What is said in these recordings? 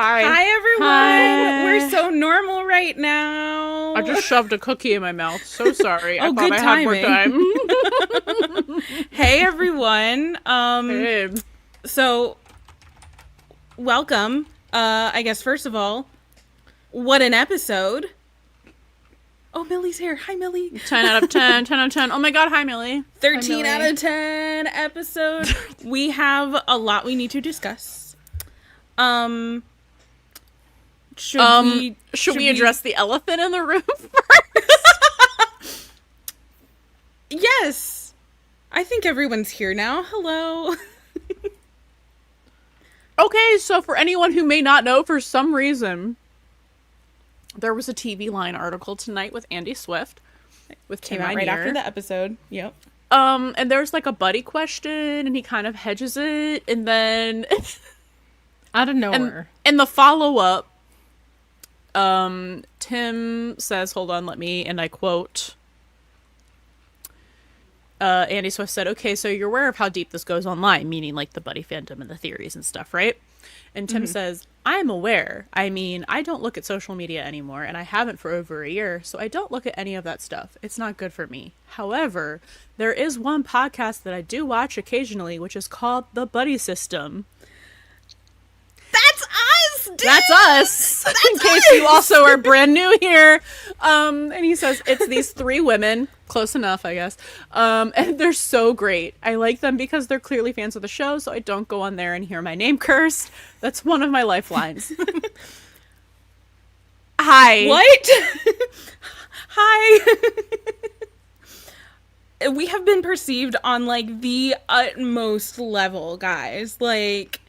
Hi, everyone. Hi. We're so normal right now. I just shoved a cookie in my mouth. So sorry. I thought good I had more time. Hey, everyone. Hey. So, welcome. I guess first of all, what an episode. Oh, Millie's here. Hi, Millie. 10 out of 10. 10 out of 10. Oh my god, hi, Millie. 13 Hi, out of 10 episode. We have a lot we need to discuss. Should we address the elephant in the room first? Yes. I think everyone's here now. Hello. Okay, so for anyone who may not know, for some reason, there was a TVLine article tonight with Andy Swift, with Tim Came out right after the episode. Yep. And there's like a buddy question, and he kind of hedges it, and then out of nowhere. And the follow-up, Tim says, hold on, and I quote, Andy Swift said, okay, so you're aware of how deep this goes online, meaning like the buddy fandom and the theories and stuff, right? And Tim says, I'm aware. I mean, I don't look at social media anymore, and I haven't for over a year, so I don't look at any of that stuff. It's not good for me. However, there is one podcast that I do watch occasionally, which is called The Buddie System. That's us, dude! That's us! In case you also are brand new here. And he says, it's these three women, close enough, I guess. And they're so great. I like them because they're clearly fans of the show, so I don't go on there and hear my name cursed. That's one of my lifelines. Hi. What? Hi. We have been perceived on, like, the utmost level, guys. Like...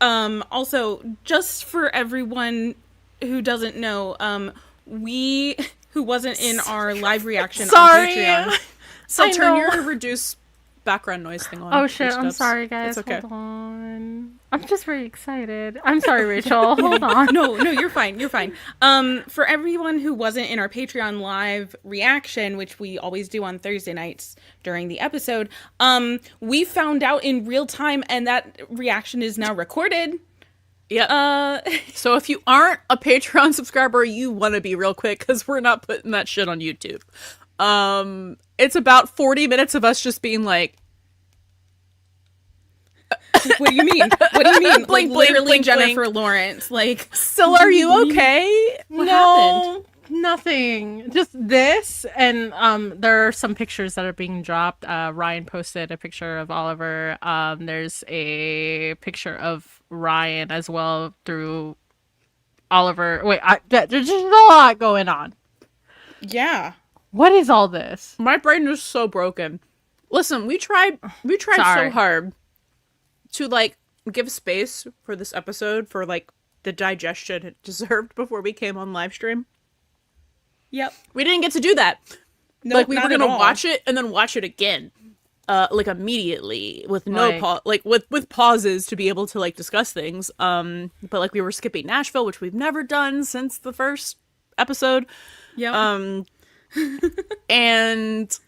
also, just for everyone who doesn't know, who wasn't in our live reaction on Patreon. So turn your reduce background noise thing on. Oh shit, I'm sorry guys, okay. Hold on. I'm just very excited. I'm sorry, Rachel, hold on. No, you're fine, for everyone who wasn't in our Patreon live reaction, which we always do on Thursday nights during the episode, we found out in real time, and that reaction is now recorded. Yeah. So if you aren't a Patreon subscriber, you want to be real quick, because we're not putting that shit on YouTube. It's about 40 minutes of us just being like, what do you mean? What do you mean? Blink, like, literally blink, Jennifer blink. Lawrence. Like, still, are you okay? What happened? Nothing. Just this, and there are some pictures that are being dropped. Ryan posted a picture of Oliver. There's a picture of Ryan as well through Oliver. Wait, there's just a lot going on. Yeah. What is all this? My brain is so broken. Listen, we tried so hard to, like, give space for this episode for, like, the digestion it deserved before we came on live stream. Yep. We didn't get to do that. Nope, like, we were gonna all. watch it and then watch it again, like, immediately with no Right. with pauses to be able to, like, discuss things. But, like, we were skipping Nashville, which we've never done since the first episode. Yeah. And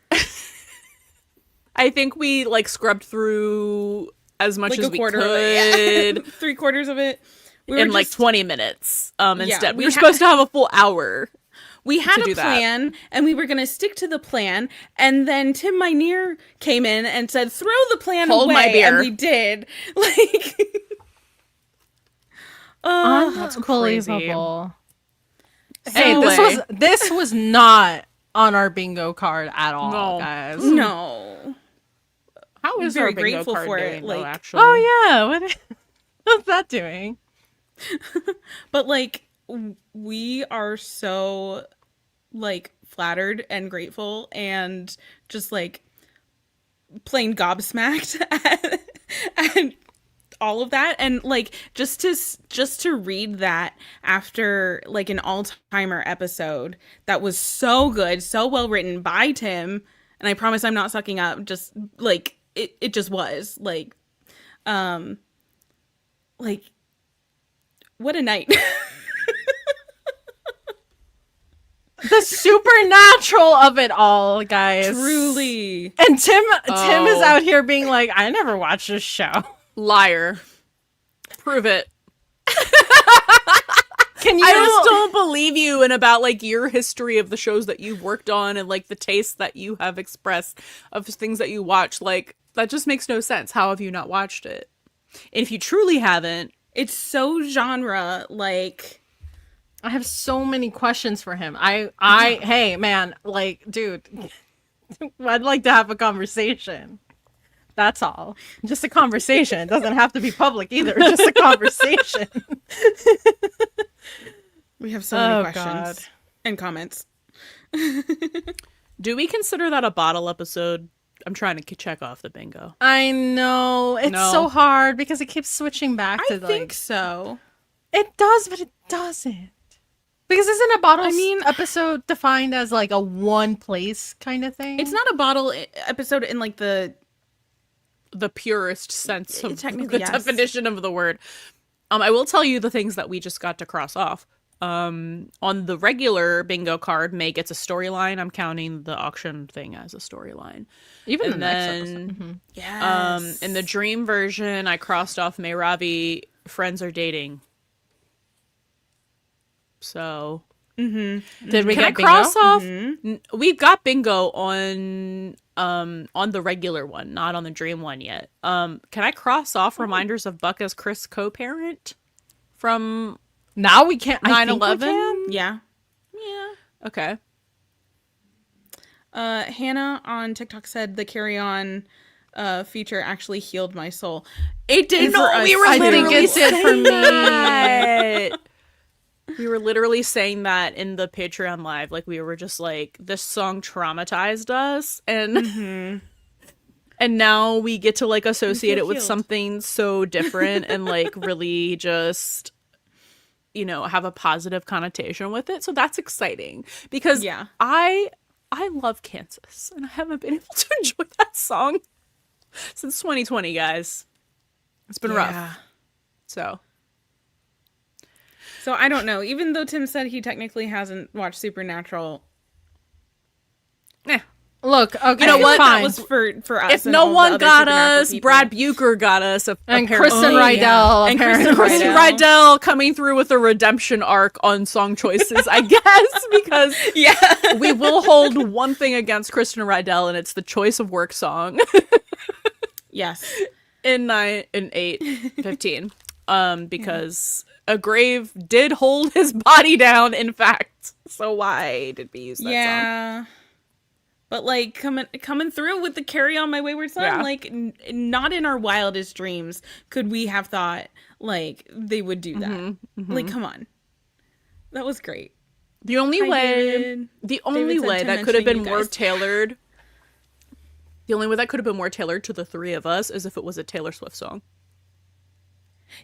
I think we, like, scrubbed through as much like as a we quarter could. of it. Yeah. 3/4 of it. In like 20 minutes. Instead, we were we supposed to have a full hour. We had to a do plan, and we were going to stick to the plan, and then Tim Minear came in and said, throw the plan Hold away, my beer. and we did. Like, That's crazy. unbelievable. So, Hey, this was not on our bingo card at all, No. guys. no. How is Very our bingo grateful card for doing, it, though, like- actually? Oh yeah, what's that doing? But, like, we are so, like, flattered and grateful and just, like, plain gobsmacked at all of that. And, like, just to read that after, like, an all-timer episode that was so good, so well written by Tim, and I promise I'm not sucking up, just, like, it just was, like, what a night. The supernatural of it all, guys. Truly. And Tim is out here being like, I never watched this show. Liar. Prove it. Can you? I just don't believe you and about like your history of the shows that you've worked on and like the tastes that you have expressed of things that you watch. Like that just makes no sense. How have you not watched it? And if you truly haven't, It's so genre, like, I have so many questions for him. Hey, man, like, dude, I'd like to have a conversation. That's all. Just a conversation. It doesn't have to be public either. Just a conversation. we have so many Oh, questions God. and comments. do we consider that a bottle episode? I'm trying to check off the bingo. I know. It's No. so hard because it keeps switching back I to, think like, so. it does, but it doesn't. Because isn't a bottle I mean- episode defined as, like, a one place kind of thing? It's not a bottle episode in like the purest sense of Technically, the yes. definition of the word. I will tell you the things that we just got to cross off. On the regular bingo card, May gets a storyline. I'm counting the auction thing as a storyline. Even And the next then, episode. Mhm. yes. in the dream version, I crossed off May Ravi, friends are dating. So Did we can I get bingo? cross off? We've got bingo on the regular one, not on the dream one yet. Can I cross off reminders of Buck as Chris co-parent from Now we can't. I think we 9/11? can. Yeah. Yeah. Okay. Hannah on TikTok said the Carry On feature actually healed my soul. It did for us. we were I think literally it did for saying me. that. We were literally saying that in the Patreon live. Like we were just like, this song traumatized us, and and now we get to like associate it with healed. something so different and like really just, you know, have a positive connotation with it. So that's exciting because Yeah. I love Kansas and I haven't been able to enjoy that song since 2020, guys. It's been rough. So So I don't know. Even though Tim said he technically hasn't watched Supernatural, Look, okay, You know what? Fine. that was for us. if and no all the one other got Supernatural us, people. Brad Bucher got us. and apparently. Kristen Oh, Rydell, yeah. And apparently. Kristen Rydell. Rydell coming through with a redemption arc on song choices, I guess, because Yeah. we will hold one thing against Kristen Rydell, and it's the choice of work song Yes. in 8:15. Because a grave did hold his body down, in fact. So why did we use that song? Yeah. But like coming through with the Carry On My Wayward Son, Yeah. like not in our wildest dreams could we have thought like they would do that. Like, come on. That was great. The only Hi, way, David. the only said way to that could have mention been you more guys. tailored, the only way that could have been more tailored to the three of us is if it was a Taylor Swift song.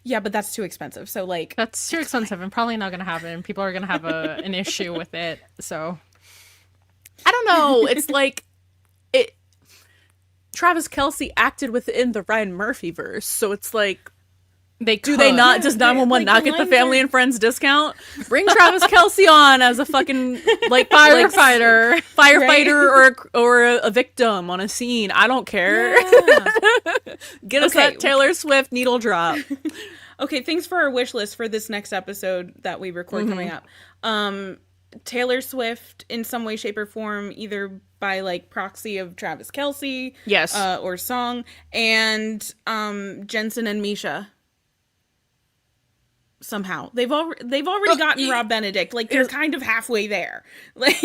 Yeah, but that's too expensive. So like That's too expensive and probably not going to happen. People are going to have an issue with it. So I don't know. It's like it. Travis Kelce acted within the Ryan Murphy verse, so it's like, they do they could. not? Does 911 like, not the get the lines family are- and friends discount? Bring Travis Kelce on as a fucking like Firefighter. firefighter or a victim on a scene. I don't care. yeah. Get us Okay. that Taylor Swift needle drop. Okay, thanks for our wish list for this next episode that we record coming up. Taylor Swift in some way, shape, or form, either by like proxy of Travis Kelce, Yes. or song, and Jensen and Misha. Somehow they've already gotten Rob Benedict. Like they're kind of halfway there. Like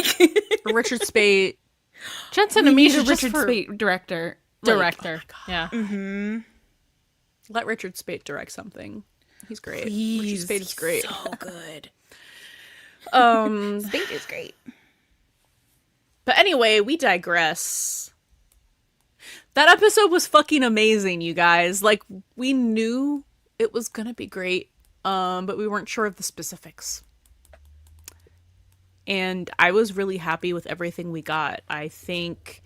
Richard Speight. Jensen we and need Misha a just Richard for Speight director. director. oh Yeah. Let Richard Speight direct something. He's great. Richard He's Speight is great. so good. Um, Speight is great. but anyway, we digress. That episode was fucking amazing, you guys. Like, we knew it was gonna be great, but we weren't sure of the specifics. And I was really happy with everything we got. I think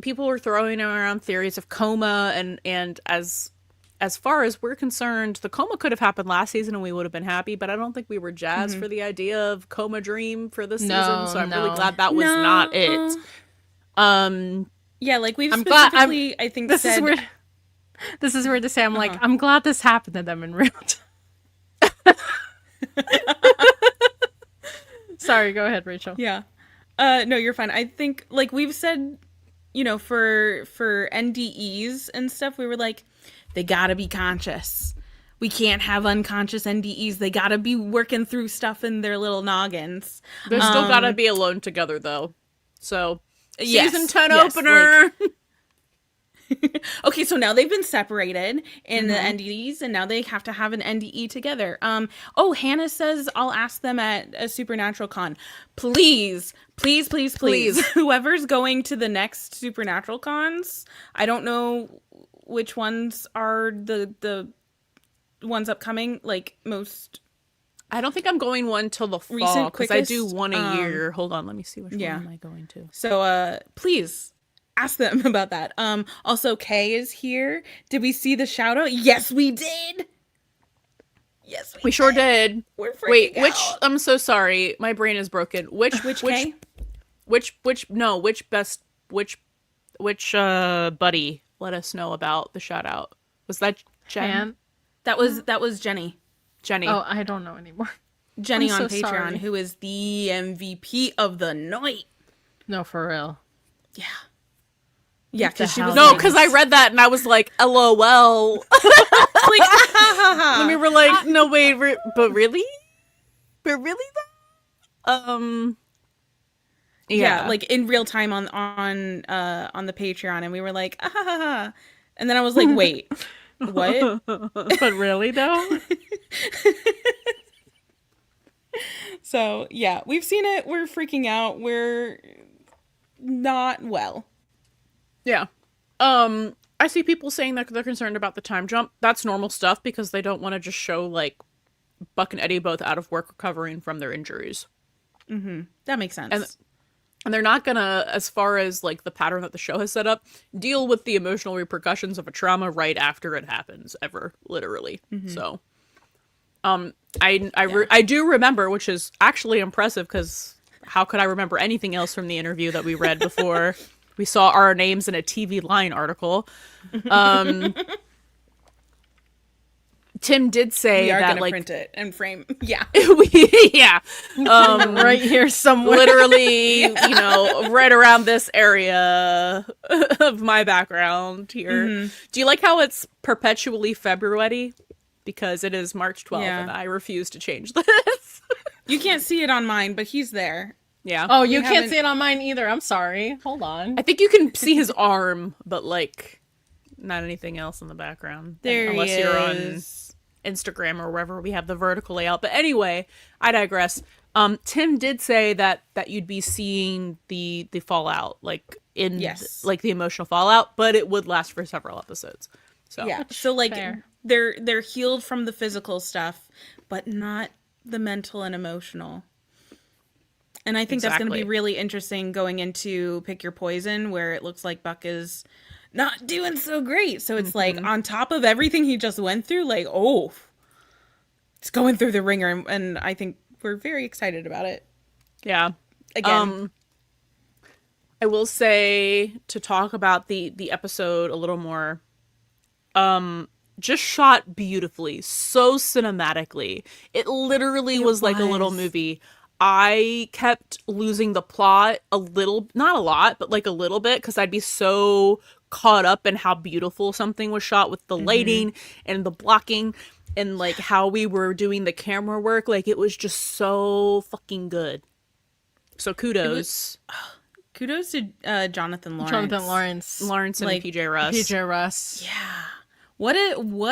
people were throwing around theories of coma, and as far as we're concerned, the coma could have happened last season and we would have been happy, but I don't think we were jazzed for the idea of coma dream for this season, so I'm really no. glad that was not it. Yeah, like we've I'm glad- specifically, I think, This said is where to say I'm like, I'm glad this happened to them in real time. Sorry, go ahead, Rachel. Yeah. No, you're fine. I think like we've said, for NDEs and stuff, we were like, they gotta be conscious. We can't have unconscious NDEs. They gotta be working through stuff in their little noggins. They're still gotta be alone together, though. So, Yes, season 10 yes, opener! Okay, so now they've been separated in the NDEs, and now they have to have an NDE together. Hannah says I'll ask them at a Supernatural Con. Please, please, please, please. Whoever's going to the next Supernatural Cons, I don't know which ones are the ones upcoming, like most I don't think I'm going one till the fall, recent, because quickest. I do one a year. Hold on, let me see which one am I going to. So, please ask them about that. Also, Kay is here. Did we see the shout out? Yes, we did. Yes, We sure did. We're freaking Wait, out. which? I'm so sorry. My brain is broken. Which Kay? which buddy let us know about the shout out? Was that Jen? And That was Jenny. Jenny. oh, I don't know anymore. Jenny I'm on so Patreon, sorry. who is the MVP of the night. No, for real. Yeah. Yeah, because she hell? was No, like, because I read that and I was like, LOL. And we were like, no, wait, but really? But really though? yeah, like in real time on the Patreon, and we were like, ah, ha, ha, ha. And then I was like, wait, what? But really though? So yeah, we've seen it. We're freaking out. We're not well. Yeah. I see people saying that they're concerned about the time jump. That's normal stuff because they don't want to just show like Buck and Eddie both out of work recovering from their injuries. That makes sense. And they're not gonna, as far as like the pattern that the show has set up, deal with the emotional repercussions of a trauma right after it happens, ever, literally. So, I do remember, which is actually impressive because how could I remember anything else from the interview that we read before we saw our names in a TVLine article? Tim did say we are that gonna like print it and frame. Yeah. yeah. Right here somewhere. Literally, right around this area of my background here. Do you like how it's perpetually February? Because it is March 12th, and I refuse to change this. You can't see it on mine, but he's there. Yeah. Oh, you can't haven't- see it on mine either. I'm sorry. Hold on. I think you can see his arm, but like not anything else in the background. There unless he you're on is. Instagram or wherever we have the vertical layout. But anyway, I digress. Tim did say that you'd be seeing the fallout, like in like the emotional fallout, but it would last for several episodes. So Yeah. So like Fair. they're healed from the physical stuff, but not the mental and emotional. And I think that's going to be really interesting going into Pick Your Poison, where it looks like Buck is not doing so great. So it's like on top of everything he just went through, like, oh, it's going through the ringer. And I think we're very excited about it. Yeah. Again. I will say, to talk about the episode a little more, just shot beautifully, so cinematically. It literally was like a little movie. I kept losing the plot a little, not a lot, but like a little bit, because I'd be so caught up in how beautiful something was shot with the lighting and the blocking and like how we were doing the camera work. Like it was just so fucking good. So kudos. Kudos to Jonathan Lawrence. Lawrence and like, PJ Russ. PJ Russ. Yeah. What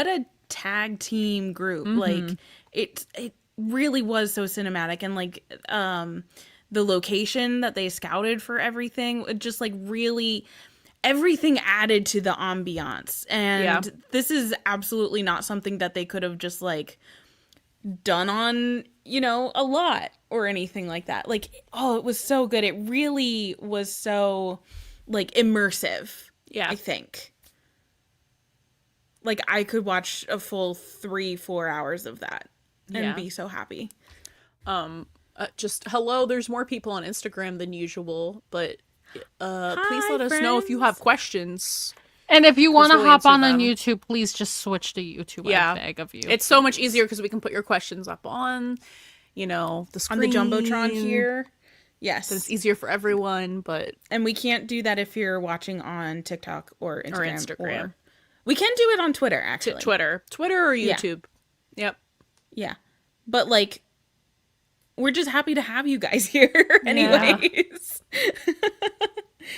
a tag team group. Like it really was so cinematic, and like the location that they scouted for everything, it just like really everything added to the ambiance. And this is absolutely not something that they could have just like done on, a lot or anything like that. Like, oh, it was so good. It really was so like immersive. Yeah. I think. Like I could watch a full 3-4 hours of that and be so happy. Just hello, there's more people on Instagram than usual, but Hi, please let us know if you have questions. And if you want to we'll hop answer on them. YouTube, please just switch to YouTube. Yeah. I beg of you. It's so much easier because we can put your questions up on, the On the screen. Jumbotron here. Then it's Yes. easier for everyone, but And we can't do that if you're watching on TikTok or Instagram. Instagram. We can do it on Twitter, actually. Twitter or Yeah. YouTube. Yep. Yeah. But, like, we're just happy to have you guys here anyways.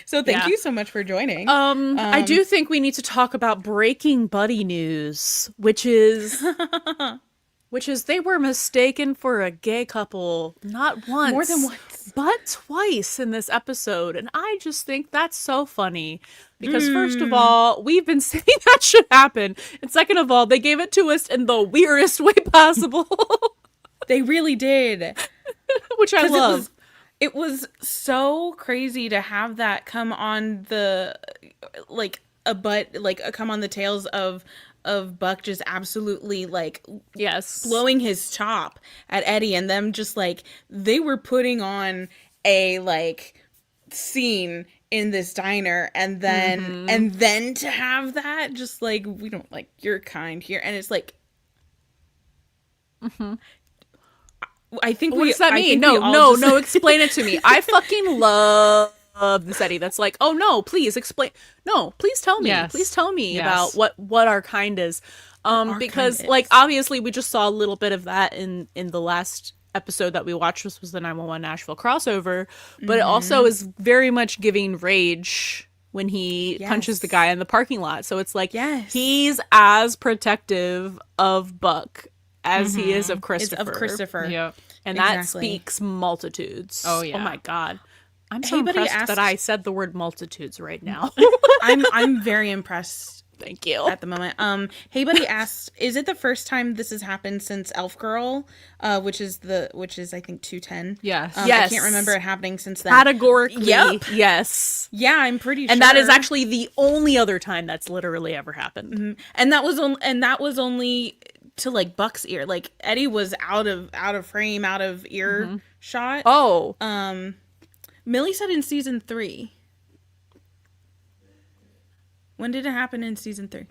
So thank Yeah. you so much for joining. I do think we need to talk about breaking buddy news, which is they were mistaken for a gay couple not once, More than once. but twice in this episode, and I just think that's so funny because first of all, we've been saying that should happen, and second of all, they gave it to us in the weirdest way possible, They really did. which I 'Cause love. It was so crazy to have that come on the come on the tails of Buck just absolutely like Yes, blowing his top at Eddie, and them just like they were putting on a like scene in this diner, and then to have that just like we don't like your kind here, and it's like I think what we does that I mean? think we all No, just- explain it to me. I fucking love this Eddie. That's like, oh no, please explain. No, please tell me. Yes. Please tell me Yes. about what our kind is. Because kind like is. obviously we just saw a little bit of that in the last episode that we watched. This was the 911 Nashville crossover, but it also is very much giving rage when he punches the guy in the parking lot. So it's like Yes. he's as protective of Buck as he is of It's Christopher. of Christopher. Yep. And that Exactly. speaks multitudes. Oh, yeah. Oh my god. I'm so Hey, buddy, impressed asked- that I said the word multitudes right now. I'm very impressed Thank you. at the moment. Hey buddy asked, is it the first time this has happened since Elf Girl, which is I think 210? Yes. I Yes. can't remember it happening since then. Categorically, Yep. yes. Yeah, I'm pretty sure. And that is actually the only other time that's literally ever happened. and that was only to like Buck's ear. Like Eddie was out of frame, out of ear shot. Oh, Millie said in season 3. When did it happen in season 3?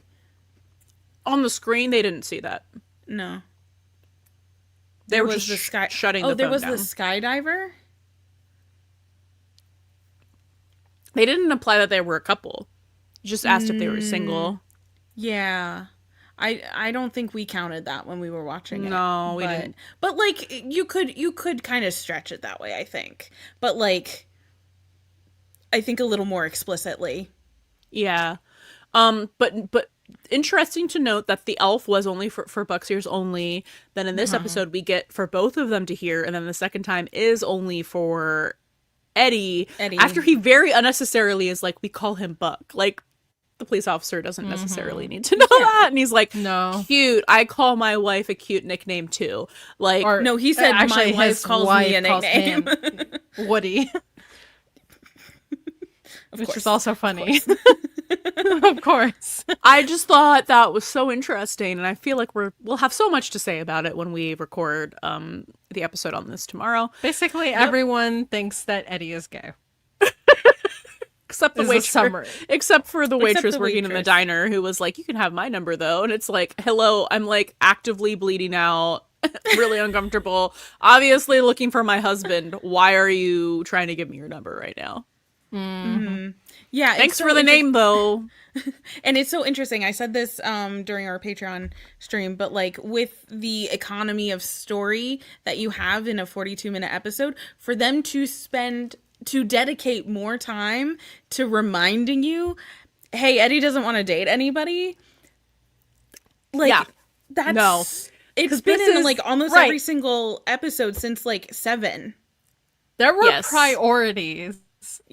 on the screen they didn't see that. No. They were was just the sky shutting Oh, the there phone was down. the skydiver? They didn't imply that they were a couple. Just asked if they were single. Yeah. I don't think we counted that when we were watching it. No, we didn't. But like you could kind of stretch it that way, I think. But like I think a little more explicitly. Yeah. But interesting to note that the elf was only for Buck's ears only. Then in this episode we get for both of them to hear, and then the second time is only for Eddie. After he very unnecessarily is like, we call him Buck. Like the police officer doesn't necessarily need to know that. And he's like, No. cute. I call my wife a cute nickname too. Like, Or- No, he said Actually, my wife his calls wife me a calls nickname. him Woody. Which course, is also funny. Of course. I just thought that was so interesting, and I feel like we'll have so much to say about it when we record the episode on this tomorrow. Basically, everyone thinks that Eddie is gay. Except the Is the waitress, summary. except for the waitress the working in the waitress. diner who was like, "You can have my number though," and it's like, "Hello, I'm like actively bleeding out, really uncomfortable, obviously looking for my husband. Why are you trying to give me your number right now?" Yeah. Thanks for the name though. And it's so interesting. I said this during our Patreon stream, but like with the economy of story that you have in a 42-minute episode, for them to dedicate more time to reminding you, hey, Eddie doesn't want to date anybody. Like, Yeah. that's No. It's 'Cause been this in is- like almost right. every single episode since like 7. There were Yes. priorities,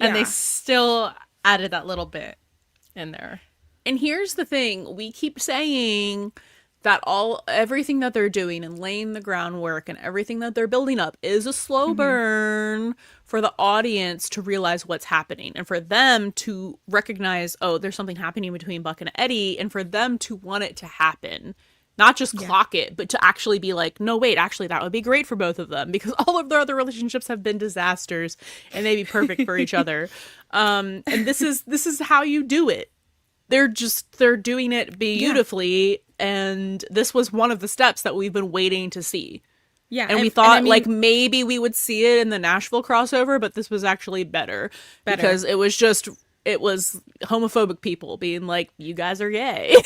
and Yeah. they still added that little bit in there. And here's the thing, we keep saying that everything that they're doing and laying the groundwork and everything that they're building up is a slow burn for the audience to realize what's happening and for them to recognize, oh, there's something happening between Buck and Eddie, and for them to want it to happen. Not just clock it, but to actually be like, no, wait, actually, that would be great for both of them because all of their other relationships have been disasters and they'd be perfect for each other. And this is how you do it. they're doing it beautifully, and this was one of the steps that we've been waiting to see. Yeah, And we thought like maybe we would see it in the Nashville crossover, but this was actually better. Because it was homophobic people being like, you guys are gay.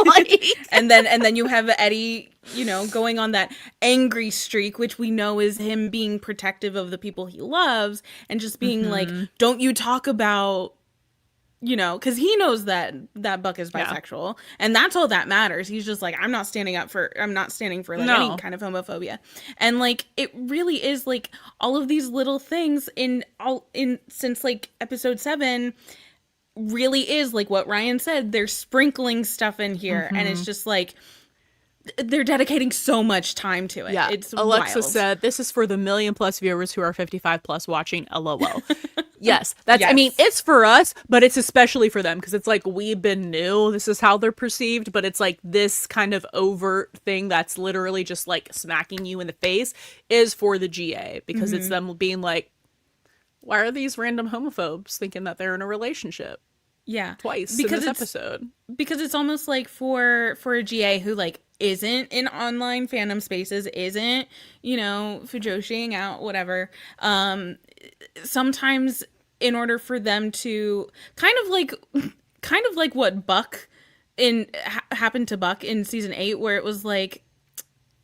Like, and then you have Eddie, you know, going on that angry streak, which we know is him being protective of the people he loves, and just being like, don't you talk about, you know, because he knows that Buck is bisexual, and that's all that matters. He's just like, I'm not standing for like any kind of homophobia. And like, it really is like all of these little things since like episode 7 really is like what Ryan said. They're sprinkling stuff in here, and it's just like they're dedicating so much time to it. Yeah, It's Alexa wild. said this is for the 1 million+ viewers who are 55+ watching. LOL. Yes, that's. Yes. I mean, it's for us, but it's especially for them because it's like we've been new. This is how they're perceived, but it's like this kind of overt thing that's literally just like smacking you in the face is for the GA because it's them being like, why are these random homophobes thinking that they're in a relationship? Yeah, Twice in this episode. Because it's almost like for a GA who like isn't in online fandom spaces, isn't, you know, fujoshiing out, whatever. Sometimes in order for them to kind of like what Buck happened to Buck in season 8, where it was like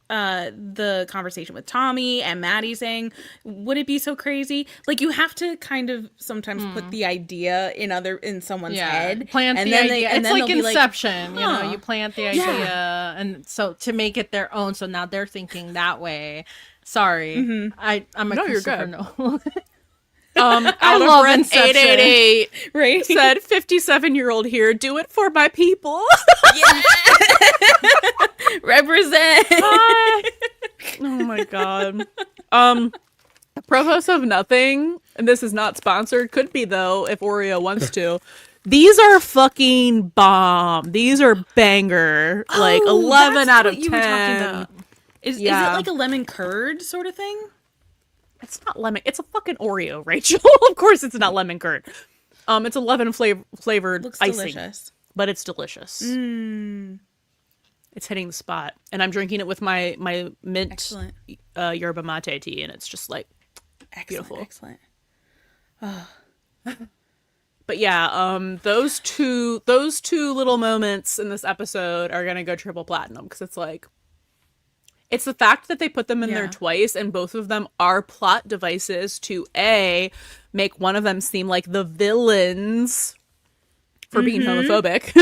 the conversation with Tommy and Maddie saying, would it be so crazy? Like, you have to kind of sometimes put the idea in someone's head, plant and the then idea. and It's then like they'll be Inception, like, you know, you plant the idea, and so to make it their own. So now they're thinking that way. Sorry, I'm a Christopher Nolan. I love love Inception. 888 right? said 57-year-old here, do it for my people. Yeah. Represent. Oh my god. Provost of Nothing, and this is not sponsored, could be though if Oreo wants to. These are fucking bomb. These are banger. Like 11 out of 10. You were talking about. Is it like a lemon curd sort of thing? It's not lemon. It's a fucking Oreo, Rachel. Of course it's not lemon curd. It's 11 flavored Looks icing. delicious. But it's delicious. It's hitting the spot. And I'm drinking it with my mint yerba mate tea, and it's just like beautiful. Excellent. But yeah, those two little moments in this episode are gonna go triple platinum because it's like, it's the fact that they put them in there twice, and both of them are plot devices to make one of them seem like the villains for being homophobic,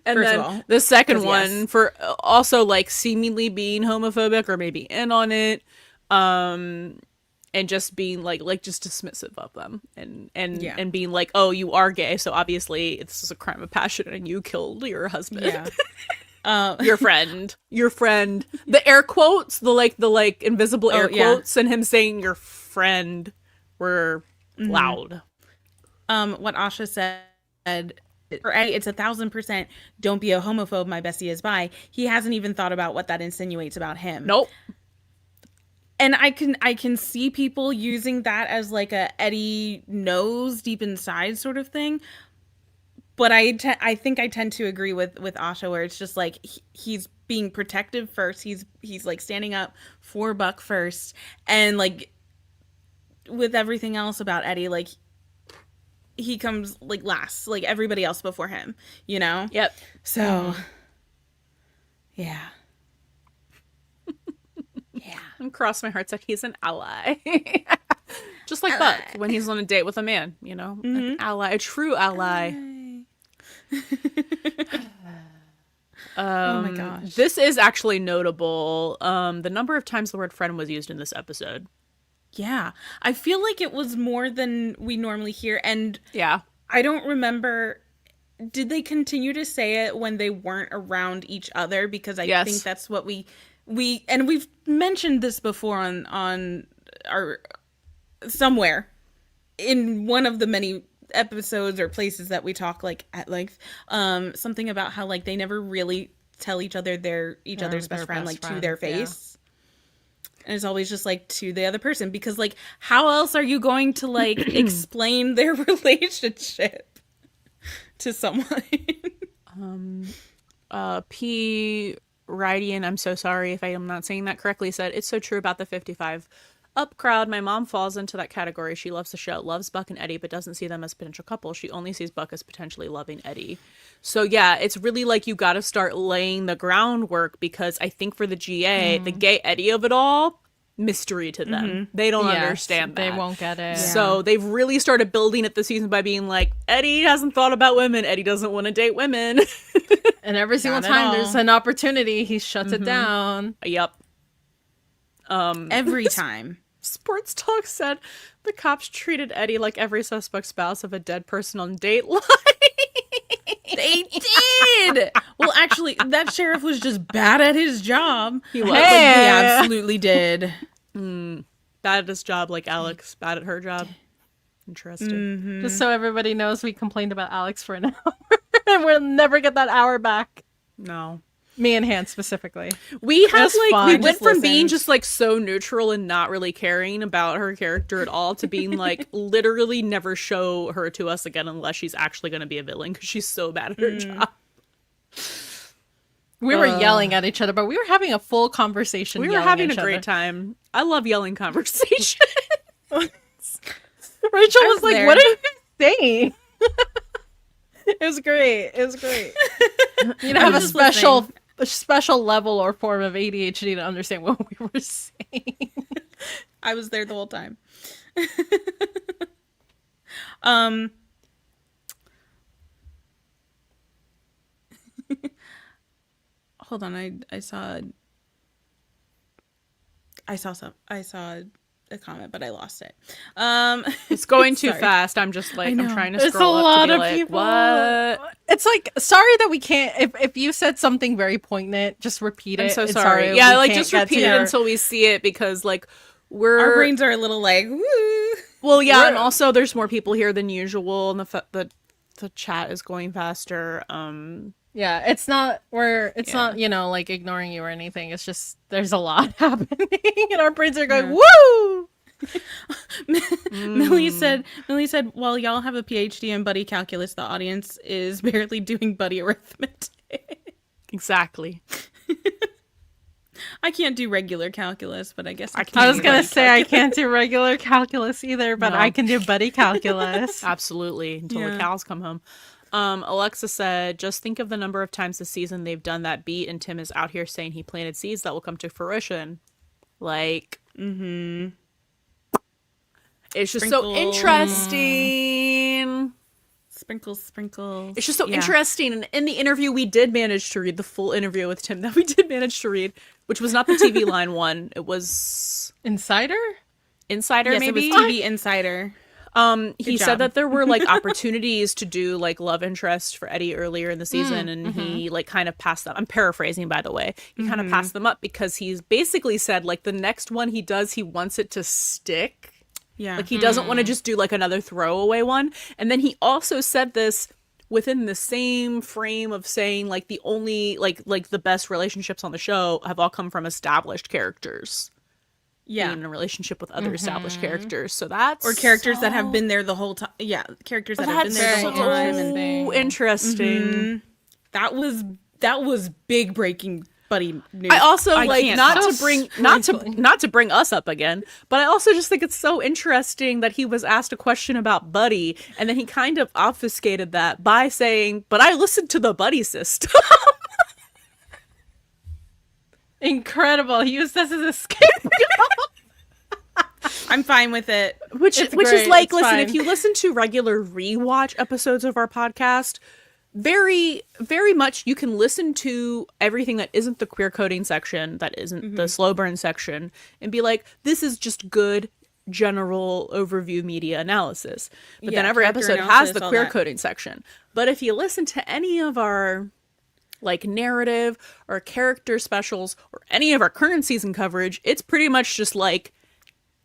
and First then of all, the second one for also like seemingly being homophobic or maybe in on it, and just being like just dismissive of them, and being like, oh, you are gay, so obviously this is a crime of passion, and you killed your husband. Yeah. Your friend, the air quotes, the invisible air quotes, and him saying your friend were loud. What Asha said, for Eddie, it's 1,000% don't be a homophobe, my bestie is bi. He hasn't even thought about what that insinuates about him. Nope. And I can see people using that as like a Eddie knows deep inside sort of thing. But I think I tend to agree with Asha, where it's just like he's being protective first. He's like standing up for Buck first, and like with everything else about Eddie, like he comes like last, like everybody else before him, you know? Yep. So yeah. Yeah. And cross my heart said he's an ally. Just like Buck when he's on a date with a man, you know? An ally, a true ally. Oh my gosh. This is actually notable. The number of times the word friend was used in this episode. Yeah. I feel like it was more than we normally hear, and yeah, I don't remember, did they continue to say it when they weren't around each other? Because I think that's what we and we've mentioned this before on our somewhere in one of the many episodes or places that we talk like at length, something about how like they never really tell each other each other's best friend like to their face. And it's always just like to the other person, because like how else are you going to like explain their relationship to someone. P. Rydian, I'm so sorry if I am not saying that correctly, said, it's so true about the 55 up crowd. My mom falls into that category. She loves the show, loves Buck and Eddie, but doesn't see them as a potential couple. She only sees Buck as potentially loving Eddie. So yeah, it's really like you got to start laying the groundwork, because I think for the GA, the gay Eddie of it all, mystery to them. They don't understand that. They won't get it. So they've really started building it this season by being like, Eddie hasn't thought about women. Eddie doesn't want to date women. And every single Not at time all. there's an opportunity, he shuts it down. Yep. Every time. Sports Talk said the cops treated Eddie like every suspect spouse of a dead person on Dateline. They did. Well, actually, that sheriff was just bad at his job. He was. Like, he absolutely did. Bad at his job, like Alex. Bad at her job. Interesting. Just so everybody knows, we complained about Alex for an hour. And we'll never get that hour back. No. Me and Han specifically. We had was like fun. we Just went from being listened. just like so neutral and not really caring about her character at all to being like literally never show her to us again unless she's actually going to be a villain, because she's so bad at her job. We were yelling at each other, but we were having a full conversation. We were yelling having at a each great other. time. I love yelling conversation. Rachel I was like, there. "What are you saying?" It was great. It was great. You know, have a just special level or form of ADHD to understand what we were saying. I was there the whole time. Hold on, I saw a comment, but I lost it. It's going too Sorry. fast. I'm just like, know. I'm trying to It's a scroll up lot to be of like, people. what? It's like, sorry that we can't. If you said something very poignant, just repeat it. I'm so It's sorry. we Yeah, like can't just get repeat to it your- until we see it, because like Our brains are a little like, woo. well, yeah, We're- and also there's more people here than usual, and the chat is going faster. Yeah, it's not not, like ignoring you or anything. It's just there's a lot happening and our brains are going, woo! Millie said, while y'all have a PhD in buddy calculus, the audience is barely doing buddy arithmetic. Exactly. I can't do regular calculus, but I guess I I can. I was do gonna buddy say I can't do regular calculus either, but No. I can do buddy calculus. Absolutely. Until the Yeah. cows come home. Alexa said, just think of the number of times this season they've done that beat, and Tim is out here saying he planted seeds that will come to fruition. Like, it's just so Sprinkle. interesting. Sprinkles, sprinkles. It's just so Yeah. interesting. And in the interview, we did manage to read the full interview with Tim that we did manage to read, which was not the TVLine one. It was Insider? Insider, Yes, maybe. it was TV Insider. He job. said that there were like opportunities to do like love interest for Eddie earlier in the season, and he like kind of passed them. I'm paraphrasing, by the way. He kind of passed them up because he's basically said like the next one he does, he wants it to stick. Yeah. Like he doesn't want to just do like another throwaway one. And then he also said this within the same frame of saying like the only like the best relationships on the show have all come from established characters. yeah. Being in a relationship with other established characters. So that's Or characters that have been there the whole time. Yeah, characters that have been that's there the whole very time. interesting. so interesting. That was big breaking buddy news. I also like can't not talk. to bring Sprinkling. not to bring us up again, but I also just think it's so interesting that he was asked a question about Buddy, and then he kind of obfuscated that by saying, "But I listened to the Buddie System." Incredible. He used this as a scapegoat. I'm fine with it. which It's is great, like, it's listen, fine. if you listen to regular rewatch episodes of our podcast, very, very much you can listen to everything that isn't the queer coding section, that isn't the slow burn section, and be like, this is just good general overview media analysis. But Yeah, then every character episode has analysis, the all queer that. coding section. But if you listen to any of our like narrative or character specials or any of our current season coverage, it's pretty much just like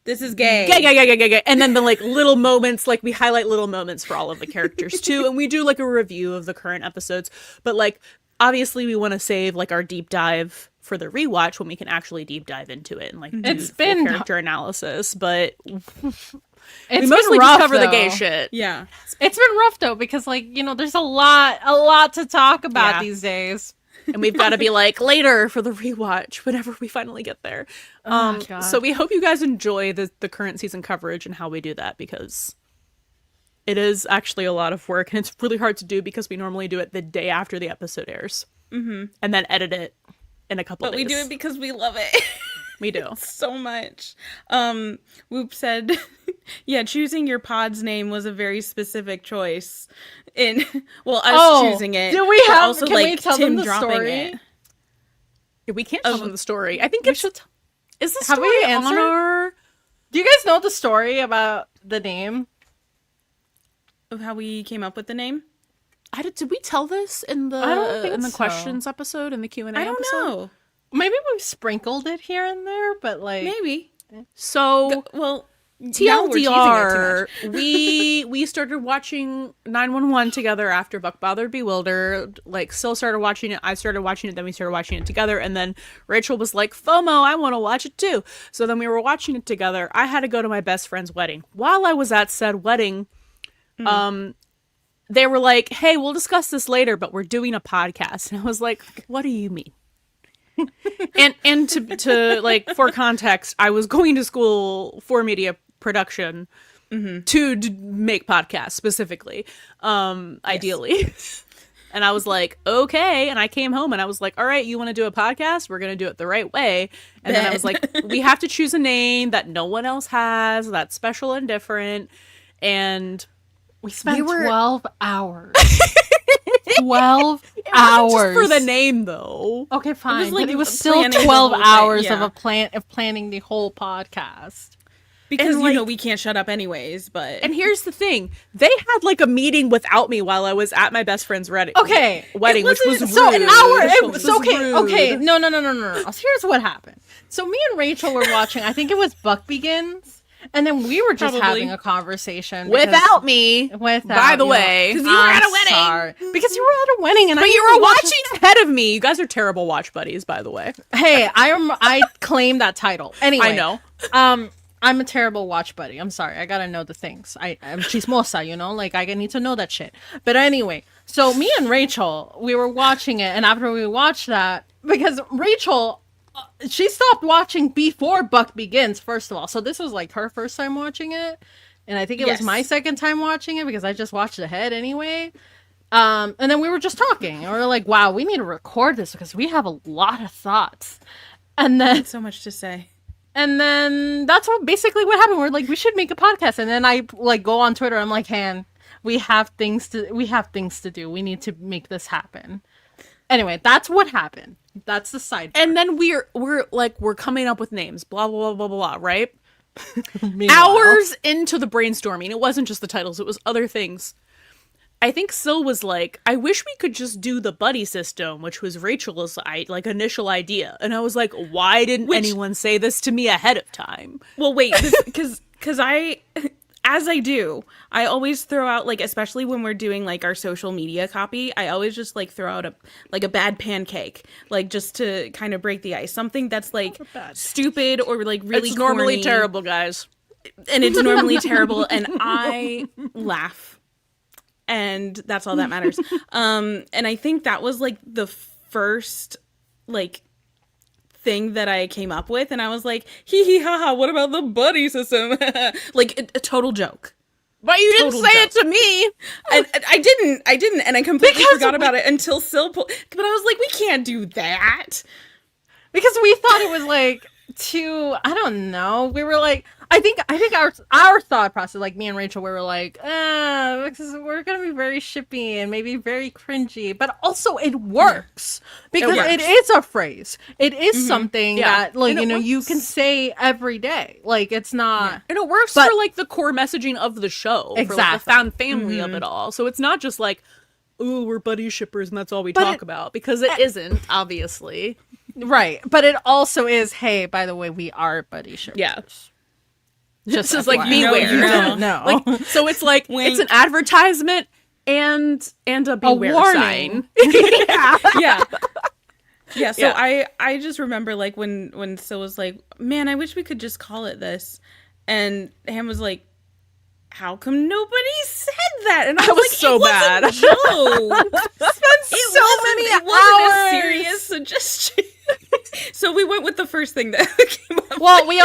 This is gay. gay. And then the like little moments, like we highlight little moments for all of the characters too. And we do like a review of the current episodes. But like, obviously we want to save like our deep dive for the rewatch when we can actually deep dive into it and like do It's full been- character analysis. But It's we been mostly rough, just cover the gay though. shit. Yeah. It's been rough though because like, there's a lot to talk about Yeah. these days. And we've got to be like later for the rewatch whenever we finally get there. Oh, God. So we hope you guys enjoy the current season coverage and how we do that, because it is actually a lot of work and it's really hard to do because we normally do it the day after the episode airs, and then edit it in a couple But days. we do it because we love it. We do. So much. Whoop said, yeah, choosing your pod's name was a very specific choice. In us choosing it. Do we but have? also Can like we tell Tim them the dropping story? it. Yeah, we can't tell them the story. I think We it's should. is the Have story we on answered? our Do you guys know the story about the name? Of how we came up with the name? did we tell this in the I don't think in the so. questions episode, in the Q&A I don't episode? know. Maybe we've sprinkled it here and there, but like Maybe. So Well, now we're teasing it TLDR, too much. we started watching 911 together after Buck Bothered Bewildered. Like, Syl started watching it, I started watching it, then we started watching it together, and then Rachel was like, FOMO, I want to watch it too. So then we were watching it together. I had to go to my best friend's wedding. While I was at said wedding, they were like, hey, we'll discuss this later, but we're doing a podcast. And I was like, what do you mean? and to like, for context, I was going to school for media production to make podcasts specifically, ideally. And I was like, okay. And I came home and I was like, all right, you want to do a podcast? We're going to do it the right way. And then I was like, we have to choose a name that no one else has, that's special and different. And we spent we were- 12 hours. 12 it wasn't hours just for the name, though. Okay, fine. like But it was still planning the 12 whole thing, hours yeah. of planning the whole podcast. Because, And, like- we can't shut up anyways, but... And here's the thing. They had like a meeting without me while I was at my best friend's wedding, Okay, which was rude. so an hour. Which was Okay, rude. okay. No. Here's what happened. So me and Rachel were watching. I think it was Buck Begins, and then we were just Probably. having a conversation because- Without me. Without by the you. way. 'Cause you were at a I'm wedding. sorry. Because you were at a wedding, and But I you didn't were watch watching ahead of me. You guys are terrible watch buddies, by the way. Hey, I claim that title. Anyway, I know. I'm a terrible watch buddy. I'm sorry. I gotta know the things. I'm chismosa, like I need to know that shit. But anyway, so me and Rachel, we were watching it, and after we watched that, because Rachel, she stopped watching before Buck Begins, first of all. So this was like her first time watching it, and I think it was Yes. my second time watching it because I just watched ahead anyway. And then we were just talking, and we were like, "Wow, we need to record this because we have a lot of thoughts." And then so much to say. And then that's basically what happened. We're like, we should make a podcast. And then I like go on Twitter. I'm like, Han, we have things to do. We need to make this happen. Anyway, that's what happened. That's the side. And then we're coming up with names, blah blah blah blah blah, right? Meanwhile- Hours into the brainstorming, it wasn't just the titles, it was other things. I think Syl was like, I wish we could just do the Buddie System, which was Rachel's initial idea. And I was like, why didn't anyone say this to me ahead of time? Well, wait, because I, as I do, I always throw out, especially when we're doing, our social media copy, I always just, throw out a bad pancake, just to kind of break the ice. Something that's, stupid or, really It's normally corny. terrible, guys. And it's normally terrible, and I laugh. And that's all that matters. And I think that was the first thing that I came up with, and I was like, hee hee ha ha, what about the Buddie System? A total joke. But you didn't Total say joke. it to me. And I didn't, and I completely forgot about it until Syl but I was like, we can't do that. because we thought it was too, I don't know. We were like, I think our thought process, me and Rachel, we were like, because we're gonna be very shippy and maybe very cringy, but also it works because works. it is a phrase. It is something Yeah. that And it you works. can say every day. It's not. And it works But- for the core messaging of the show, for the Exactly. found family of it all. So it's not just ooh, we're buddy shippers and that's all we But talk it- about, because it isn't, obviously. Right, but it also is. Hey, by the way, we are buddy shippers. Yeah. Just This is FYI. beware. You don't know. So it's it's an advertisement and a beware warning. sign. Yeah. Yeah, so Yeah. I just remember when Syl was like, man, I wish we could just call it this. And Ham was like, how come nobody said that? And I was like, so it bad. wasn't a joke. It wasn't a serious suggestion. So we went with the first thing that came up. Well, we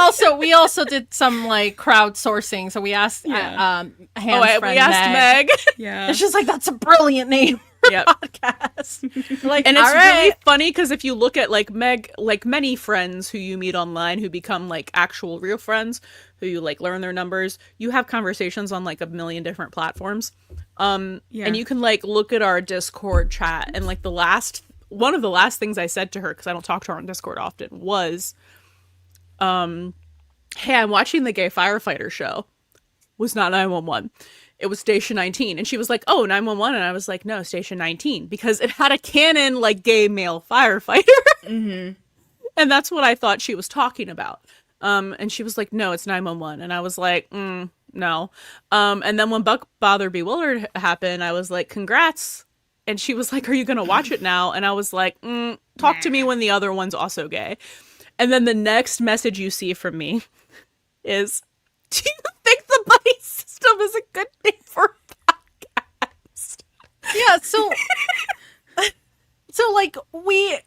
also did some like crowdsourcing. So we asked Ham's friend we asked Meg. Yeah. And she's like, "That's a brilliant name for Yep. podcast." Like, And it's all right. really funny because if you look at like Meg, like many friends who you meet online who become like actual real friends, who you like learn their numbers, you have conversations on like a million different platforms. And you can like look at our Discord chat, and like one of the last things I said to her, because I don't talk to her on Discord often, was, "Hey, I'm watching the gay firefighter show." Was not 911. It was Station 19. And she was like, "Oh, 911." And I was like, "No, Station 19." Because it had a canon, like, gay male firefighter. Mm-hmm. And that's what I thought she was talking about. And she was like, "No, it's 911." And I was like, no. And then when Buck Bother Bewildered happened, I was like, "Congrats." And she was like, "Are you going to watch it now?" And I was like, talk to me when the other one's also gay. And then the next message you see from me is, "Do you think the Buddy System is a good name for a podcast?" Yeah, so like we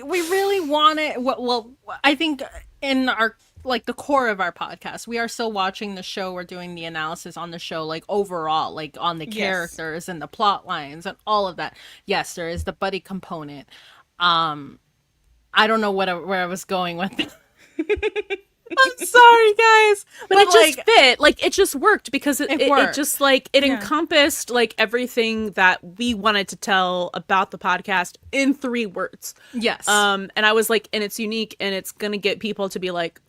really want it. Well, I think in our like the core of our podcast, we are still watching the show. We're doing the analysis on the show, like overall, like on the characters and the plot lines and all of that. Yes, there is the buddy component. I don't know where I was going with that. I'm sorry, guys, but it like, just fit. Like it just worked because it worked. just like it encompassed like everything that we wanted to tell about the podcast in 3 words. Yes. And I was like, and it's unique, and it's gonna get people to be like,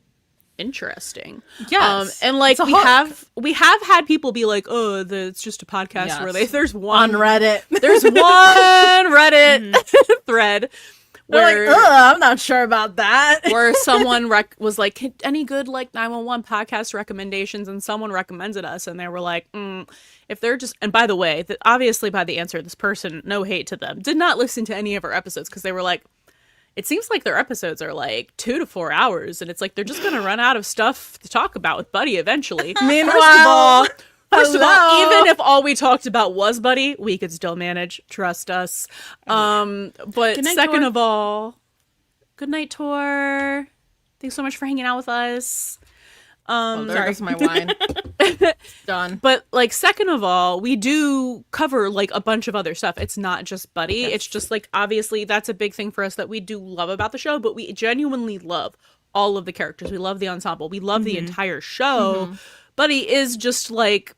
interesting. Yes. And like It's a we have had people be like, "Oh, it's just a podcast where there's one on Reddit. there's one Reddit thread They're like, I'm not sure about that. where someone was like, any good like 911 podcast recommendations, and someone recommended us, and they were like, if they're just, and by the way, obviously by the answer, this person, no hate to them, did not listen to any of our episodes because they were like, it seems like their episodes are like 2 to 4 hours, and it's like they're just gonna run out of stuff to talk about with Buddy eventually. Meanwhile, First of all, even if all we talked about was Buddy, we could still manage. Trust us. But second of all, good night, Tor. Thanks so much for hanging out with us. there goes my wine. Done. But like, second of all, we do cover like a bunch of other stuff. It's not just Buddy. It's just like, obviously that's a big thing for us that we do love about the show, but we genuinely love all of the characters. We love the ensemble. We love the entire show. Buddy is just like,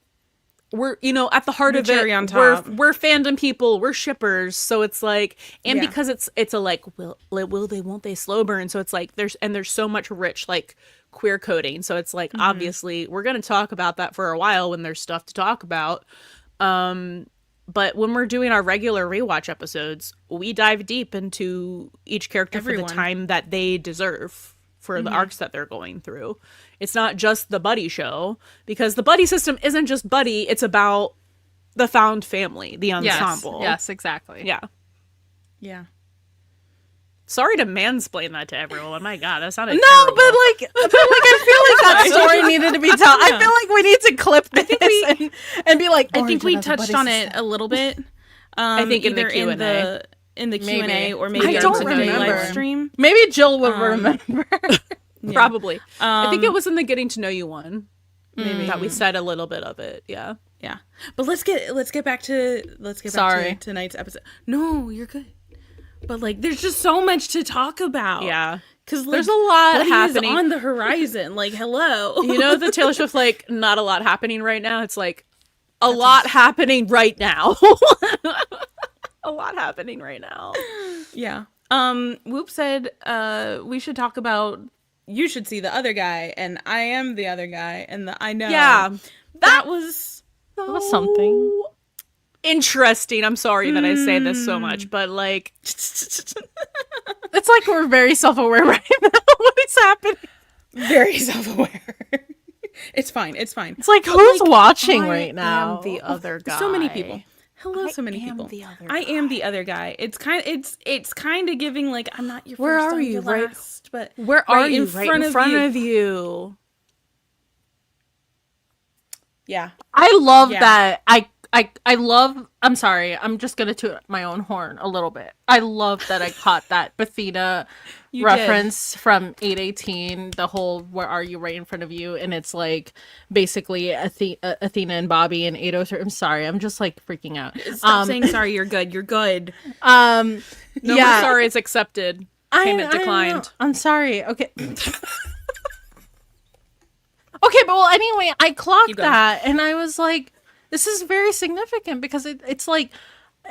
we're, at the heart of it, on top. we're fandom people, we're shippers, so it's like, and because it's a like, will they, won't they slow burn, so it's like there's so much rich like queer coding, so it's like obviously we're gonna talk about that for a while when there's stuff to talk about, but when we're doing our regular rewatch episodes, we dive deep into each character for the time that they deserve for the arcs that they're going through. It's not just the Buddy show, because the Buddy System isn't just Buddy. It's about the found family, the ensemble. Yes, exactly. Yeah. Yeah. Sorry to mansplain that to everyone. My God, that sounded No, terrible. but I feel like that story needed to be told. I feel like we need to clip this and be like, I think we touched on it a little bit. I think in the either Q&A. in the Q&A Maybe. or maybe I don't on the remember. live stream. Maybe Jill will remember. Probably. I think it was in the Getting to Know You one. Maybe that we said a little bit of it. Yeah. Yeah. But let's get back to tonight's episode. No, you're good. But like, there's just so much to talk about. Yeah. Because there's a lot happening on the horizon. Like, hello. The Taylor Swift, like, not a lot happening right now. It's like a lot happening right now. A lot happening right now. Yeah. Whoop said we should talk about, you should see the other guy, and I am the other guy, and I know. Yeah. That was something interesting. I'm sorry that I say this so much, but like, it's like we're very self-aware right now. What is happening? Very self-aware. It's fine. It's like, who's watching right now? The other guy. So many people. Hello, so many people. I am the other guy. It's kind of giving like, I'm not your Where first, are I'm you? your Right. last, but Where are you? in front of you. Yeah. I love Yeah. that. I love. I'm sorry. I'm just gonna toot my own horn a little bit. I love that I caught that Athena You reference from 818. The whole "Where are you?" right in front of you, and it's like basically Athena and Bobby and 803. I'm sorry. I'm just like freaking out. did. Stop saying sorry. You're good. You're good. Um. No yeah. more sorries accepted. Payment declined. I'm sorry. Okay. Okay, but well, anyway, I clocked Keep going. that, and I was like, "This is very significant because it's like."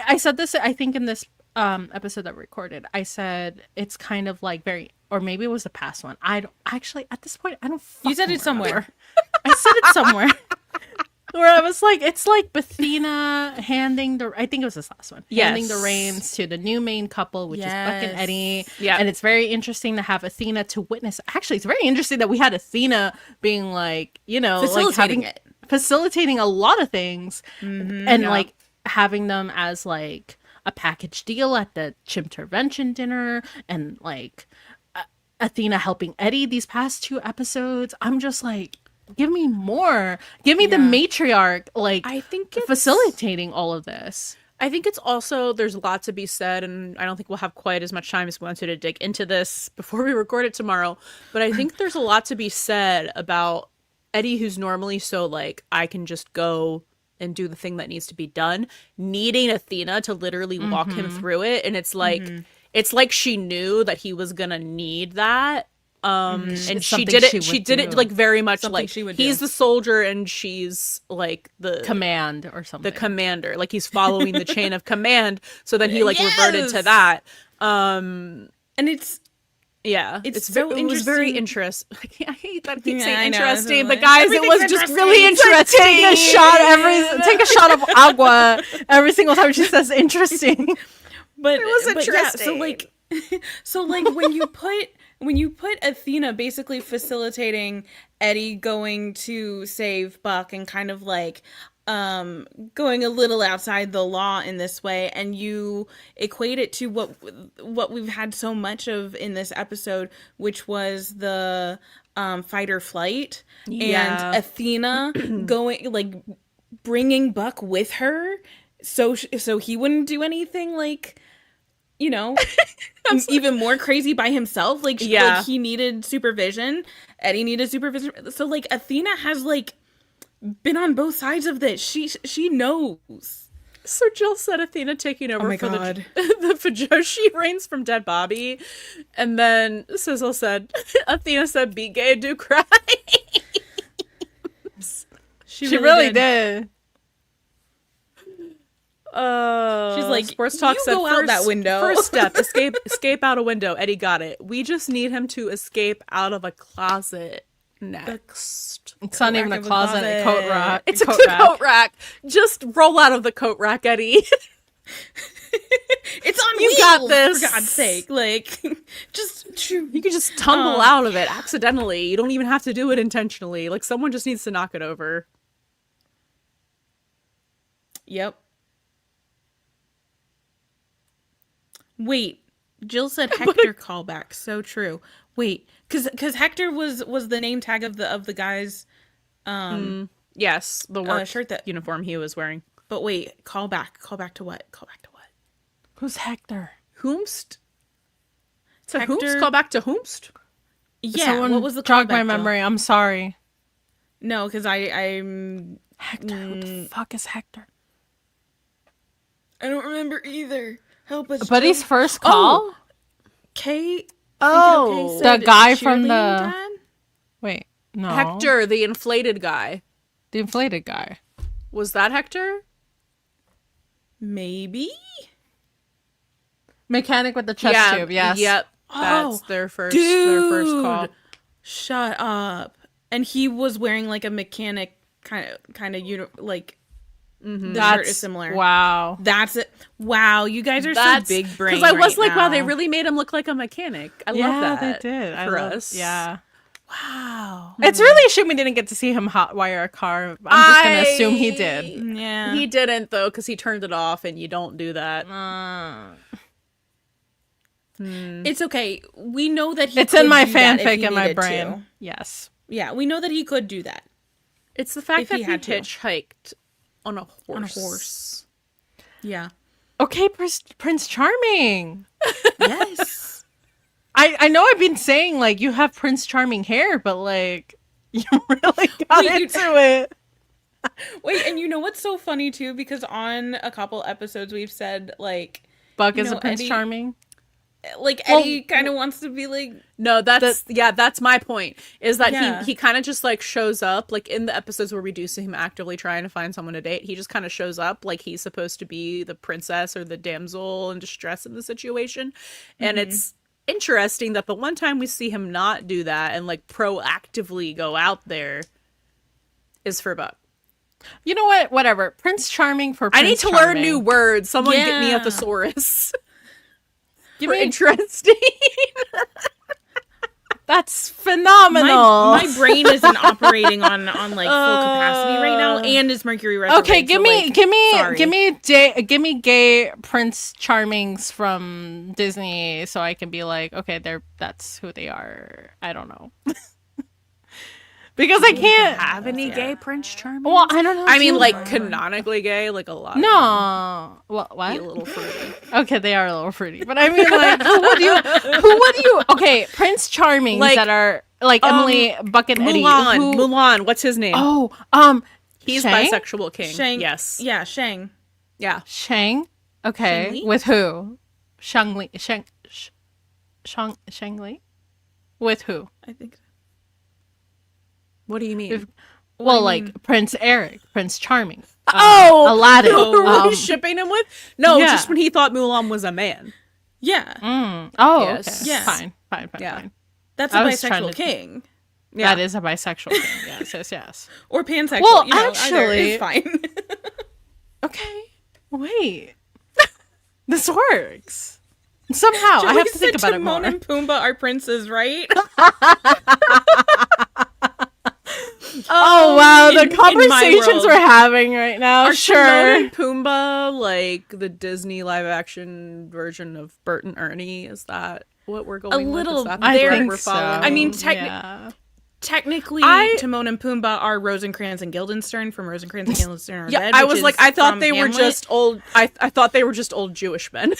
I said this, I think, in this episode that we recorded. I said it's kind of like very, or maybe it was the past one. I don't actually at this point. I don't. You said fucking it somewhere. remember. I said it somewhere. Where I was like, it's like Bethina handing the, I think it was this last one, handing the Yes. reins to the new main couple, which is Buck and Yes. Eddie. Yeah. And it's very interesting to have Athena to witness. Actually, it's very interesting that we had Athena being like, you know, Facilitating like it. facilitating a lot of things and yeah. like having them as like a package deal at the Chimtervention dinner and like Athena helping Eddie these past 2 episodes. I'm just like, give me more. Give me the Yeah. matriarch like I think it's, facilitating all of this. I think it's also, there's a lot to be said, and I don't think we'll have quite as much time as we want to dig into this before we record it tomorrow. But I think there's a lot to be said about Eddie, who's normally so like, I can just go and do the thing that needs to be done, needing Athena to literally walk him through it. And it's like she knew that he was gonna need that. And It's she something did it. she She would did it do. like very much Something like she would he's do. the soldier and she's like the Command or something. the commander. Like he's following the chain of command. So then he like reverted to Yes! that. And it's Yeah, It's it was very interesting. interesting. I hate that I keep Yeah, saying I know, interesting, it's but like, guys, it everything's was just interesting. really It's like interesting. take a shot of agua every single time she says interesting. but It was but yeah, so interesting. like so like when you put Athena basically facilitating Eddie going to save Buck and kind of like going a little outside the law in this way, and you equate it to what we've had so much of in this episode, which was the fight or flight, Yeah. and Athena going like bringing Buck with her so he wouldn't do anything like, you know, even more crazy by himself. Like, Yeah. like he needed supervision. Eddie needed supervision. So like Athena has like been on both sides of this. She knows. So Jill said Athena taking over my for God. the Fujoshi reigns from dead Bobby, and then Sizzle said Athena said, "Be gay, do cry." She really did. She's like, Sports Talk "You said go out that window." First step, escape out a window. Eddie got it. We just need him to escape out of a closet next. It's not even a rack of a closet, a coat closet. rack. It's a coat rack. Just roll out of the coat rack, Eddie. It's on You wheels, got this. for God's sake. Like, just You can just tumble out of it accidentally. You don't even have to do it intentionally. Like someone just needs to knock it over. Yep. Wait, Jill said Hector callback. So true. Wait, because Hector was the name tag of the guy's Yes, the work shirt that. uniform he was wearing. But wait, callback to what? Callback to what? Who's Hector? Whomst? To Hector- whomst? Call back to whomst? Yeah. Someone what was the jog callback? my Jill? memory. I'm sorry. No, because I'm Hector. Who the fuck is Hector? I don't remember either. Help us. Buddy's Jill. first call? Kate. Oh, the guy from the. Dad? Wait, no. Hector, the inflated guy. The inflated guy. Was that Hector? Maybe. Mechanic with the chest tube, yes. Yep. That's their first call. Shut up. And he was wearing like a mechanic kind of like the shirt is similar. Wow. That's it. Wow, you guys are That's so big brain. because I was right like, wow, they now. really made him look like a mechanic. I Yeah, love that. they did. for us. Yeah. Wow. It's really a shame we didn't get to see him hotwire a car. I'm just going to assume he did. Yeah. He didn't though, because he turned it off, and you don't do that. It's okay. We know that he It's could in my do that if fanfic he in my needed brain. to. Yes. Yeah, we know that he could do that. It's the fact If that he he had to. hitchhiked on a horse. On a horse. Yeah. Okay, Prince Charming. Yes. I know I've been saying, like, you have Prince Charming hair, but, like, you really got Wait, into it. Wait, and you know what's so funny too? Because on a couple episodes we've said like, Buck you is know, a Prince Eddie, Charming. like Well, Eddie kind of wants to be like, No, that's my point. Is that Yeah. he kind of just like shows up like in the episodes where we do see him actively trying to find someone to date. He just kind of shows up like he's supposed to be the princess or the damsel in distress in the situation, and it's interesting that the one time we see him not do that and like proactively go out there is for Buck. You know what? Whatever. Prince Charming for Prince I need to Charming. learn new words. Someone get me a Yeah. thesaurus. Give For me interesting. That's phenomenal. my brain isn't operating on like full capacity right now, and it's Mercury retrograde. Okay, give so, me, like, give me, sorry. give me gay Prince Charmings from Disney, so I can be like, okay, that's who they are. I don't know, because I can't. Have any gay Prince Charming? Well, I don't know. I mean, too. like canonically gay, like a lot. No. Well, Be what? a little fruity. Okay, they are a little fruity, but I mean, like, who would you? Okay, Prince Charmings Like, that are like Emily, Buck, and Eddie. Mulan. who- Mulan. What's his name? Oh, He's Shang? bisexual king. Shang. Yes. Yeah, Shang. Yeah. Shang. Okay, Shang Li? with who? Shang Li. Shang Li. With who? I think. What do you mean? If- What Well, do you like mean? Prince Eric, Prince Charming. Aladdin. Aladdin. Who were um, we shipping him with? No, yeah. just when he thought Mulan was a man. Yeah, Oh, Yes. okay. Yes. Fine. Yeah. Fine. that's a I was trying bisexual to- king Yeah. That is a bisexual thing. Yes. or pansexual. Well, you know, either actually- is fine. Okay. Wait. This works. Somehow. I have to think about it more. Timon and Pumbaa are princes, right? Oh, wow. in- The in my conversations world. we're having right now. Are Sure. Timon and Pumbaa like the Disney live action version of Bert and Ernie? Is that what we're going with? little- Is that the I They're- thread think we're so. following? I mean, yeah. Technically, Timon and Pumbaa are Rosencrantz and Guildenstern from Rosencrantz and Guildenstern Are yeah, Dead. I which was like, is I thought from they were Hamlet. just old. I thought they were just old Jewish men.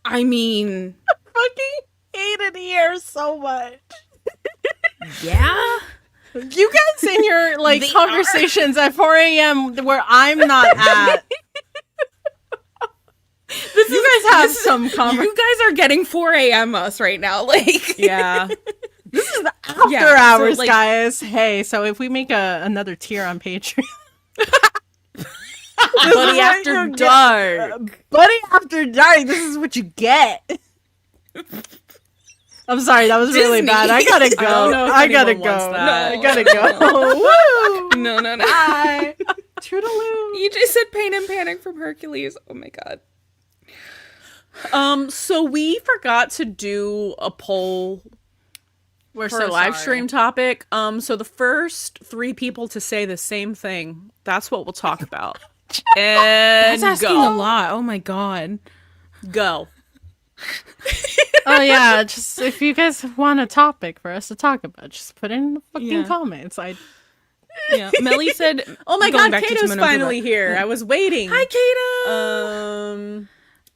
I mean, Fucking hated here so much. yeah. You guys in your like They conversations at 4 a.m. where I'm not at. You guys have some You guys are getting 4 a.m. us right now. Like, Yeah. This is the after Yeah, so, hours, like- guys. Hey, so if we make another tier on Patreon, Buddy After Dark. Buddy After Dark, this is what you get. I'm sorry, that was really Disney. bad. I gotta go. don't know if I gotta anyone wants go. that. I gotta go. Woo! no. Bye. Toodaloo. You just said Pain and Panic from Hercules. Oh my god. So we forgot to do a poll We're for a live stream topic. So the first 3 people to say the same thing, that's what we'll talk about. And That's asking go. a lot. Oh my god. Go. Oh yeah, just if you guys want a topic for us to talk about, just put it in the fucking Yeah. comments. Yeah. Melly said, Oh my going god, back to Kato's Timon and finally Pumbaa. here. I was waiting. Hi, Kato.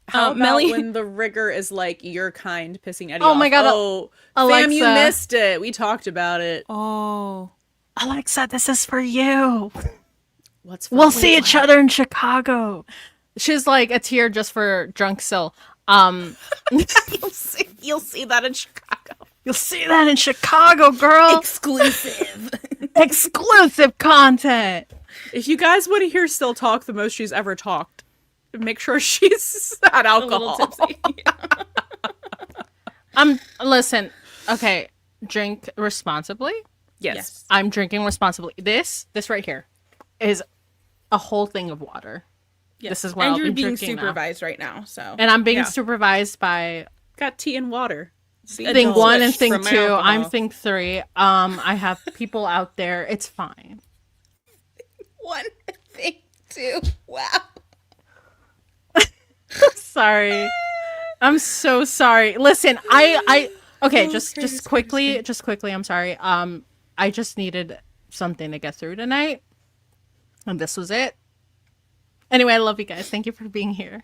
How about Melly- when the rigger is like, you're kind, pissing Eddie Oh off? my God, Oh, fam, you Alexa. missed it. We talked about it. Oh. Alexa, this is for you. What's We'll see each other in Chicago. She's like a tier just for drunk Sil. You'll see that in Chicago. You'll see that in Chicago, girl. Exclusive. Exclusive content. If you guys want to hear Still talk the most she's ever talked, make sure she's had A little alcohol. tipsy. Listen, okay, drink responsibly. Yes. I'm drinking responsibly. This right here is a whole thing of water. This is what And I'll you're be being drinking now. supervised right now, so. And I'm being Yeah. supervised by Got tea and water. See, thing Adults 1 and thing from my 2. alcohol. I'm thing 3. I have people out there. It's fine. One thing, two. Wow. Sorry. I'm so sorry. Listen, I okay, just quickly, I'm sorry. I just needed something to get through tonight. And this was it. Anyway, I love you guys. Thank you for being here.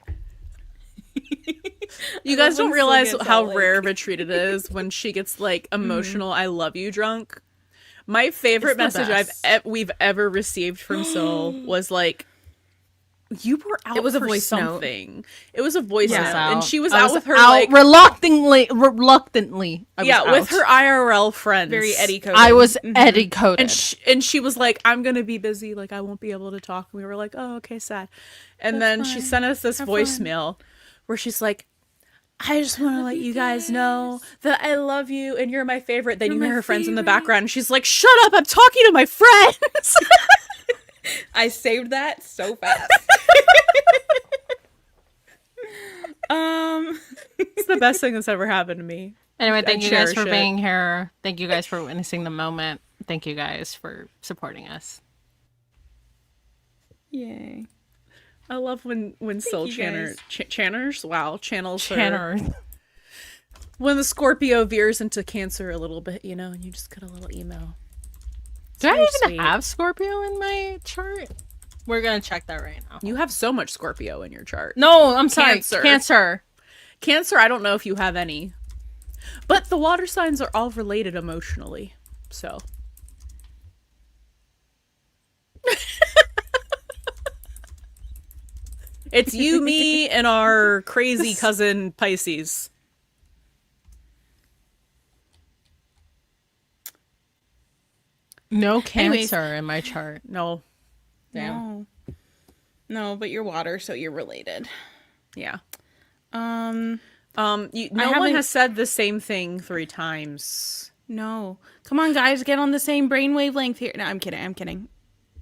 You guys don't when Syl realize gets how all, like- rare of a treat it is when she gets like emotional I love you drunk. My favorite It's the message best. we've ever received from Syl was like, you were out It was a for voice note. something. It was a voice Yeah. note. Out. And she was I out with her out like reluctantly. I was yeah, with out. her IRL friends. Very Eddie coded. I was Eddie coded. And she was like, I'm gonna be busy, like I won't be able to talk. And we were like, oh, okay, sad. And then she fine. sent us this Have voicemail where she's like, I just want to let you guys know that I love you and you're my favorite. Then You're you hear my her friends in the favorite. background and she's like, shut up, I'm talking to my friends. I saved that so fast. It's the best thing that's ever happened to me. Anyway, thank you guys for cherish it. being here. Thank you guys for witnessing the moment. Thank you guys for supporting us. Yay. I love when Syl you channels her. Tanner. When the Scorpio veers into Cancer a little bit, you know, and you just get a little emo. Do I very even sweet. have Scorpio in my chart? We're gonna check that right now. You have so much Scorpio in your chart. No, I'm sorry. Cancer. Cancer. I don't know if you have any. But the water signs are all related emotionally. So. It's you, me, and our crazy cousin Pisces. No Anyways. Cancer in my chart. No. Damn. No, but you're water, so you're related. Yeah. Um, No one haven't- has said the same thing 3 times. no. Come on, guys, get on the same brain wavelength here. No, I'm kidding.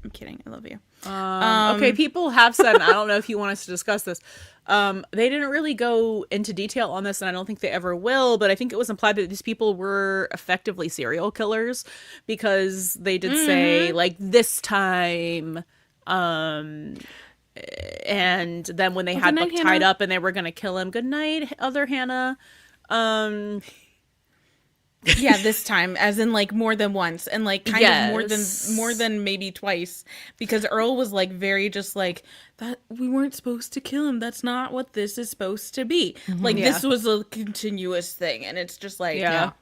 I love you. Okay, people have said, and I don't know if you want us to discuss this. They didn't really go into detail on this, and I don't think they ever will, but I think it was implied that these people were effectively serial killers because they did say, like, this time, and then when they had good Buck night, tied Hannah. up and they were going to kill him, good night, other Hannah. Yeah, this time, as in like more than once, and like kind of Yes. more than maybe twice, because Earl was like very just like that. We weren't supposed to kill him. That's not what this is supposed to be. Like this was a continuous thing, and it's just like Yeah.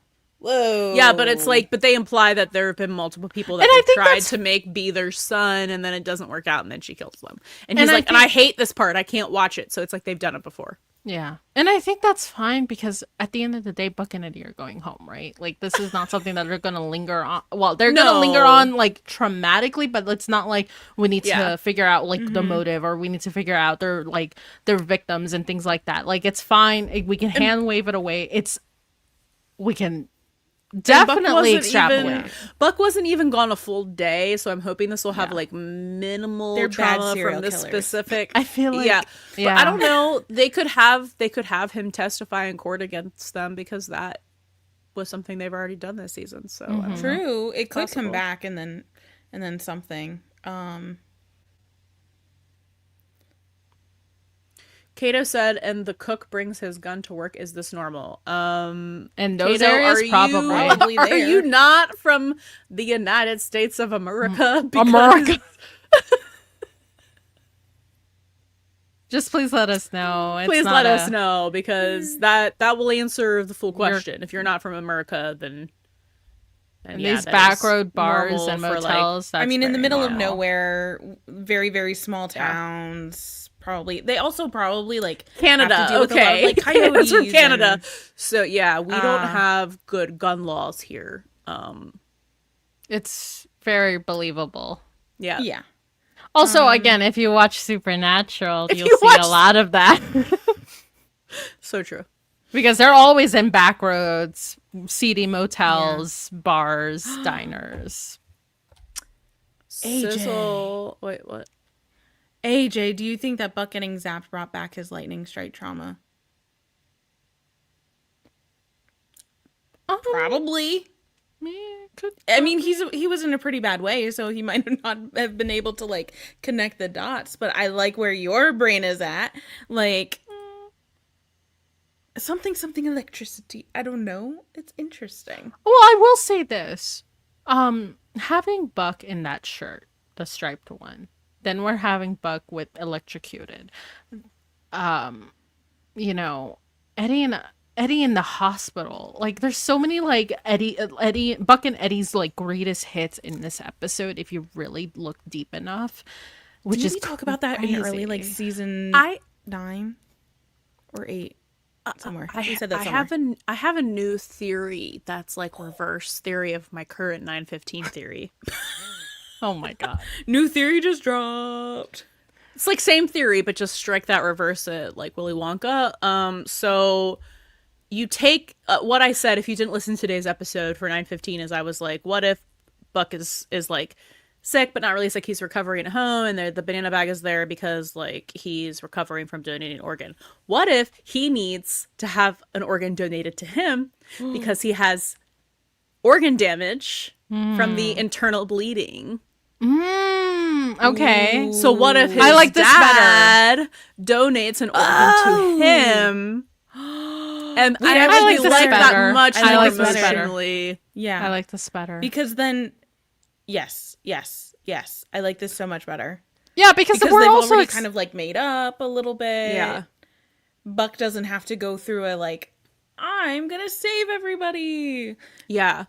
whoa. Yeah, but it's like, but they imply that there have been multiple people that And I they've think tried that's- to make be their son, and then it doesn't work out, and then she kills them. And And he's I like, and I think- hate this part. I can't watch it. So it's like they've done it before. Yeah. And I think that's fine because at the end of the day, Buck and Eddie are going home, right? Like, this is not something that they're going to linger on. Well, they're going to linger No. on, like, traumatically, but it's not like we need Yeah. to figure out, like, the motive or we need to figure out their, like, their victims and things like that. Like, it's fine. We can hand wave it away. We can definitely extrapolate. Buck wasn't even gone a full day, so I'm hoping this will have Yeah. like minimal They're bad trauma serial from this killers. specific. I feel like- yeah, yeah. But I don't know. They could have him testify in court against them because that was something they've already done this season. So I don't know. true. It could come Possible. back and then something. Kato said, and the cook brings his gun to work. Is this normal? In those Kato, areas, are probably. Probably Are there. you not from the United States of America? America. Just please let us know. It's Please not let us a- know because that will answer the full question. If you're not from America, then And yeah, these that back is road bars normal and for, like- motels. I mean, in the that's middle very of normal. nowhere, very, very small towns. Probably they also probably like Canada. have to deal with a lot of, Okay, like, Canada's from coyotes Canada. and- So yeah, we don't have good gun laws here. It's very believable. Yeah. yeah. Also, again, if you watch Supernatural, you'll you see watch- a lot of that. So true. Because they're always in back roads, seedy motels, bars, diners. AJ. Sizzle. Wait, what? AJ, do you think that Buck getting zapped brought back his lightning strike trauma? Probably. I mean, he was in a pretty bad way, so he might not have been able to like connect the dots. But I like where your brain is at, like something electricity. I don't know. It's interesting. Well, I will say this. having Buck in that shirt, the striped one. Then we're having Buck with electrocuted. You know, Eddie and Eddie in the hospital. Like, there's so many like Buck and Eddie's like greatest hits in this episode if you really look deep enough. Which Did is we talk about that in early like crazy. season I 9 or 8 somewhere? I, We said that I somewhere. have a new theory that's like reverse theory of my current 915 theory. Oh my god. New theory just dropped. It's like same theory, but just strike that, reverse it, like Willy Wonka. So you take what I said. If you didn't listen to today's episode for 915, is I was like, what if Buck is like sick but not really sick, he's recovering at home, and the banana bag is there because like he's recovering from donating an organ. What if he needs to have an organ donated to him because he has organ damage from the internal bleeding? Okay. So what if his I like this dad donates an organ to him? And I I actually like this like better. that much I more like this better. emotionally. Yeah. I like this better. Because then yes. I like this so much better. Yeah, because Because we're they've also already kind of like made up a little bit. Yeah. Buck doesn't have to go through a like, I'm gonna save everybody. Yeah.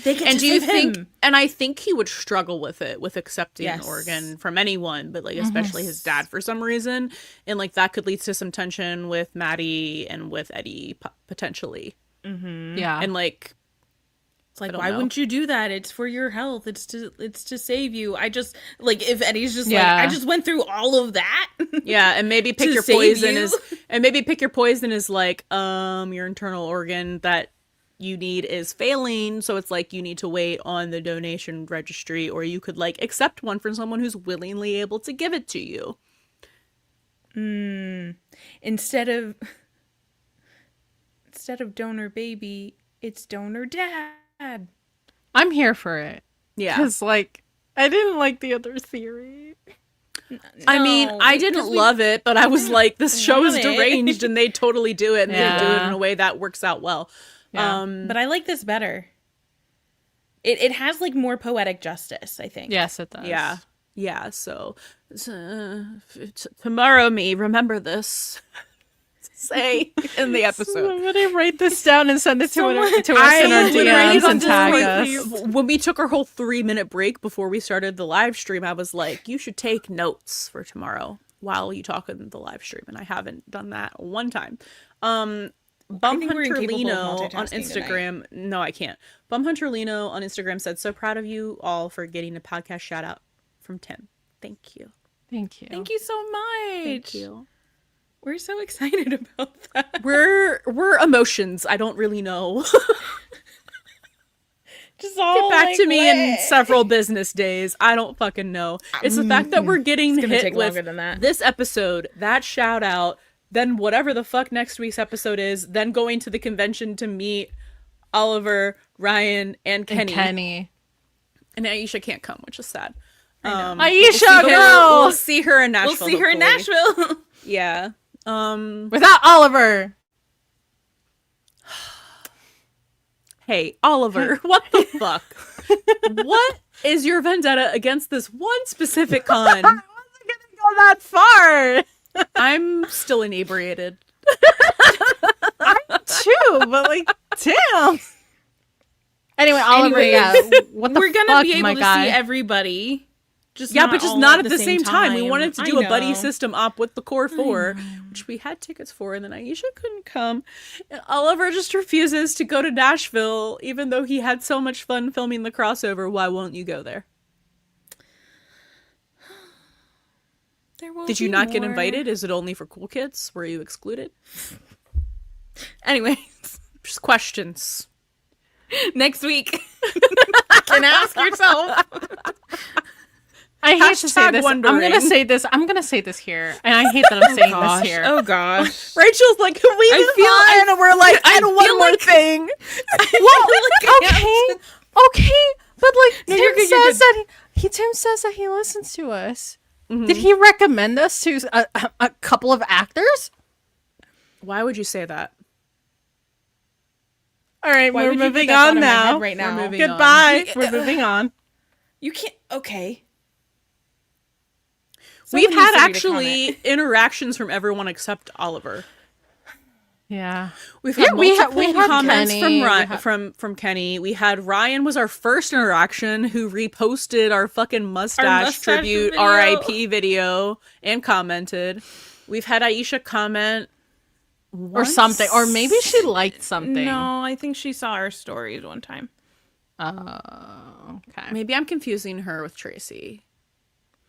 They get And to do you save think, him. and I think he would struggle with it, with accepting an Yes. organ from anyone, but like especially his dad for some reason. And like that could lead to some tension with Maddie and with Eddie potentially. yeah. And like, It's like, don't why know. wouldn't you do that? It's for your health. It's to save you. I just like if Eddie's just Yeah. like, I just went through all of that. yeah, and maybe pick To your save poison you? is like, your internal organ that you need is failing, so it's like you need to wait on the donation registry, or you could like accept one from someone who's willingly able to give it to you. instead of donor baby, it's donor dad. I'm here for it. Yeah. Because, like, I didn't like the other theory. I mean, No, I 'cause didn't we- love it, but I was like, this show is want it. deranged, and they totally do it, and they do it Yeah. in a way that works out well. Yeah. But I like this better. It has like more poetic justice, I think. Yes, it does. Yeah. Yeah, so tomorrow me, remember this. Say in the episode. Somebody write this down and send it to us in our I would write it DMs on and tag Discord. us. When we took our whole 3-minute break before we started the live stream, I was like, you should take notes for tomorrow while you talk in the live stream. And I haven't done that one time. Bum think we're Hunter incapable of Lino on multitasking Instagram. No, I can't. Bum Hunter Lino on Instagram said, so proud of you all for getting a podcast shout out from Tim. Thank you. Thank you. Thank you so much. Thank you. We're so excited about that. We're emotions. I don't really know. Just all Get back like, to me in lit. several business days. I don't fucking know. It's the fact that we're getting gonna hit take with longer than that. this episode, that shout out, then whatever the fuck next week's episode is, then going to the convention to meet Oliver, Ryan, and Kenny. And Kenny. And Aisha can't come, which is sad. Aisha, We'll no! see her in Nashville. We'll see her in hopefully. Nashville. Yeah. Without Oliver. Hey, Oliver, what the fuck? What is your vendetta against this one specific con? I wasn't gonna go that far. I'm still inebriated. Too, but like, damn. Anyway, Oliver, Anyways, yeah. What the We're gonna fuck, be able my to guy? see everybody. Just Yeah, but just all not at the same time. We time. wanted to I do a buddy know. system op with the core 4, which we had tickets for, and then Aisha couldn't come. And Oliver just refuses to go to Nashville, even though he had so much fun filming the crossover. Why won't you go there? There will Did you be not get more. invited? Is it only for cool kids? Were you excluded? Anyways, Just questions. next week. Can ask yourself. I hate to say Hashtag this. wondering. I'm gonna say this here, and I hate that I'm saying this here. Oh gosh. Rachel's like, we I feel- fine, and we're like, I and one feel more like- thing. Okay, but like No, Tim you're good, you're says that Tim says that he listens to us. Mm-hmm. Did he recommend us to a couple of actors? Why would you say that? All right, Why we're would you put moving that thought on in my now. head right now? We're moving on. Goodbye. We're moving on. You can't. Okay. We've Someone had needs to read a actually comment. interactions from everyone except Oliver. Yeah. We've had we multiple had comments Kenny. from Kenny. We had Ryan was our first interaction who reposted our fucking mustache tribute video. RIP video and commented. We've had Aisha comment Or something. Or maybe she liked something. No, I think she saw our stories one time. Okay. Maybe I'm confusing her with Tracy.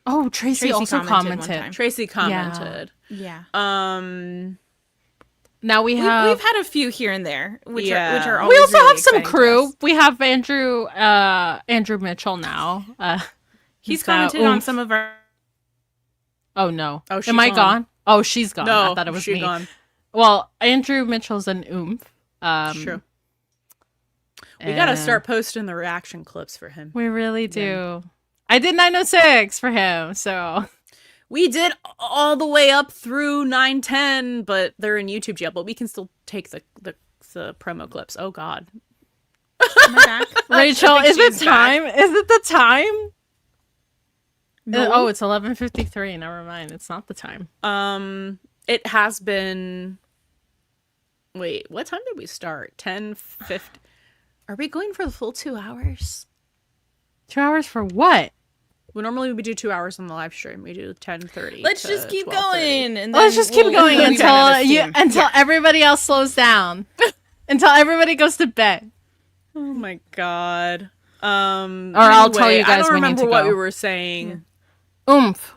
Oh, Tracy also one commented. time. Tracy commented. Yeah. Now we've We've had a few here and there, which are always we also really have some exciting to crew. us. We have Andrew Mitchell now. He's commented on some of our. Oh no. Oh, she's am I gone. gone? Oh, she's gone. No, I thought it was she's me. gone. Well, Andrew Mitchell's an oomph. True. We gotta start posting the reaction clips for him. We really do. I did 906 for him, so We did all the way up through 910, but they're in YouTube jail. But we can still take the promo clips. Oh God, Am I back? Rachel, think is it she's time? Is it the time? No. Oh, it's 11:53. Never mind. It's not the time. it has been. Wait, what time did we start? 10:50. Are we going for the full 2 hours? 2 hours for what? Well, normally we do 2 hours on the live stream. We do 10:30. Let's to just keep 12:30. going. And Let's just keep going we'll be back out until of steam. everybody else slows down. Until everybody goes to bed. Oh my God. Or I'll tell you I guys don't we need remember to what go. we were saying. Oomph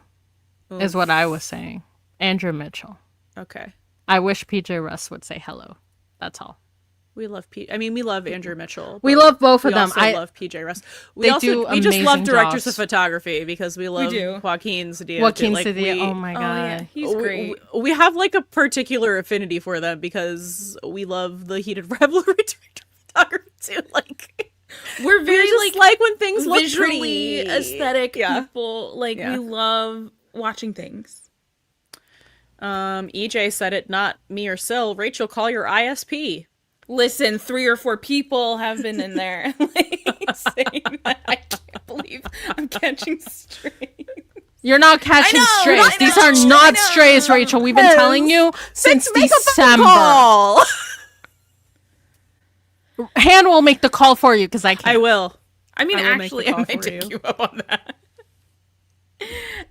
is what I was saying. Andrew Mitchell. Okay. I wish PJ Russ would say hello. That's all. We love we love Andrew Mitchell. We but love both we of them. also I love PJ Russ. We do just love amazing directors jobs. of photography because we love do. Joaquin Cedillo. Joaquin Like, Cedillo. Oh my Oh god. yeah, he's great. we have like a particular affinity for them because we love the heated revelry director of photography too. Like We're very we just like when things look visually pretty. aesthetic Yeah. people. Like Yeah. we love watching things. EJ said it, not me or Sil. Rachel, call your ISP. Listen, 3 or 4 people have been in there like, saying that. I can't believe I'm catching strays. You're not catching know, strays. I These know, are I not know. strays, Rachel. We've been Yes. telling you since Make a phone December. call. Han will make the call for you because I can't. I will. I mean, I will make actually, the I call might for take you. you up on that.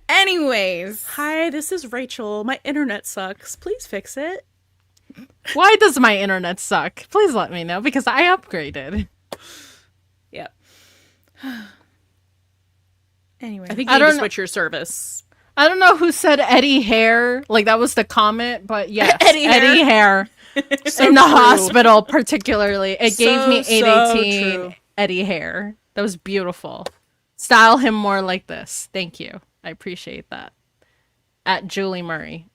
Anyways, Hi, this is Rachel. My internet sucks. Please fix it. Why does my internet suck? Please let me know because I upgraded. Yep. anyway, I think I you need to don't- switch your service. I don't know who said Eddie Hair. Like that was the comment, but yes, Eddie Hair. Hair. So in the true. hospital, particularly. It gave So, me so 818 true. Eddie Hair. That was beautiful. Style him more like this. Thank you. I appreciate that. At Julie Murray.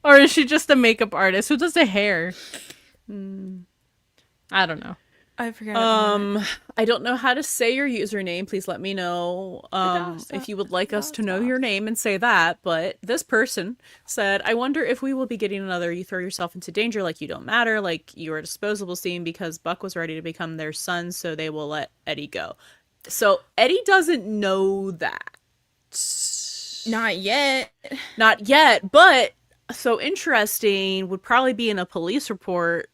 Or is she just a makeup artist? Who does the hair? I don't know. I forgot. I don't know how to say your username. Please let me know if you would like us to know your name and say that. But this person said, I wonder if we will be getting another you throw yourself into danger like you don't matter, like you are a disposable scene because Buck was ready to become their son, so they will let Eddie go. So Eddie doesn't know that. Not yet. Not yet, but so interesting would probably be in a police report.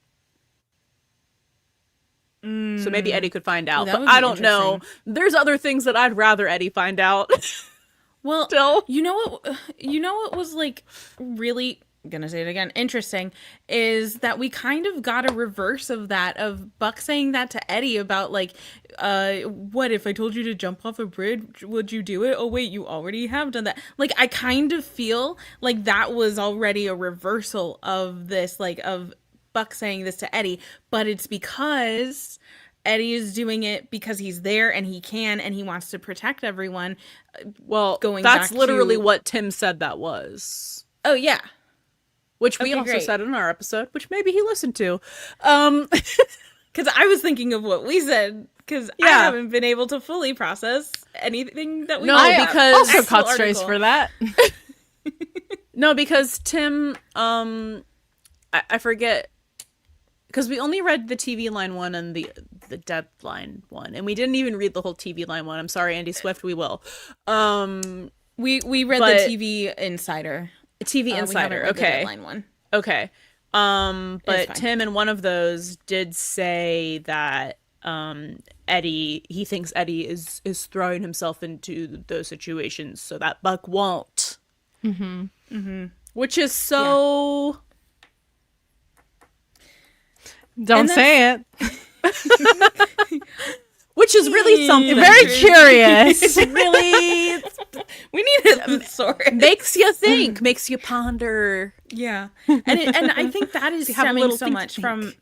So maybe Eddie could find out, that but would be I don't know. interesting. There's other things that I'd rather Eddie find out. Well, Still. you know what was like really gonna say it again interesting is that we kind of got a reverse of that, of Buck saying that to Eddie about like what if I told you to jump off a bridge, would you do it? Oh wait, you already have done that. Like I kind of feel like that was already a reversal of this, like of Buck saying this to Eddie, but it's because Eddie is doing it because he's there and he can and he wants to protect everyone. Well, Going that's back literally to- what Tim said that was. Oh yeah. Which we Okay, also great. said in our episode, which maybe he listened to. Because I was thinking of what we said, because I Yeah. haven't been able to fully process anything that we No, read. because- also Actual caught strays article. for that. No, because Tim, I forget because we only read the TV line one and the deadline one, and we didn't even read the whole TV line one. I'm sorry, Andy Swift. We will. We read But- the TV Insider. TV We haven't Insider. read the Okay. deadline one. Okay. It's But fine. Tim in one of those did say that Eddie, he thinks Eddie is throwing himself into those situations so that Buck won't. Which is so Don't say it. which is really something. Very curious. Really We need a thesaurus. makes you think, makes you ponder. Yeah, and I think that is have a stemming little so think much to from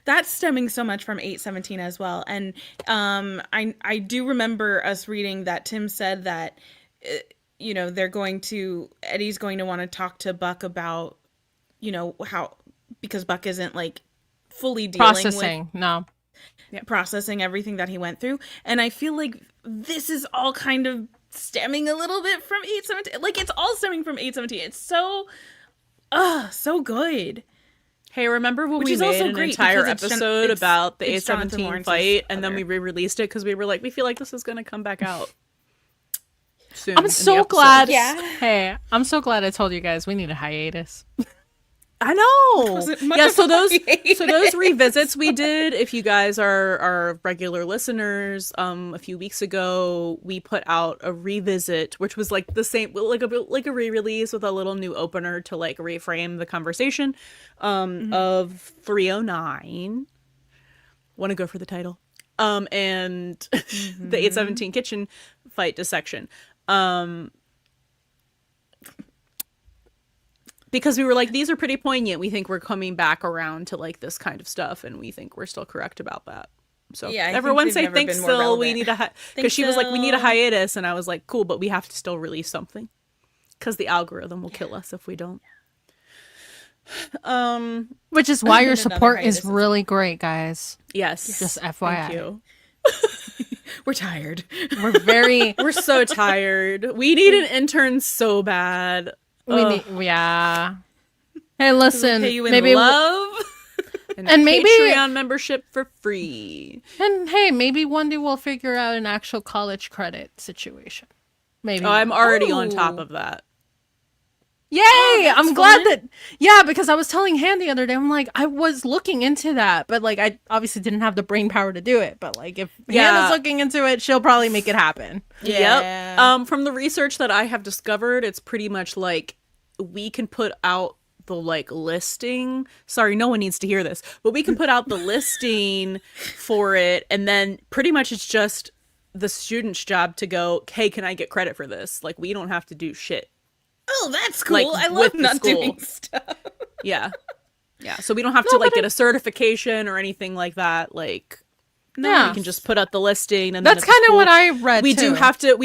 that's stemming so much from 817 as well. And I do remember us reading that Tim said that Eddie's going to want to talk to Buck about how, because Buck isn't like fully dealing Processing. No. with processing everything that he went through. And I feel like this is all kind of stemming a little bit from 817. Like, it's all stemming from 817. It's so good. Hey, remember when Which we is made also an great entire because it's episode about the it's Jonathan 817 Lawrence's fight, and then other- we re-released it because we were like, we feel like this is going to come back out soon. I'm in the so episode. glad. Yeah. Hey, I'm so glad I told you guys we need a hiatus. I know. Wasn't much Yeah, of so a those revisits we did, if you guys are regular listeners, a few weeks ago we put out a revisit, which was like the same, like a re-release with a little new opener to like reframe the conversation of 309. Want to go for the title? And the 817 kitchen fight dissection. Because we were like, these are pretty poignant. We think we're coming back around to like this kind of stuff, and we think we're still correct about that. So Yeah, I think everyone they've say never think been more still. We relevant. need a Think because she was like, we need a still. hiatus, and I was like, cool, but we have to still release something because the algorithm will kill us if we don't. Which is why your Another support is hiatus. really great, guys. Yes, Just thank FYI. you. We're tired. We're very. We're so tired. We need an intern so bad. Yeah. Hey, listen. Pay you in maybe love. And maybe- Patreon membership for free. and hey, maybe one day we'll figure out an actual college credit situation. Maybe. Oh, I'm already on top Ooh. of that. Yay! that's I'm glad fun. that. Yeah, because I was telling Han the other day, I'm like, I was looking into that, but like, I obviously didn't have the brain power to do it. But like, if Yeah. Hannah's looking into it, she'll probably make it happen. Yeah. Yep. From the research that I have discovered, it's pretty much like we can put out the like listing. Sorry, no one needs to hear this, but we can put out the listing for it, and then pretty much it's just the student's job to go, hey, can I get credit for this? Like, we don't have to do shit. Oh, that's cool. Like, I with love the not school. doing stuff. Yeah. Yeah. So we don't have to like get a certification or anything like that. Like, Yeah. we can just put out the listing, and That's then kind of what I read. we too. do have to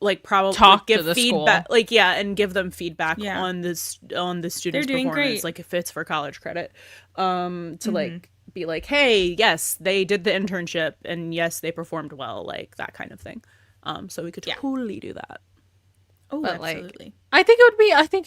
like probably Talk to give the feedback, school. like and give them feedback Yeah. on the student's They're doing performance, great. like if it's for college credit, to like be like, hey, yes, they did the internship, and yes, they performed well, like that kind of thing. So we could totally do that. Oh, But, like, absolutely. I think it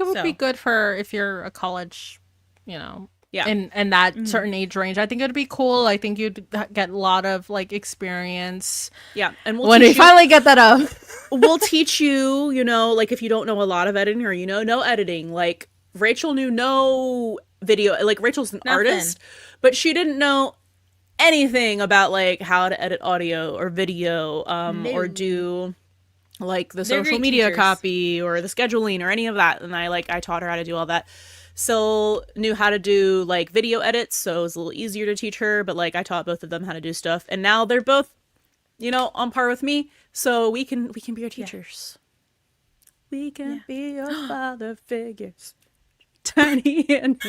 would be So. good for if you're a college, you know, Yeah. in that certain age range. I think it would be cool. I think you'd get a lot of like experience Yeah, and when we finally get that up. we'll teach you, like if you don't know a lot of editing or no editing, like Rachel knew no video, like Rachel's an artist, but she didn't know anything about like how to edit audio or video, or do like the They're social great media teachers. copy or the scheduling or any of that. And I taught her how to do all that. So knew how to do like video edits, so it was a little easier to teach her, but like I taught both of them how to do stuff, and now they're both on par with me, so we can be your teachers. We can be your father figures. Tiny and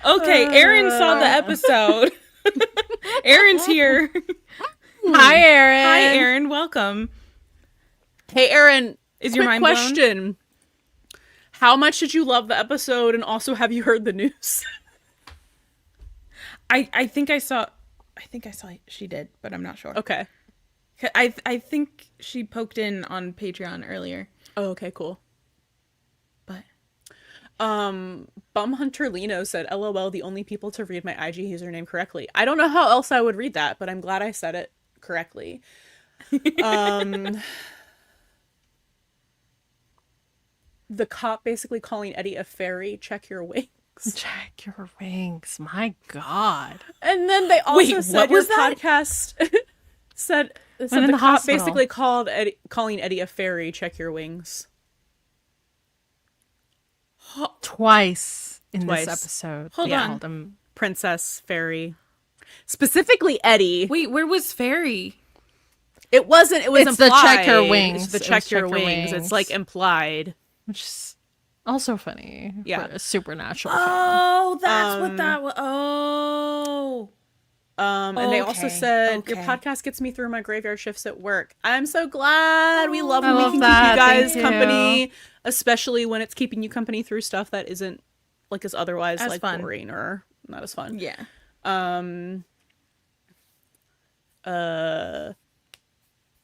Okay, Erin saw the episode. Erin's here. Hi, Erin. Hi, Erin. Welcome. Hey, Erin, Is your quick mind blown? question. How much did you love the episode, and also have you heard the news? I think I saw she did, but I'm not sure. Okay. I think she poked in on Patreon earlier, Oh, okay, cool. but Bum Hunter Lino said, "LOL, the only people to read my IG username correctly." I don't know how else I would read that, but I'm glad I said it correctly. The cop basically calling Eddie a fairy. Check your wings. Check your wings. My God. And then they also Wait, said what your was that? podcast said in the the cop hospital. basically calling Eddie a fairy. Check your wings. Twice in Twice. this episode. Hold they on. called him. Princess fairy. Specifically Eddie. Wait, where was Fairy? It wasn't. It was It's the implied. check your wings. It's the It was check your wings. It's like implied. Which is also funny. Yeah. For a supernatural film. Oh, that's what that was. Oh. And they also Okay, said your okay. podcast gets me through my graveyard shifts at work. I'm so glad. We love I when we love can that. keep you guys Thank company, especially when it's keeping you company through stuff that isn't like is otherwise As like fun. boring or not as fun. Yeah.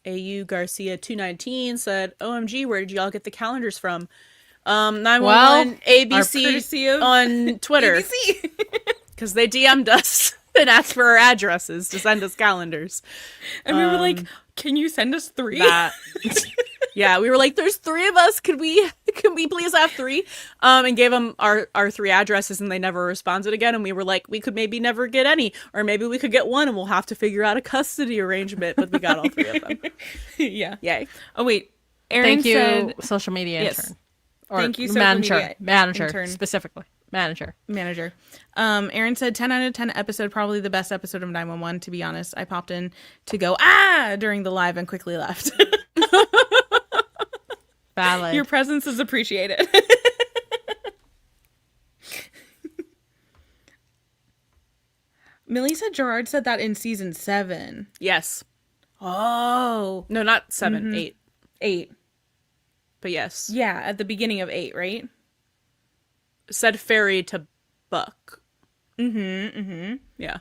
AU Garcia 219 said, "OMG, where did y'all get the calendars from?" 911 Our ABC courtesy of on Twitter ABC. because they DM'd us and asked for our addresses to send us calendars. And we were like, can you send us 3? That yeah, we were like, there's 3 of us, can we please have 3? And gave them our 3 addresses, and they never responded again. And we were like, we could maybe never get any, or maybe we could get one and we'll have to figure out a custody arrangement. But we got all 3 of them. Yeah. Yay. Oh, wait. Aaron Thank you, said, social media Yes. intern. Or Thank you, social manager. media Manager, intern. specifically. Manager. manager. Aaron said 10 out of 10 episode, probably the best episode of 911, to be honest. I popped in to go, during the live and quickly left. Valid. Your presence is appreciated. Millie said Gerard said that in season 7. Yes. Oh. No, not 7, 8. 8. But yes. Yeah, at the beginning of 8, right? Said fairy to Buck. Yeah.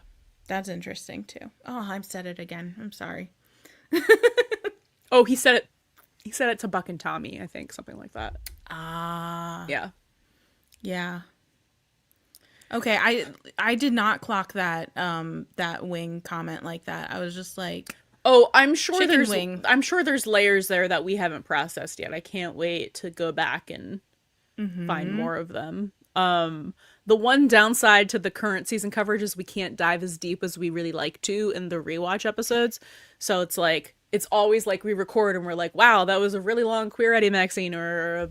That's interesting, too. Oh, I've said it again. I'm sorry. Oh, he said it to Buck and Tommy, I think, something like that. Ah. Yeah. Yeah. Okay, I did not clock that that wing comment like that. I was just like, Oh, I'm sure Chicken wing. I'm sure there's layers there that we haven't processed yet. I can't wait to go back and find more of them. The one downside to the current season coverage is we can't dive as deep as we really like to in the rewatch episodes. So it's like it's always like we record and we're like, wow, that was a really long Queer Eddie Maxine or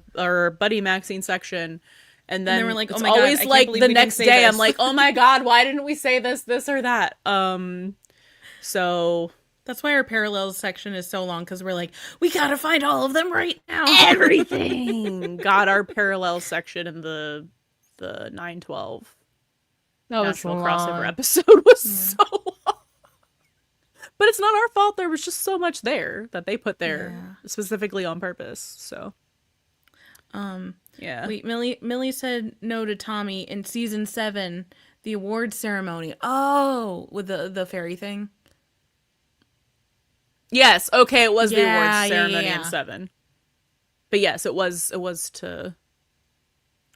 Buddy Maxine section. And then we're like, oh it's my God, I always can't like believe the we didn't next say day this. I'm like, oh my God, why didn't we say this or that? So that's why our parallels section is so long, because we're like, we gotta find all of them right now. everything got our parallel section in the 912 that was National long. Crossover episode was so long. But it's not our fault. There was just so much there that they put there specifically on purpose. So yeah. Wait, Millie said no to Tommy in season 7, the awards ceremony. Oh, with the fairy thing. Yes, okay, it was the Yeah, awards ceremony yeah. in 7. But yes, it was to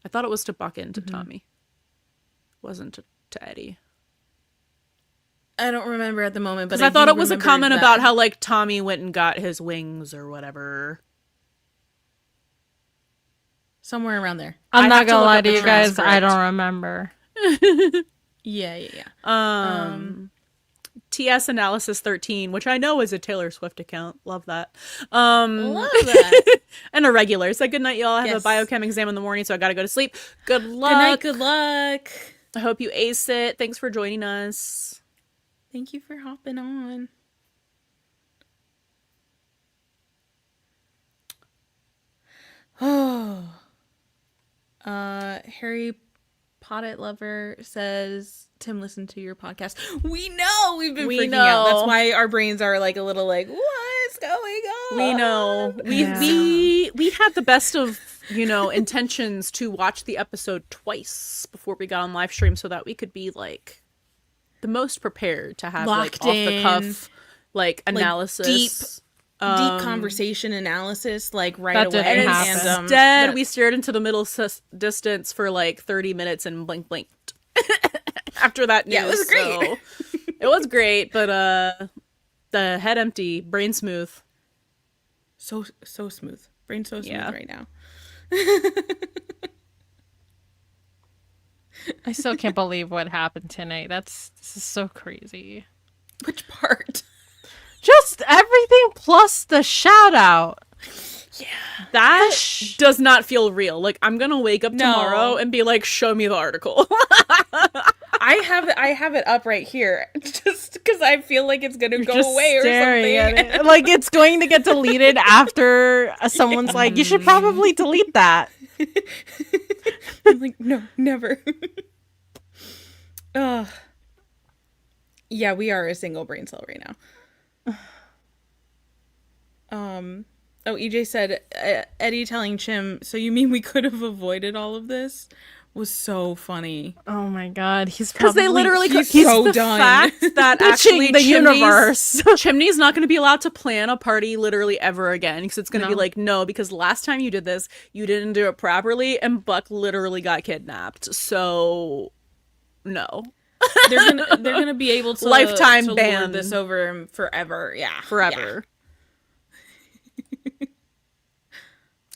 I thought it was to Buck and to Tommy. It wasn't to Eddie. I don't remember at the moment, but Because I thought do it was a remember comment that. about how like Tommy went and got his wings or whatever. Somewhere around there. I'm I not have to gonna look lie up to the you guys. I transcript. don't remember. Yeah. TS Analysis 13, which I know is a Taylor Swift account. Love that. Love that. And a regular. So good night, y'all. I have Yes. a biochem exam in the morning, so I gotta go to sleep. Good luck. Good night. Good luck. I hope you ace it. Thanks for joining us. Thank you for hopping on. Oh. Harry Potter lover says Tim listened to your podcast. We know we've been We freaking out. That's know. why our brains are like a little like, what's going on? We know. Yeah. We had the best of, intentions to watch the episode twice before we got on live stream so that we could be like the most prepared to have Locked like off the in. cuff like analysis. deep deep conversation analysis like right That away. didn't And happen. Instead, we stared into the middle distance for like 30 minutes and blinked after that news. Yeah, it was great. So it was great, but the head empty, brain smooth. so smooth. Brain so smooth Yeah. right now. I still can't believe what happened tonight. This is so crazy. Which part? Just everything plus the shout out. That does not feel real. Like, I'm gonna wake up No. tomorrow and be like, show me the article. I have it up right here just because I feel like it's gonna go Just away or staring something. at it. Like it's going to get deleted after someone's like, you should probably delete that. I'm like, no, never. Ugh. Yeah, we are a single brain cell right now. Oh, EJ said Eddie telling Chim, so you mean we could have avoided all of this? Was so funny. Oh my god, he's Because probably they literally he's he's so the done. fact that pitching actually the Chimney's, universe. Chimney's not going to be allowed to plan a party literally ever again because it's going to be No. like, no, because last time you did this, you didn't do it properly, and Buck literally got kidnapped. So, no, They're gonna be able to Lifetime to ban. lord this over forever. Yeah, forever.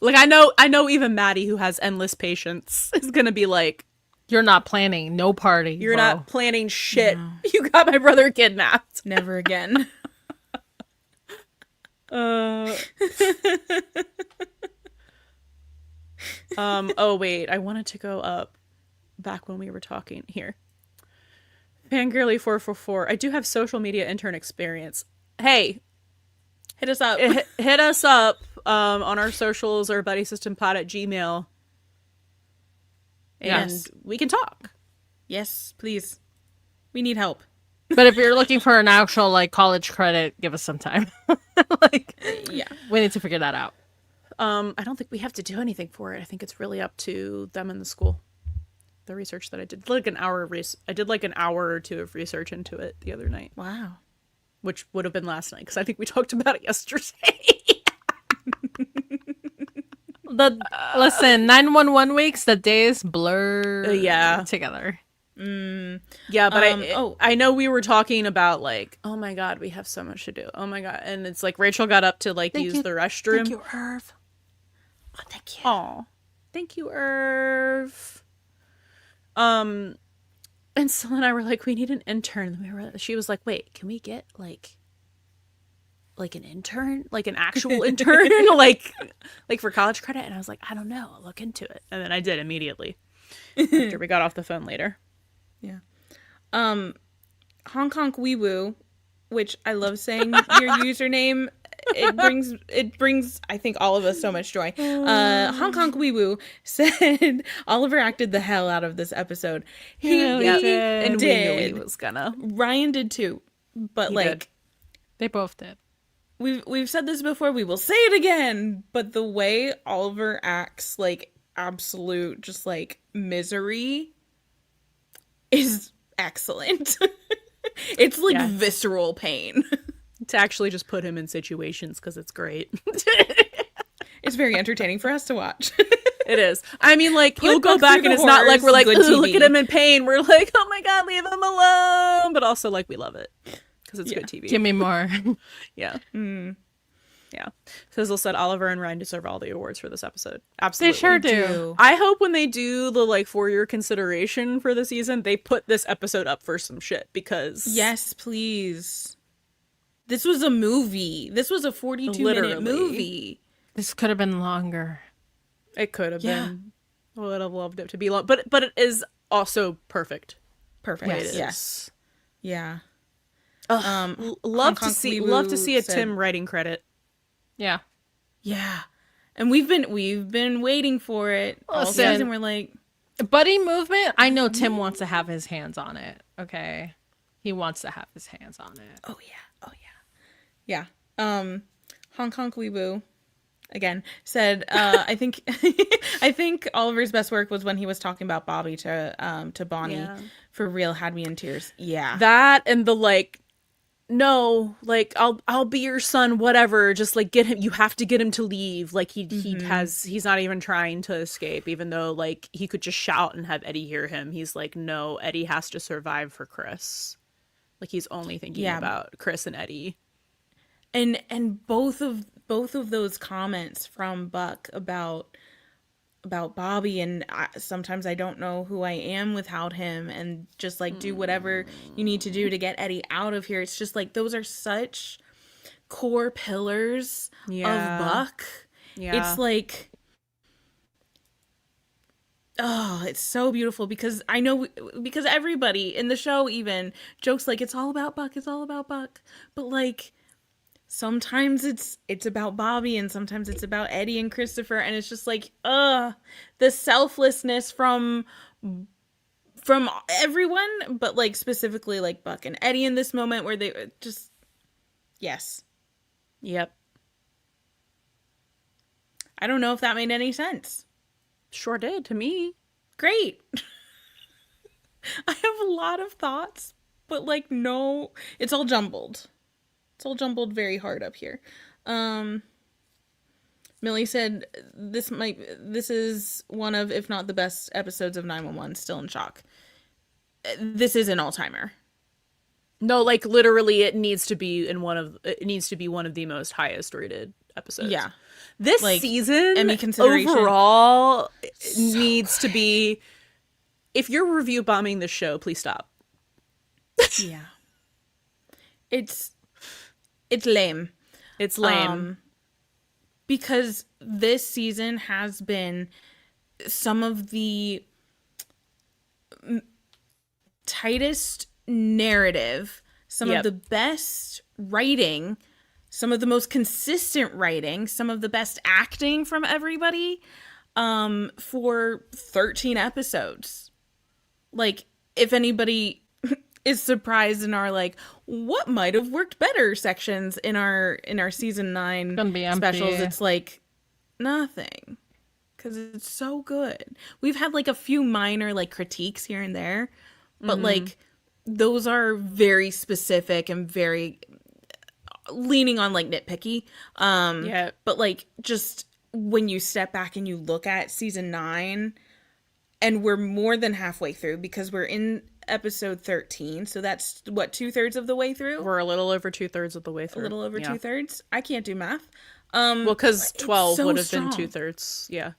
Like I know even Maddie, who has endless patience, is going to be like, You're not planning no party. you're bro. not planning shit. You got my brother kidnapped. Yeah. Never again. Oh wait, I wanted to go up back when we were talking here. Fangirly 444. I do have social media intern experience. Hey, Hit us up. hit us up on our socials or buddysystempod@gmail. And Yes. we can talk. Yes, please. We need help. But if you're looking for an actual like college credit, give us some time. Like Yeah. we need to figure that out. I don't think we have to do anything for it. I think it's really up to them in the school. The research that I did, like an hour of I did like an hour or two of research into it the other night, Wow. which would have been last night because I think we talked about it yesterday. Listen, 911 weeks, the days blur Yeah. together. Yeah, but I know we were talking about like, oh my god, we have so much to do. Oh my god, and it's like Rachel got up to like use the restroom. Thank you, Irv. Oh, thank you. Aw, thank you, Irv. And so then I were like, we need an intern. And she was like, wait, can we get like an intern, like an actual intern, like for college credit? And I was like, I don't know, I'll look into it. And then I did immediately after we got off the phone later. Yeah. Hong Kong Wee Woo, which I love saying your username. It brings I think all of us so much joy. Hong Kong Wee Woo said Oliver acted the hell out of this episode. He did. And we knew he did. was gonna. Ryan did too. But He like did. They both did. we've said this before, we will say it again, but the way Oliver acts like absolute just like misery is excellent. It's like Yeah. visceral pain. To actually just put him in situations because it's great. It's very entertaining for us to watch. It is. I mean, like, you'll go Buck back through and the it's not like we're like, horrors, good "Ooh, look TV." at him in pain." We're like, oh my god, leave him alone. But also, like, we love it because it's Yeah. good TV. Give me more. Yeah. Yeah. Sizzle said Oliver and Ryan deserve all the awards for this episode. Absolutely. They sure do. I hope when they do the like 4-year consideration for the season, they put this episode up for some shit because Yes, please. This was a movie. This was a 42-minute Literally. movie. This could have been longer. it could have Yeah. been. I would have loved it to be long, but it is also perfect. Perfect. Yes. Yes. Yeah. Love Kong to see Weewu a said- Tim writing credit. Yeah. Yeah. And we've been waiting for it all Listen. season. We're like, Buddy movement, I know Tim wants to have his hands on it. Okay. He wants to have his hands on it. oh yeah. Oh yeah. Yeah. Hong Kong Weewu again said I think I think Oliver's best work was when he was talking about Bobby to Bonnie. Yeah. For real, had me in tears. Yeah. That and the like no, like I'll be your son, whatever. Just like get him. You have to get him to leave. Like he's not even trying to escape, even though like he could just shout and have Eddie hear him. He's like, no, Eddie has to survive for Chris. Like he's only thinking Yeah. about Chris and Eddie. And both of those comments from Buck about Bobby and sometimes I don't know who I am without him, and just like do whatever you need to do to get Eddie out of here. It's just like those are such core pillars Yeah. of Buck. Yeah. It's like, oh, it's so beautiful because I know, because everybody in the show even jokes like it's all about Buck, it's all about Buck. But like sometimes it's about Bobby and sometimes it's about Eddie and Christopher, and it's just like, the selflessness from everyone, but like specifically like Buck and Eddie in this moment where they just, yes. Yep. I don't know if that made any sense. Sure did to me. Great. I have a lot of thoughts, but like no, it's all jumbled. It's all jumbled very hard up here. Millie said this is one of, if not the best episodes of 911. Still in shock. This is an all-timer. No, like literally it needs to be one of the most highest rated episodes. Yeah. This Like, season Emmy consideration. overall So needs to be, if you're review bombing the show, please stop. Yeah. It's lame. It's lame. Because this season has been some of the tightest narrative, some of the best writing, some of the most consistent writing, some of the best acting from everybody, for 13 episodes. Like, if anybody is surprised and are like, what might have worked better sections in our season 9 Gonna be empty. specials, it's like nothing, because it's so good. We've had like a few minor like critiques here and there, but like those are very specific and very leaning on like nitpicky. Yeah. But like just when you step back and you look at season 9, and we're more than halfway through because we're in episode 13, so that's what, 2/3 of the way through. We're a little over 2/3 of the way through. A little over 2/3. I can't do math. Well, because 12 so would have strong. been 2/3. Yeah.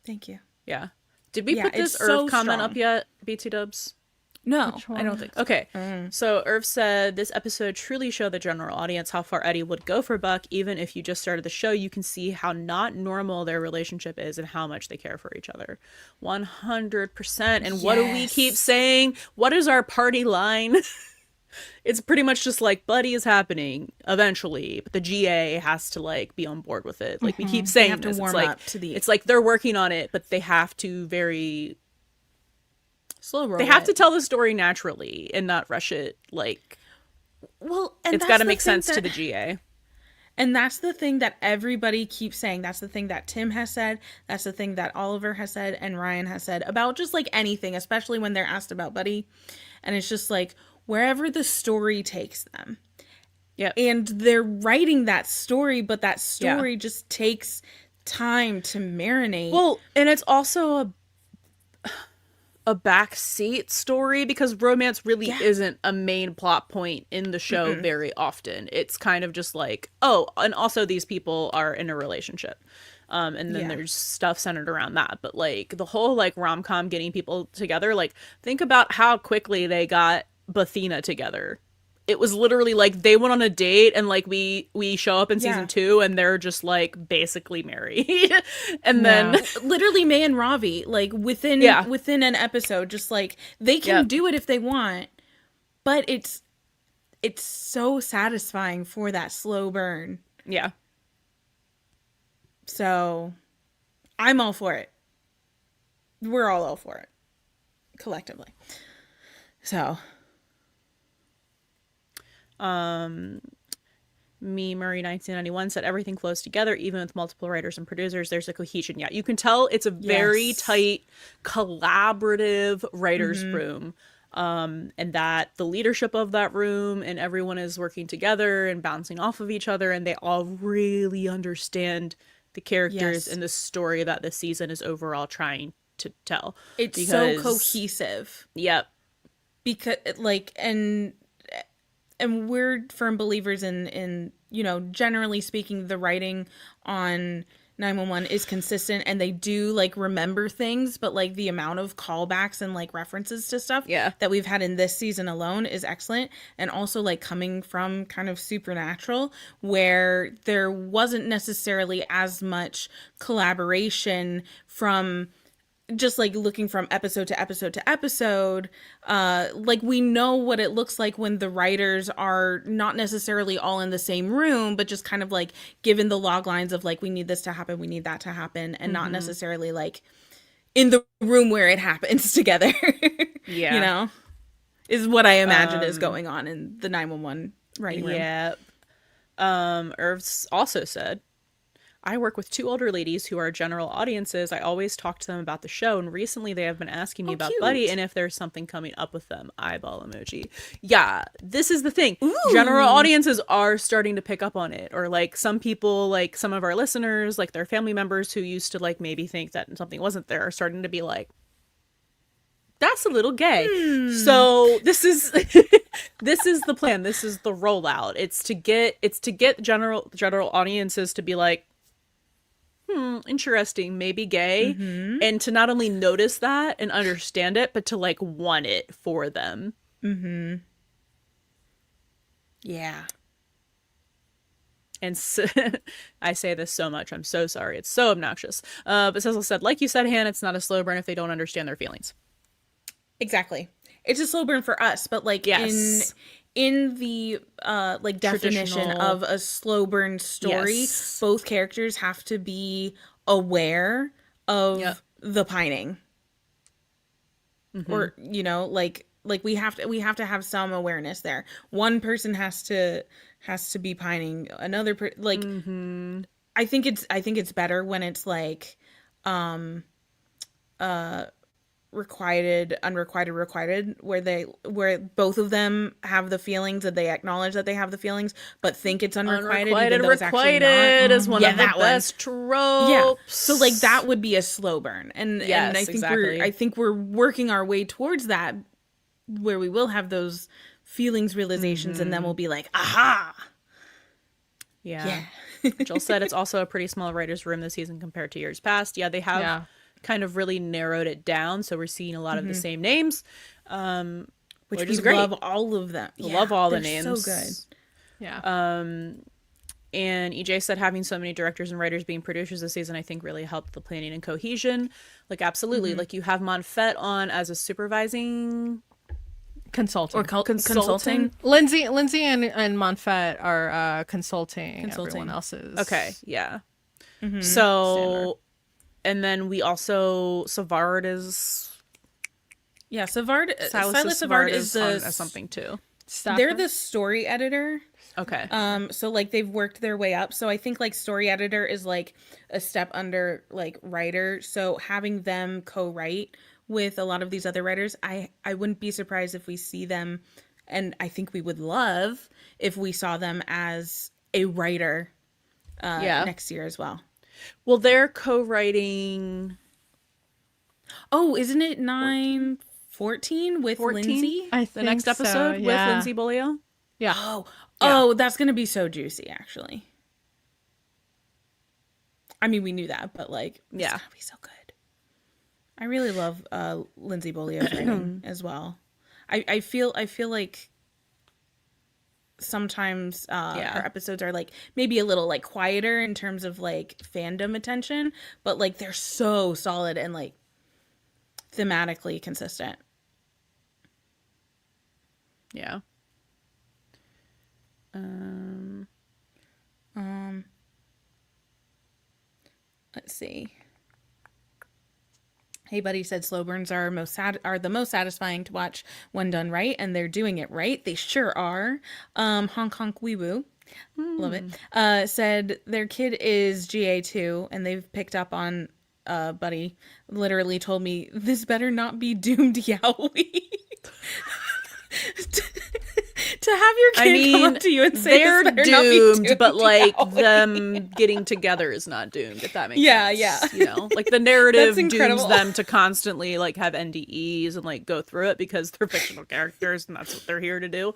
Thank you. Yeah. Did we Yeah, put this it's so Irv comment strong. up yet, BT Dubs? No, Which I don't one? think so. Okay. So Irv said, this episode truly showed the general audience how far Eddie would go for Buck. Even if you just started the show, you can see how not normal their relationship is and how much they care for each other. 100%. And what do we Yes. keep saying? What is our party line? It's pretty much just like, Buddy is happening eventually, but the GA has to like be on board with it. Like we keep saying, have to this. warm It's like, up to the- it's like they're working on it, but they have to Slow roll. they have to it. tell the story naturally and not rush it. Like, Well, and it's that's got to the make thing sense to that- the GA. And that's the thing that everybody keeps saying. That's the thing that Tim has said. That's the thing that Oliver has said and Ryan has said about just like anything, especially when they're asked about Buddy. And it's just like wherever the story takes them. Yeah. And they're writing that story, but that story just takes time to marinate. Well, and it's also a backseat story because romance really isn't a main plot point in the show very often. It's kind of just like, oh, and also these people are in a relationship. And then there's stuff centered around that. But like the whole like rom-com getting people together, like think about how quickly they got Bathina together. It was literally like they went on a date and like we show up in season 2 and they're just like basically married. And then literally May and Ravi, like within an episode, just like they can do it if they want, but it's so satisfying for that slow burn. Yeah. So I'm all for it. We're all for it collectively. So Me Murray 1991 said everything flows together even with multiple writers and producers. There's a cohesion. Yeah, you can tell it's a very tight collaborative writer's room. and that the leadership of that room and everyone is working together and bouncing off of each other, and they all really understand the characters Yes. and the story that this season is overall trying to tell. It's so cohesive. Yep. Because like and we're firm believers in generally speaking, the writing on 911 is consistent, and they do like remember things, but like the amount of callbacks and like references to stuff that we've had in this season alone is excellent. And also like coming from kind of Supernatural, where there wasn't necessarily as much collaboration from just like looking from episode to episode to episode, like we know what it looks like when the writers are not necessarily all in the same room, but just kind of like given the log lines of like, we need this to happen, we need that to happen, and not necessarily like in the room where it happens together. Is what I imagine is going on in the 911 writing room. Yeah. Irv's also said, I work with 2 older ladies who are general audiences. I always talk to them about the show, and recently they have been asking me about cute. Buddie and if there's something coming up with them. Eyeball emoji. Yeah, this is the thing. General audiences are starting to pick up on it, or like some people, like some of our listeners, like their family members who used to like maybe think that something wasn't there, are starting to be like, that's a little gay. So this is this is the plan. This is the rollout. It's to get general audiences to be like, interesting, maybe gay, and to not only notice that and understand it, but to like want it for them. Yeah. And so, I say this so much, I'm so sorry, it's so obnoxious, but Cecil said, like you said, Han, it's not a slow burn if they don't understand their feelings. Exactly. It's a slow burn for us, but like in the like definition of a slow burn story, both characters have to be aware of the pining. Or like we have to have some awareness there. One person has to be pining, another I think it's better when it's like requited, unrequited, requited, where both of them have the feelings and they acknowledge that they have the feelings, but think it's unrequited, even though it's actually not. Is one of the best tropes. Yeah, so like that would be a slow burn, and I think I think we're working our way towards that, where we will have those feelings realizations, and then we'll be like, aha. Yeah. Jill said it's also a pretty small writer's room this season compared to years past. Yeah, they have kind of really narrowed it down, so we're seeing a lot of the same names, which is great. Love all of them. Love all the names. So good. Yeah. And EJ said having so many directors and writers being producers this season, I think really helped the planning and cohesion. Like absolutely, like you have Monfette on as a supervising consulting or consulting. Lindsay and Monfette are consulting. Everyone else's. Okay, yeah. So. And then we also, Savard is... Yeah, Savard... Silas Savard is the... something too. Staffer? They're the story editor. Okay. So like they've worked their way up. So I think like story editor is like a step under like writer. So having them co-write with a lot of these other writers, I wouldn't be surprised if we see them, and I think we would love if we saw them as a writer next year as well. Well, they're co-writing. Oh, isn't it 9/14 with 14? Lindsay? I think The next episode with Lindsay Bolio? Yeah. Oh, that's going to be so juicy, actually. I mean, we knew that, but like, it's going to be so good. I really love Lindsay Bolio's writing as well. I feel like sometimes her episodes are like maybe a little like quieter in terms of like fandom attention, but like they're so solid and like thematically consistent. Yeah. Let's see. Hey Buddy said slow burns are the most satisfying to watch when done right, and they're doing it right. They sure are. Honk Honk Wee Woo, love it. Said their kid is GA2 and they've picked up on Buddy. Literally told me this better not be doomed Yowie. To have your kid come up to you and say they're this better not be doomed, but like Yowie. them getting together is not doomed, if that makes Yeah, sense. yeah. You know, like the narrative That's incredible. dooms them to constantly like have NDEs and like go through it because they're fictional characters and that's what they're here to do.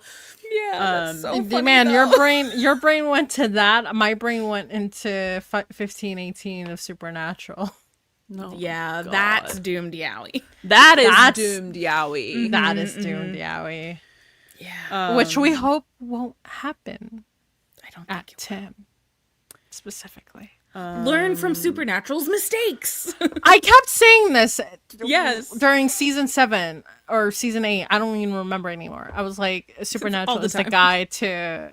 Yeah, that's so funny, Man, though. your brain went to that. My brain went into 1518 of Supernatural. No, Yeah, God. that's doomed Yowie. That's doomed Yowie. That is doomed, Yowie. Yeah, Which we hope won't happen I don't at think Tim specifically. learn from Supernatural's mistakes. I kept saying this Yes. during season 7 or season 8. I don't even remember anymore. I was like, Supernatural the is the time. guy to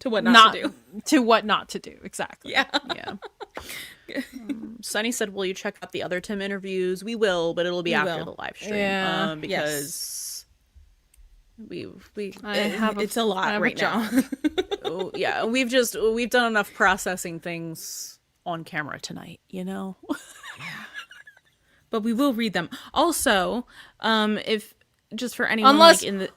To what not to do. to what not to do. Exactly. Yeah. Yeah. Sunny said, "Will you check out the other Tim interviews?" We will, but it'll be after the live stream. Yeah. Because we It's a lot have a right now. job. oh, yeah, we've done enough processing things on camera tonight, you know. But we will read them. Also, if just for anyone Unless- like in the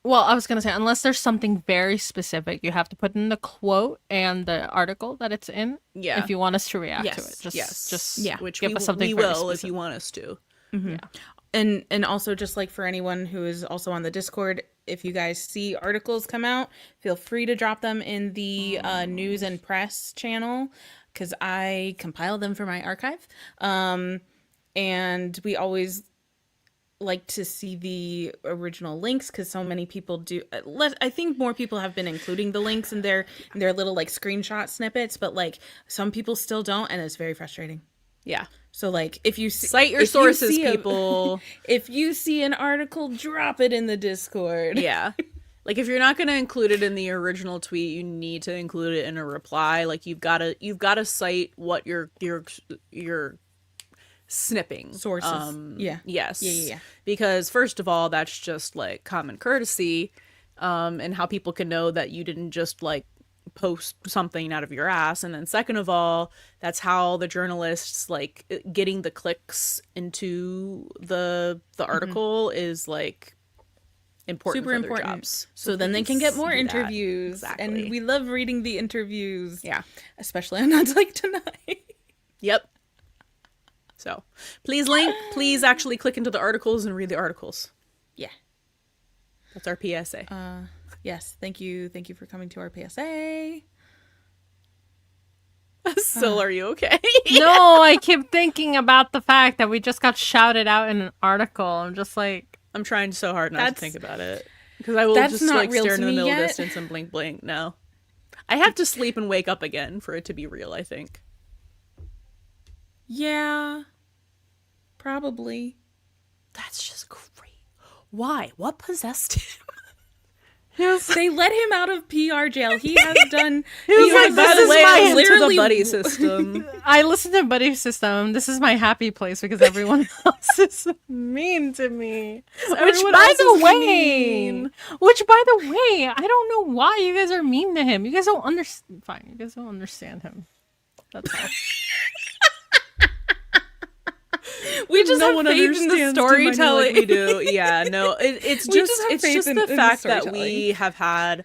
Well, I was going to say, unless there's something very specific, you have to put in the quote and the article that it's in. Yeah. If you want us to react to Yes. it. Just Yeah. Which give we, us something we very will if specific. you want us to. and also just like for anyone who is also on the Discord, if you guys see articles come out, feel free to drop them in the news and press channel because I compile them for my archive. And we always like to see the original links because so many people do. I think more people have been including the links in their little like screenshot snippets, but like some people still don't, and it's very frustrating. Yeah. So like if you Cite your if you sources, see a- people. if you see an article, drop it in the Discord. Yeah. Like if you're not going to include it in the original tweet, you need to include it in a reply. Like you've got to cite what you're snipping. Sources. Yeah. Yes. Yeah. Because first of all, that's just like common courtesy, and how people can know that you didn't just like post something out of your ass. And then second of all, that's how the journalists like getting the clicks into the article is like important Super for their important. jobs. So then they can get more do that. interviews. Exactly. And we love reading the interviews. Yeah. Especially on Not Like Tonight. Yep. So please actually click into the articles and read the articles. Yeah. That's our PSA. Yes. Thank you. Thank you for coming to our PSA. Still, are you okay? No, I keep thinking about the fact that we just got shouted out in an article. I'm just like, I'm trying so hard not to That's- think about it. Because I will that's just not like real stare to into the me middle yet. distance and blink blink. No. I have to sleep and wake up again for it to be real, I think. Yeah. Probably. That's just great. Why? What possessed him? They let him out of PR jail. He has done. was like, By this the is way, my- I listened to literally- the buddy system. I listen to Buddie System. This is my happy place because everyone else is mean to me. Which, Everyone by else the is way, mean. I don't know why you guys are mean to him. You guys don't understand. Fine, you guys don't understand him. That's all. We just No have one faith in the understands Tim, I know, storytelling. like we do. Yeah, no, it's We just just have it's faith just in the the fact that storytelling. we have had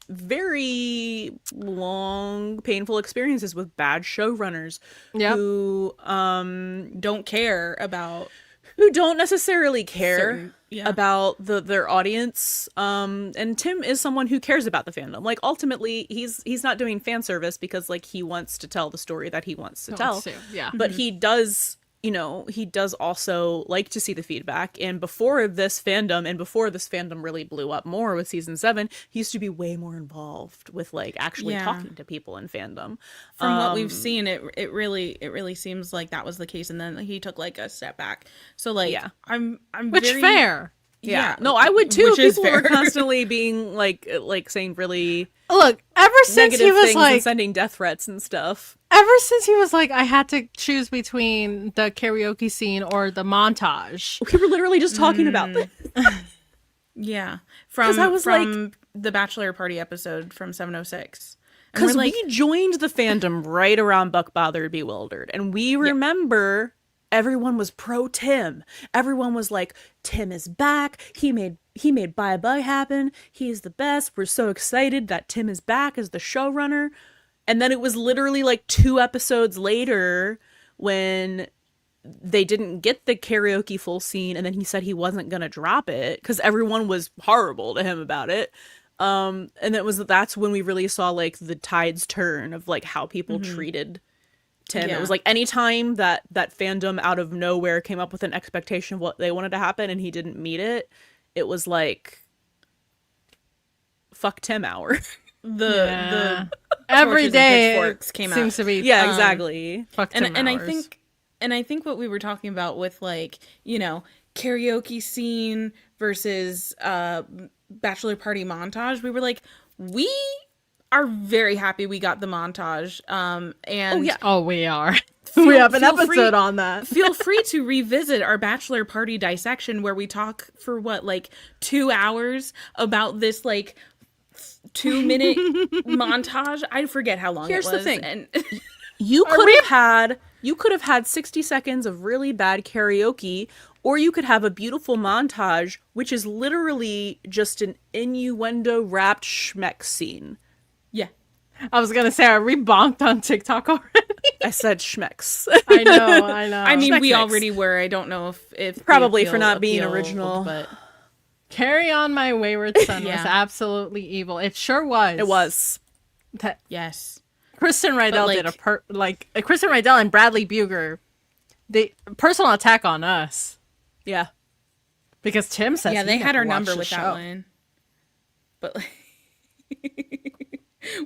very long, painful experiences with bad showrunners Yep. who Don't care about. don't necessarily care Certain- yeah. about their audience. And Tim is someone who cares about the fandom. Like ultimately, he's not doing fan service because like he wants to tell the story that he wants to tell. Yeah. But he does, he does also like to see the feedback. And before this fandom really blew up more with season 7, he used to be way more involved with like actually Yeah. talking to people in fandom. From what we've seen, it really seems like that was the case, and then he took like a step back. So like, Yeah. I'm Which very fair. Yeah. No, I would too. Which is People were fair. constantly being like saying really Look, ever since negative he was things and like, sending death threats and stuff. I had to choose between the karaoke scene or the montage. We were literally just talking about this. Yeah, 'Cause I was from the bachelor party episode from 706. And Because we're like, we joined the fandom right around Buck Bothered Bewildered. And we remember everyone was pro Tim. Everyone was like, Tim is back. He made Bye Bye happen. He's the best. We're so excited that Tim is back as the showrunner. And then it was literally like 2 episodes later when they didn't get the karaoke full scene, and then he said he wasn't gonna drop it because everyone was horrible to him about it. And that's when we really saw like the tides turn of like how people treated Tim. Yeah. It was like anytime that fandom out of nowhere came up with an expectation of what they wanted to happen and he didn't meet it, it was like fuck Tim hour. The every torches and day pitchforks came seems out. to be Yeah, exactly. fucked and in I hours. think what we were talking about with like, you know, karaoke scene versus bachelor party montage, we were like, we are very happy we got the montage. And Oh, we are. We have an feel episode free- on that. feel free to revisit our bachelor party dissection where we talk for what, like 2 hours about this like 2-minute montage. I forget how long Here's it the was. thing. And You could have had 60 seconds of really bad karaoke, or you could have a beautiful montage, which is literally just an innuendo wrapped schmeck scene. yeah. I was gonna say, are we bonked on TikTok already? I said schmecks. I know. I mean, Schmeck we mix. already were. I don't know if the Probably for appeal not being appealed, original. but Carry On My Wayward Son was Yeah. absolutely evil. It sure was. It was. That yes. Kristen Rydell But, did a Kristen Rydell and Bradley Buger, the personal attack on us Yeah. because Tim says Yeah, he they had never our watched number the with show. that one. But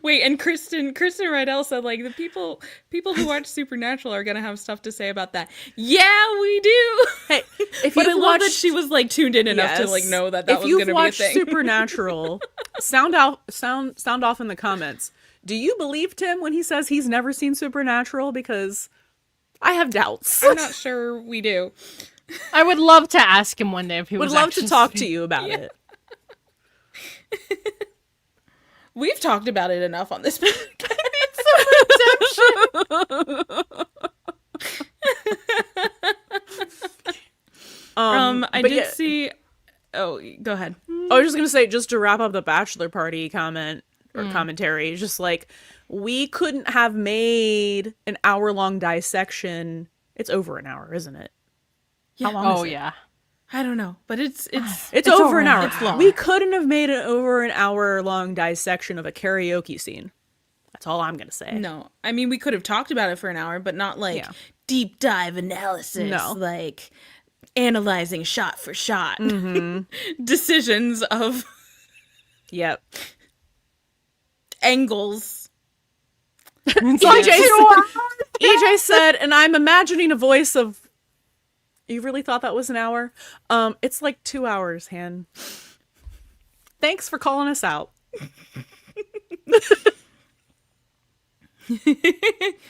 wait, and Kristen Rydell said like the people who watch Supernatural are gonna have stuff to say about that. Yeah, we do. Hey, if But I you've love that watched, she was like tuned in enough to Yes. like know that if was you've gonna be a watched thing. Supernatural, sound off in the comments. Do you believe Tim when he says he's never seen Supernatural? Because I have doubts. I'm not sure we do. I would love to ask him one day if he Would was love to actually talk to you about it. We've talked about it enough on this podcast. I but did yeah. see. Oh, go ahead. I was just gonna say, just to wrap up the bachelor party comment or commentary, just like we couldn't have made an hour-long dissection. It's over an hour, isn't it? Yeah. How long Oh is it? yeah. I don't know, but it's It's over an over- hour. it's long. We couldn't have made an over an hour-long dissection of a karaoke scene. That's all I'm gonna say. no. I mean, we could have talked about it for an hour, but not like Yeah. deep dive analysis. No. Like analyzing shot for shot decisions of Yep. angles. It's like EJ said, and I'm imagining a voice of. You really thought that was an hour? It's like 2 hours, Han. Thanks for calling us out.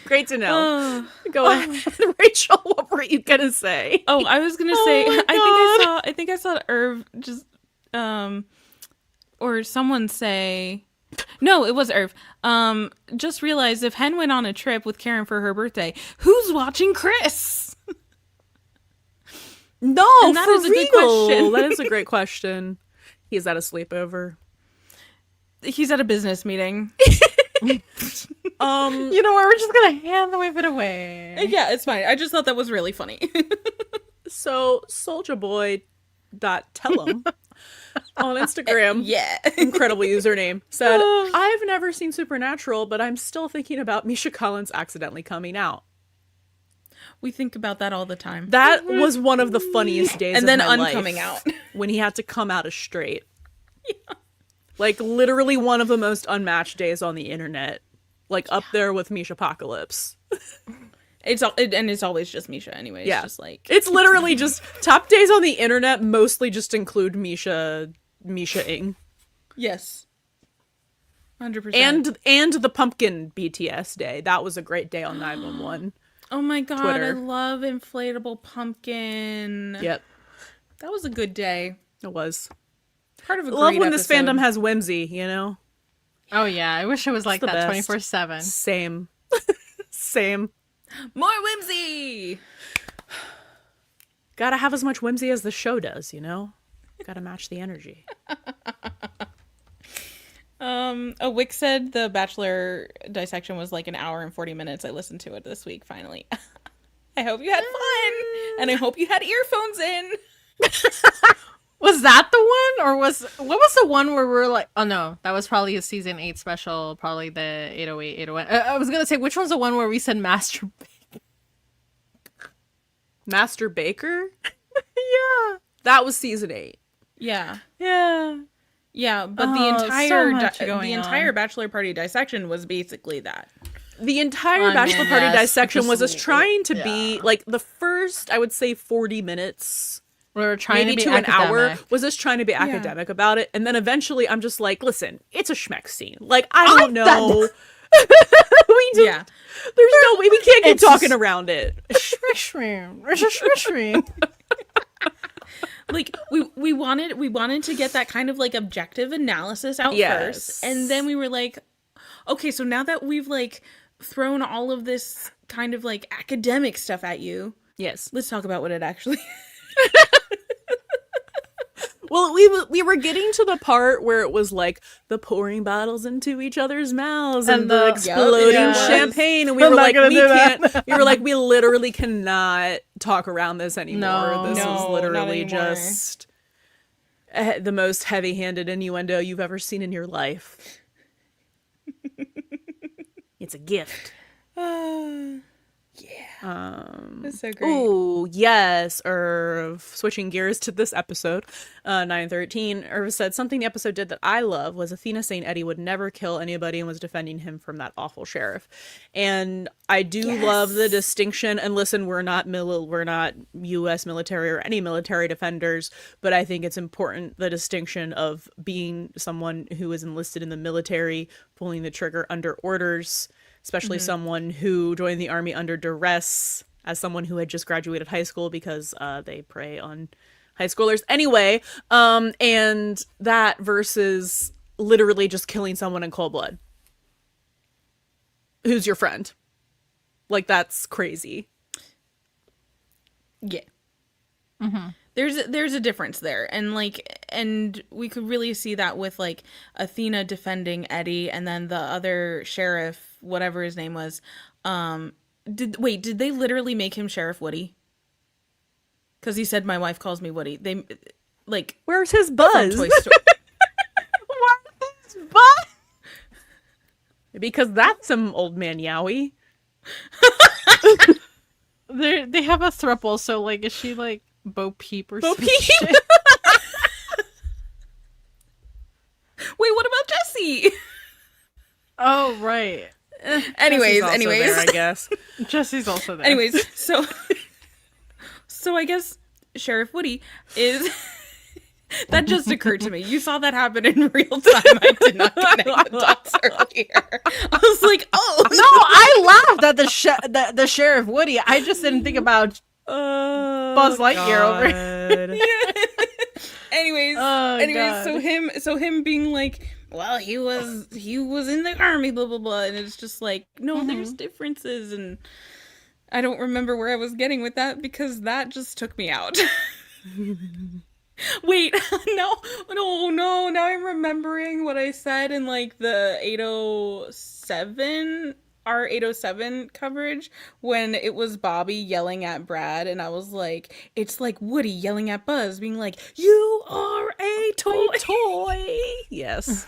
Great to know. Go ahead, Rachel. What were you gonna say? Oh, I was gonna say. I think I saw Irv just or someone say. No, it was Irv. Just realized if Hen went on a trip with Karen for her birthday, who's watching Chris? No, And that for is a good real. question. That is a great question. He's at a sleepover. He's at a business meeting. You know what? We're just gonna hand the whip it away. Yeah, it's fine. I just thought that was really funny. So Soulja Boy dot tell him on Instagram. Yeah. Incredible username, said, I've never seen Supernatural, but I'm still thinking about Misha Collins accidentally coming out. We think about that all the time. That was one of the funniest days And of then my life, uncoming out. when he had to come out as straight. Like, literally one of the most unmatched days on the internet. Like, up there with Misha Apocalypse. It's always just Misha anyway. Yeah. It's just like It's literally just top days on the internet mostly just include Misha-ing. yes. 100%. And the pumpkin BTS day. That was a great day on 911. Oh my god, Twitter. I love inflatable pumpkin. Yep, That was a good day. it was. Part of a Love great when this episode. fandom has whimsy, you know? Oh yeah, I wish it was like the that best. 24/7. Same. Same. more whimsy. Gotta have as much whimsy as the show does, you know? Gotta match the energy. A Wick said the Bachelor dissection was like an hour and 40 minutes. I listened to it this week, finally. I hope you had fun, and I hope you had earphones in. Was that the one, or what was the one where we were like, oh no, that was probably a season 8 special, probably the 808, 801. I was gonna say, which one's the one where we said master? Master Baker? Yeah. That was season 8. Yeah. Yeah. Yeah, but the entire bachelor party dissection was basically that. The entire bachelor party dissection was us just- trying to be like the first, I would say, 40 minutes, We were trying maybe to be to an hour, academic. was us trying to be academic about it, and then eventually I'm just like, listen, it's a schmeck scene. Like I don't know. We do. Yeah. There's no way we can't keep It's talking just- around it. Like we wanted to get that kind of like objective analysis out Yes. first, and then we were like, okay, so now that we've like thrown all of this kind of like academic stuff at you, Yes. let's talk about what it actually Well, we were getting to the part where it was like the pouring bottles into each other's mouths and the exploding yeah. champagne, and we I'm were not like, gonna we do that. can't. We were like, we literally cannot talk around this anymore. No. This No, is not literally anymore. just the most heavy-handed innuendo you've ever seen in your life. It's a gift. That's so great. Ooh, yes. Irv, switching gears to this episode, 913. Irv said, something the episode did that I love was Athena saying Eddie would never kill anybody and was defending him from that awful sheriff. And I do love the distinction. And listen, we're not U.S. military or any military defenders, but I think it's important, the distinction of being someone who is enlisted in the military, pulling the trigger under orders, especially someone who joined the army under duress, as someone who had just graduated high school, because they prey on high schoolers anyway. And that versus literally just killing someone in cold blood. Who's your friend? Like, that's crazy. Yeah. There's a difference there, and we could really see that with like Athena defending Eddie, and then the other sheriff, whatever his name was, did they literally make him Sheriff Woody? Because he said, "My wife calls me Woody." They like Where's his from buzz? Toy Story. Where's his buzz? Because that's some old man yowie. They have a throuple, so like, is she like Bo Peep or Bo some Peep? shit? Wait, what about Jesse? Oh right, anyways, Also there, I guess. Jesse's also there. anyways, so I guess Sheriff Woody is. That just occurred to me. You saw that happen in real time. I did not connect the dots earlier. I was like, oh no, I laughed at the Sheriff Woody. I just didn't think about Buzz Lightyear over here. Anyways, God. so him being like, well, he was in the army, blah blah blah, and it's just like, no, there's differences, and I don't remember where I was getting with that because that just took me out. Wait, no, now I'm remembering what I said in like the 807 our 807 coverage when it was Bobby yelling at Brad, and I was like, it's like Woody yelling at Buzz, being like, you are a toy. Yes.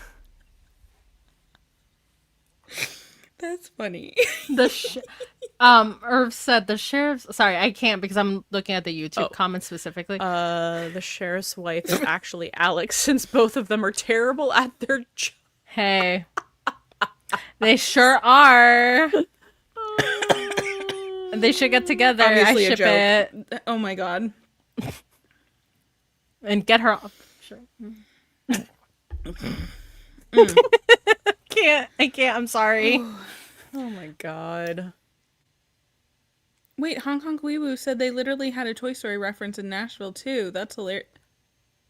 That's funny. Irv said the sheriff's. Sorry, I can't because I'm looking at the YouTube comments specifically. The sheriff's wife is actually Alex, since both of them are terrible at their job. Hey, they sure are. They should get together. Obviously I a ship joke. it Oh my god. and get her off. Sure. I can't. I'm sorry. Oh my god. Wait, Hong Kong Weeaboo said they literally had a Toy Story reference in Nashville too. That's hilarious.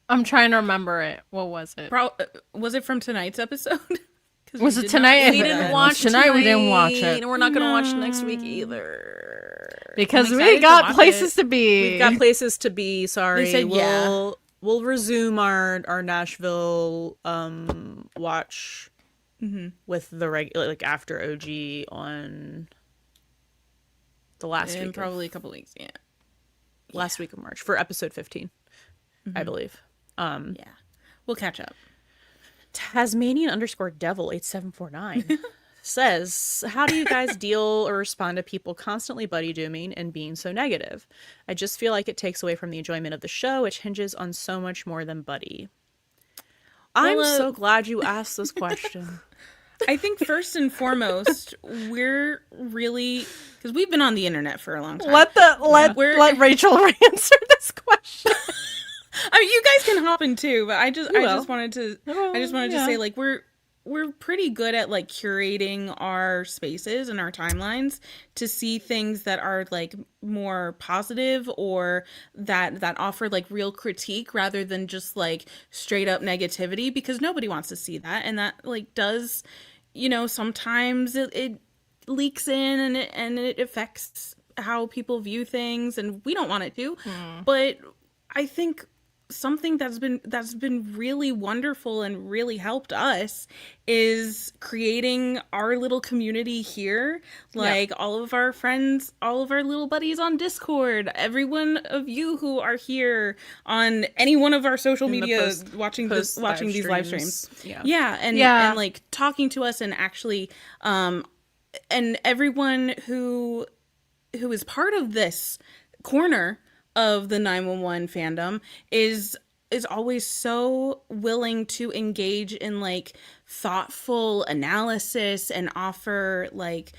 I'm trying to remember it. What was it? Was it from tonight's episode? 'Cause Was we it did not tonight? see We that. didn't watch Tonight we didn't watch it. and we're not gonna watch it next week either. Because I'm we excited to got watch places it. to be. We've got places to be. Sorry, They said yeah. We'll resume our Nashville watch with the regular, like, after OG on the last In week probably a couple weeks. Yeah. last week of March for episode 15, I believe. Yeah. We'll catch up. Tasmanian_devil8749 says, how do you guys deal or respond to people constantly buddy dooming and being so negative? I just feel like it takes away from the enjoyment of the show, which hinges on so much more than buddy. I'm Well, so glad you asked this question. I think first and foremost, we're really, because we've been on the internet for a long time. Let Rachel answer this question. I mean, you guys can hop in too, but I just wanted to yeah. say, like, we're pretty good at, like, curating our spaces and our timelines to see things that are, like, more positive or that offer, like, real critique rather than just, like, straight up negativity, because nobody wants to see that, and that, like, does, you know, sometimes it leaks in and it affects how people view things, and we don't want it to. But I think something that's been really wonderful and really helped us is creating our little community here. Like, all of our friends, all of our little buddies on Discord, every one of you who are here on any one of our social media watching these live streams. And like talking to us, and actually and everyone who is part of this corner of the 911 fandom is always so willing to engage in, like, thoughtful analysis and offer, like,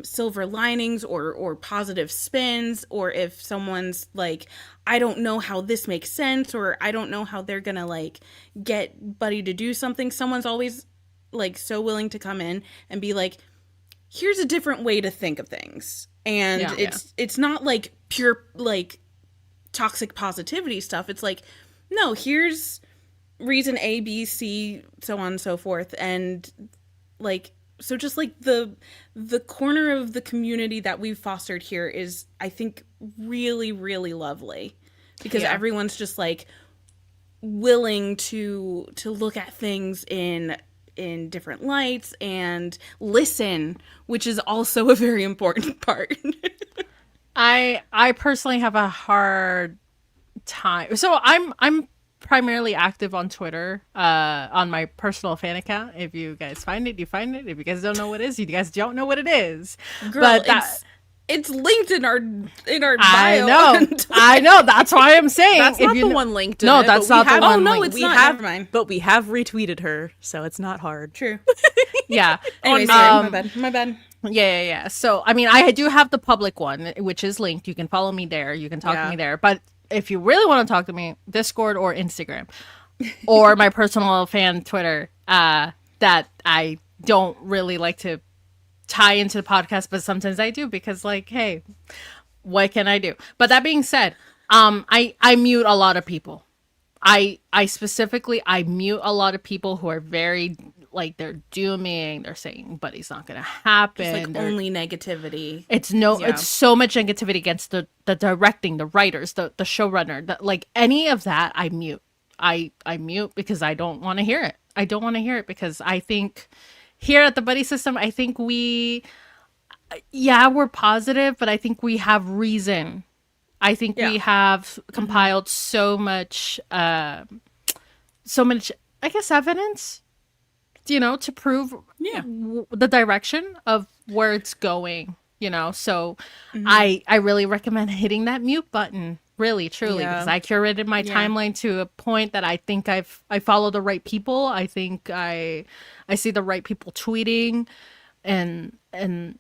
silver linings or positive spins, or if someone's like, I don't know how this makes sense, or I don't know how they're gonna, like, get Buddy to do something, someone's always, like, so willing to come in and be like, here's a different way to think of things. And it's not, like, pure, like, toxic positivity stuff. It's like, no, here's reason A, B, C, so on and so forth. And, like, so just, like, the corner of the community that we've fostered here is, I think, really, really lovely, because everyone's just, like, willing to look at things in different lights and listen, which is also a very important part. I personally have a hard time. So I'm primarily active on Twitter, on my personal fan account. If you guys find it, you find it. If you guys don't know what it is, you guys don't know what it is. Girl, but it's linked in our bio. I know. That's why I'm saying that's not the one linked in No, it, that's but not the one. Oh no, linked. it's not. Never mind. But we have retweeted her, so it's not hard. True. Yeah. Anyway, sorry, my bad. Yeah. So, I mean, I do have the public one, which is linked. You can follow me there. You can talk to me there. But if you really want to talk to me, Discord or Instagram or my personal fan Twitter, that I don't really like to tie into the podcast, but sometimes I do, because, like, hey, what can I do? But that being said, I mute a lot of people. I specifically mute a lot of people who are very, like, they're dooming, they're saying Buddy's not gonna happen, Just, like, only negativity. It's so much negativity against the directing, the writers, the showrunner, like, any of that I mute. I mute because I don't want to hear it. I don't want to hear it, because I think here at the Buddie System, I think we're positive, but I think we have reason. I think we have compiled so much, I guess, evidence, you know, to prove the direction of where it's going, you know. So I really recommend hitting that mute button, really, truly, because I curated my timeline to a point that I think I follow the right people. I think I see the right people tweeting, and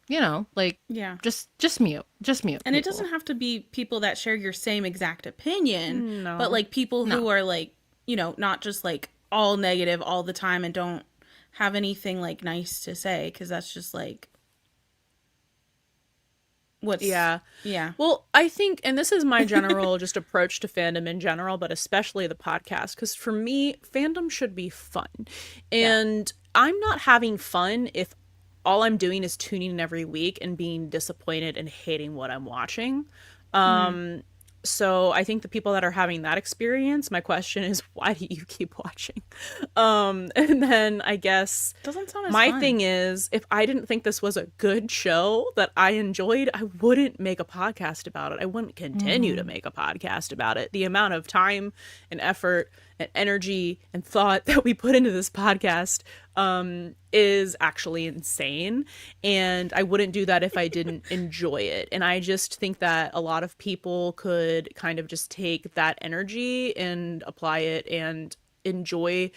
you know, like, just mute And people. it doesn't have to be people that share your same exact opinion, but, like, people who are, like, you know, not just, like, all negative all the time and don't have anything, like, nice to say, because that's just, like, well, I think, and this is my general just approach to fandom in general, but especially the podcast, because for me, fandom should be fun, and I'm not having fun if all I'm doing is tuning in every week and being disappointed and hating what I'm watching. So I think the people that are having that experience, my question is, why do you keep watching? And then I guess Doesn't sound as my fun. thing is, if I didn't think this was a good show that I enjoyed, I wouldn't make a podcast about it. I wouldn't continue to make a podcast about it. The amount of time and effort and energy and thought that we put into this podcast is actually insane. And I wouldn't do that if I didn't enjoy it. And I just think that a lot of people could kind of just take that energy and apply it and enjoy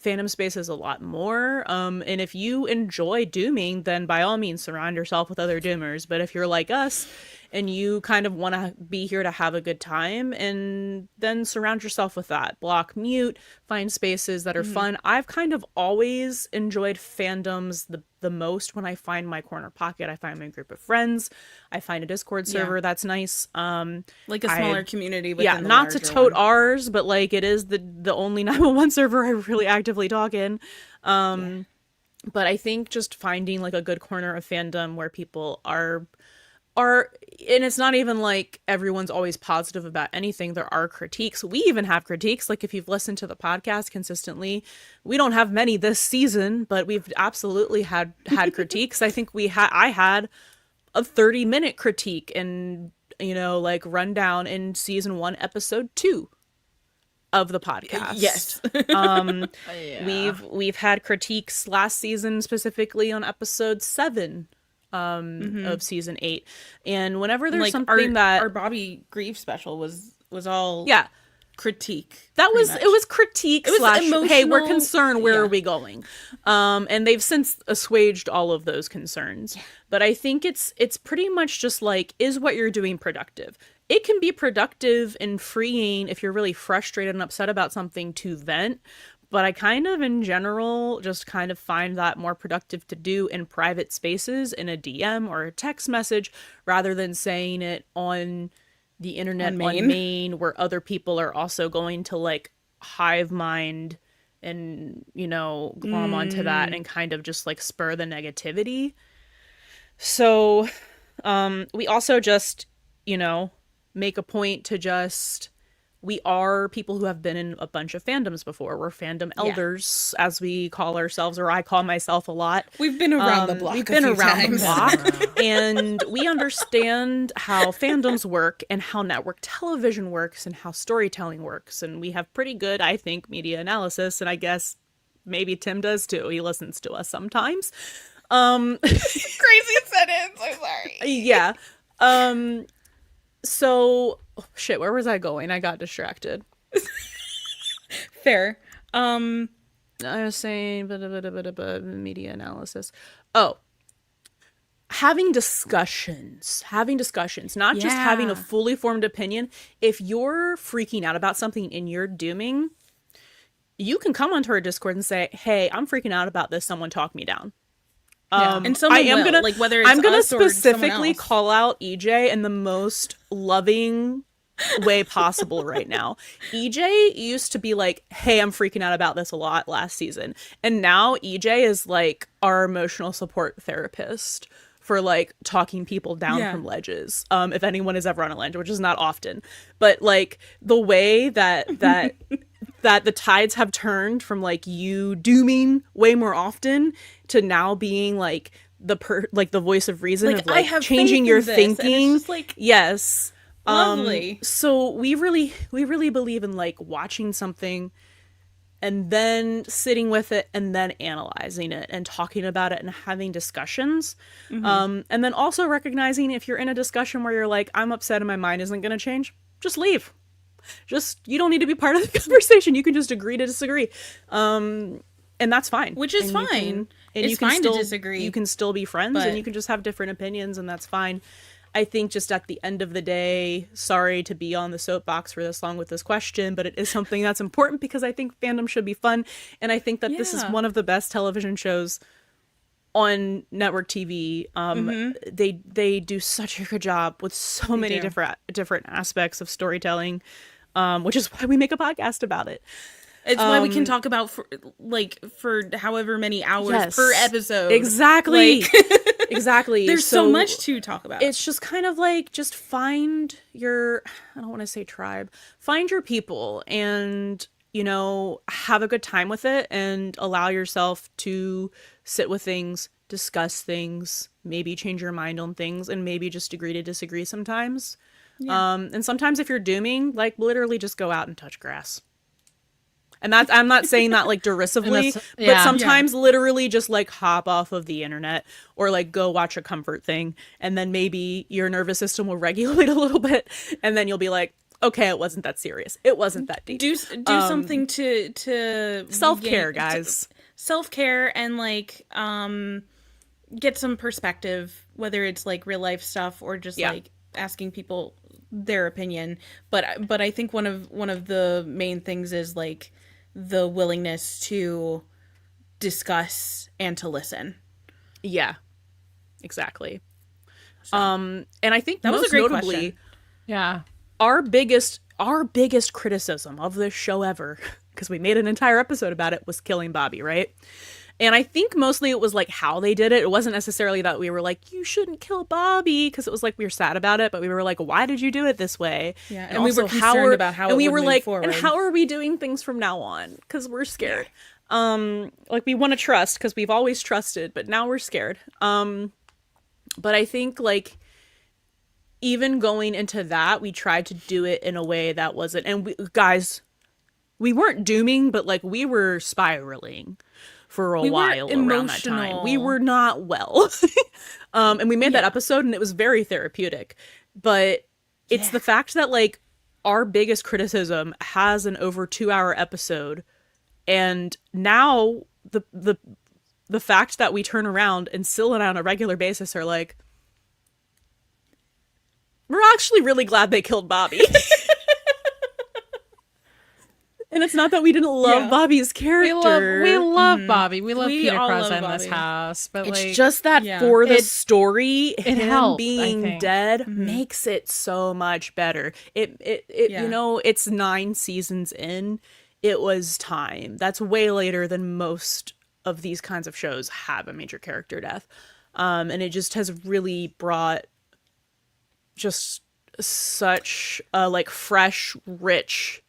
fandom spaces a lot more. And if you enjoy dooming, then by all means surround yourself with other doomers. But if you're like us and you kind of want to be here to have a good time, and then surround yourself with that. Block, mute, find spaces that are fun. I've kind of always enjoyed fandoms the most when I find my corner pocket. I find my group of friends. I find a Discord server that's nice. Like a smaller community within the not to larger tote one. ours, but like it is the only 911 server I really actively talk in. But I think just finding like a good corner of fandom where people are, and it's not even like everyone's always positive about anything. There are critiques. We even have critiques. Like if you've listened to the podcast consistently, we don't have many this season, but we've absolutely had critiques. I think I had a 30-minute critique and, you know, like rundown in season 1, episode 2 of the podcast. Yes. We've had critiques last season, specifically on episode 7 of season 8. And whenever there's Like something our Bobby Grief special was all critique. that was pretty it much. was critique was slash hey, we're emotional. concerned, where Yeah. are we going? And they've since assuaged all of those concerns. But I think it's pretty much just like, is what you're doing productive? It can be productive and freeing if you're really frustrated and upset about something to vent. But I kind of, in general, just kind of find that more productive to do in private spaces, in a DM or a text message, rather than saying it on the internet, on Main, where other people are also going to like hive mind and, you know, glom onto that and kind of just like spur the negativity. So we also just, you know, make a point to just, we are people who have been in a bunch of fandoms before. We're fandom elders, as we call ourselves, or I call myself a lot. We've been around the block. We've been a few around times. the block, and we understand how fandoms work and how network television works and how storytelling works. And we have pretty good, I think, media analysis. And I guess maybe Tim does too. He listens to us sometimes. Crazy sentence. I'm sorry. Yeah. So, shit, where was I going? I got distracted. Fair. I was saying media analysis. Oh, having discussions, not just having a Yeah. fully formed opinion. If you're freaking out about something and you're dooming, you can come onto our Discord and say, "Hey, I'm freaking out about this. Someone talk me down." And someone will, like, whether it's I'm gonna us or someone specifically else. call out EJ in the most loving way possible right now. EJ used to be like, "Hey, I'm freaking out about this a lot" last season, and now EJ is like our emotional support therapist for like talking people down from ledges. If anyone is ever on a ledge, which is not often, but like the way that that the tides have turned from like you dooming way more often to now being like the voice of reason, Like, of I like have changing faith your in this, and it's thinking. just, like, Yes. lovely. So we really believe in like watching something and then sitting with it and then analyzing it and talking about it and having discussions. And then also recognizing if you're in a discussion where you're like, I'm upset and my mind isn't going to change, just leave. You don't need to be part of the conversation. You can just agree to disagree. And that's fine. Which is And fine. You It's can fine still, to disagree. You can still be friends, but- and you can just have different opinions, and that's fine. I think just at the end of the day, sorry to be on the soapbox for this long with this question, but it is something that's important because I think fandom should be fun. And I think that this is one of the best television shows on network TV. They do such a good job with so many do. different aspects of storytelling, which is why we make a podcast about it. It's why we can talk about for however many hours per Yes, episode. exactly. Like, Exactly. there's so much to talk about. It's just kind of like, just find your, I don't want to say tribe, find your people and, you know, have a good time with it and allow yourself to sit with things, discuss things, maybe change your mind on things, and maybe just agree to disagree sometimes. Yeah. And sometimes if you're dooming, like, literally just go out and touch grass. And that's, I'm not saying that like derisively, but yeah. sometimes literally just like hop off of the internet or like go watch a comfort thing. And then maybe your nervous system will regulate a little bit. And then you'll be like, okay, it wasn't that serious. It wasn't that deep. Do something to Self-care, guys. Self-care and like get some perspective, whether it's like real life stuff or just like asking people their opinion. But I think one of the main things is like the willingness to discuss and to listen. Yeah, exactly. And I think That was a most great notably, question. Yeah. our biggest criticism of this show ever, because we made an entire episode about it, was killing Bobby, right? And I think mostly it was like how they did it. It wasn't necessarily that we were like, you shouldn't kill Bobby, because it was like we were sad about it, but we were like, why did you do it this way? Yeah, and we were concerned about how and it we would were move like, forward. and how are we doing things from now on? Because we're scared. Like we want to trust because we've always trusted, but now we're scared. But I think like even going into that, we tried to do it in a way that wasn't, and guys, we weren't dooming, but like we were spiraling for a while around that time. We were not well. And we made that episode and it was very therapeutic. But it's the fact that like our biggest criticism has an over 2-hour episode, and now the fact that we turn around and still on a regular basis are like, we're actually really glad they killed Bobby. And it's not that we didn't love Bobby's character. We love Bobby. We love We Peter all Krause love in this Bobby. house. But It's like, just that for the story, him helped, I being think. dead makes it so much better. It you know, it's 9 seasons in. It was time. That's way later than most of these kinds of shows have a major character death. And it just has really brought just such a like fresh, rich,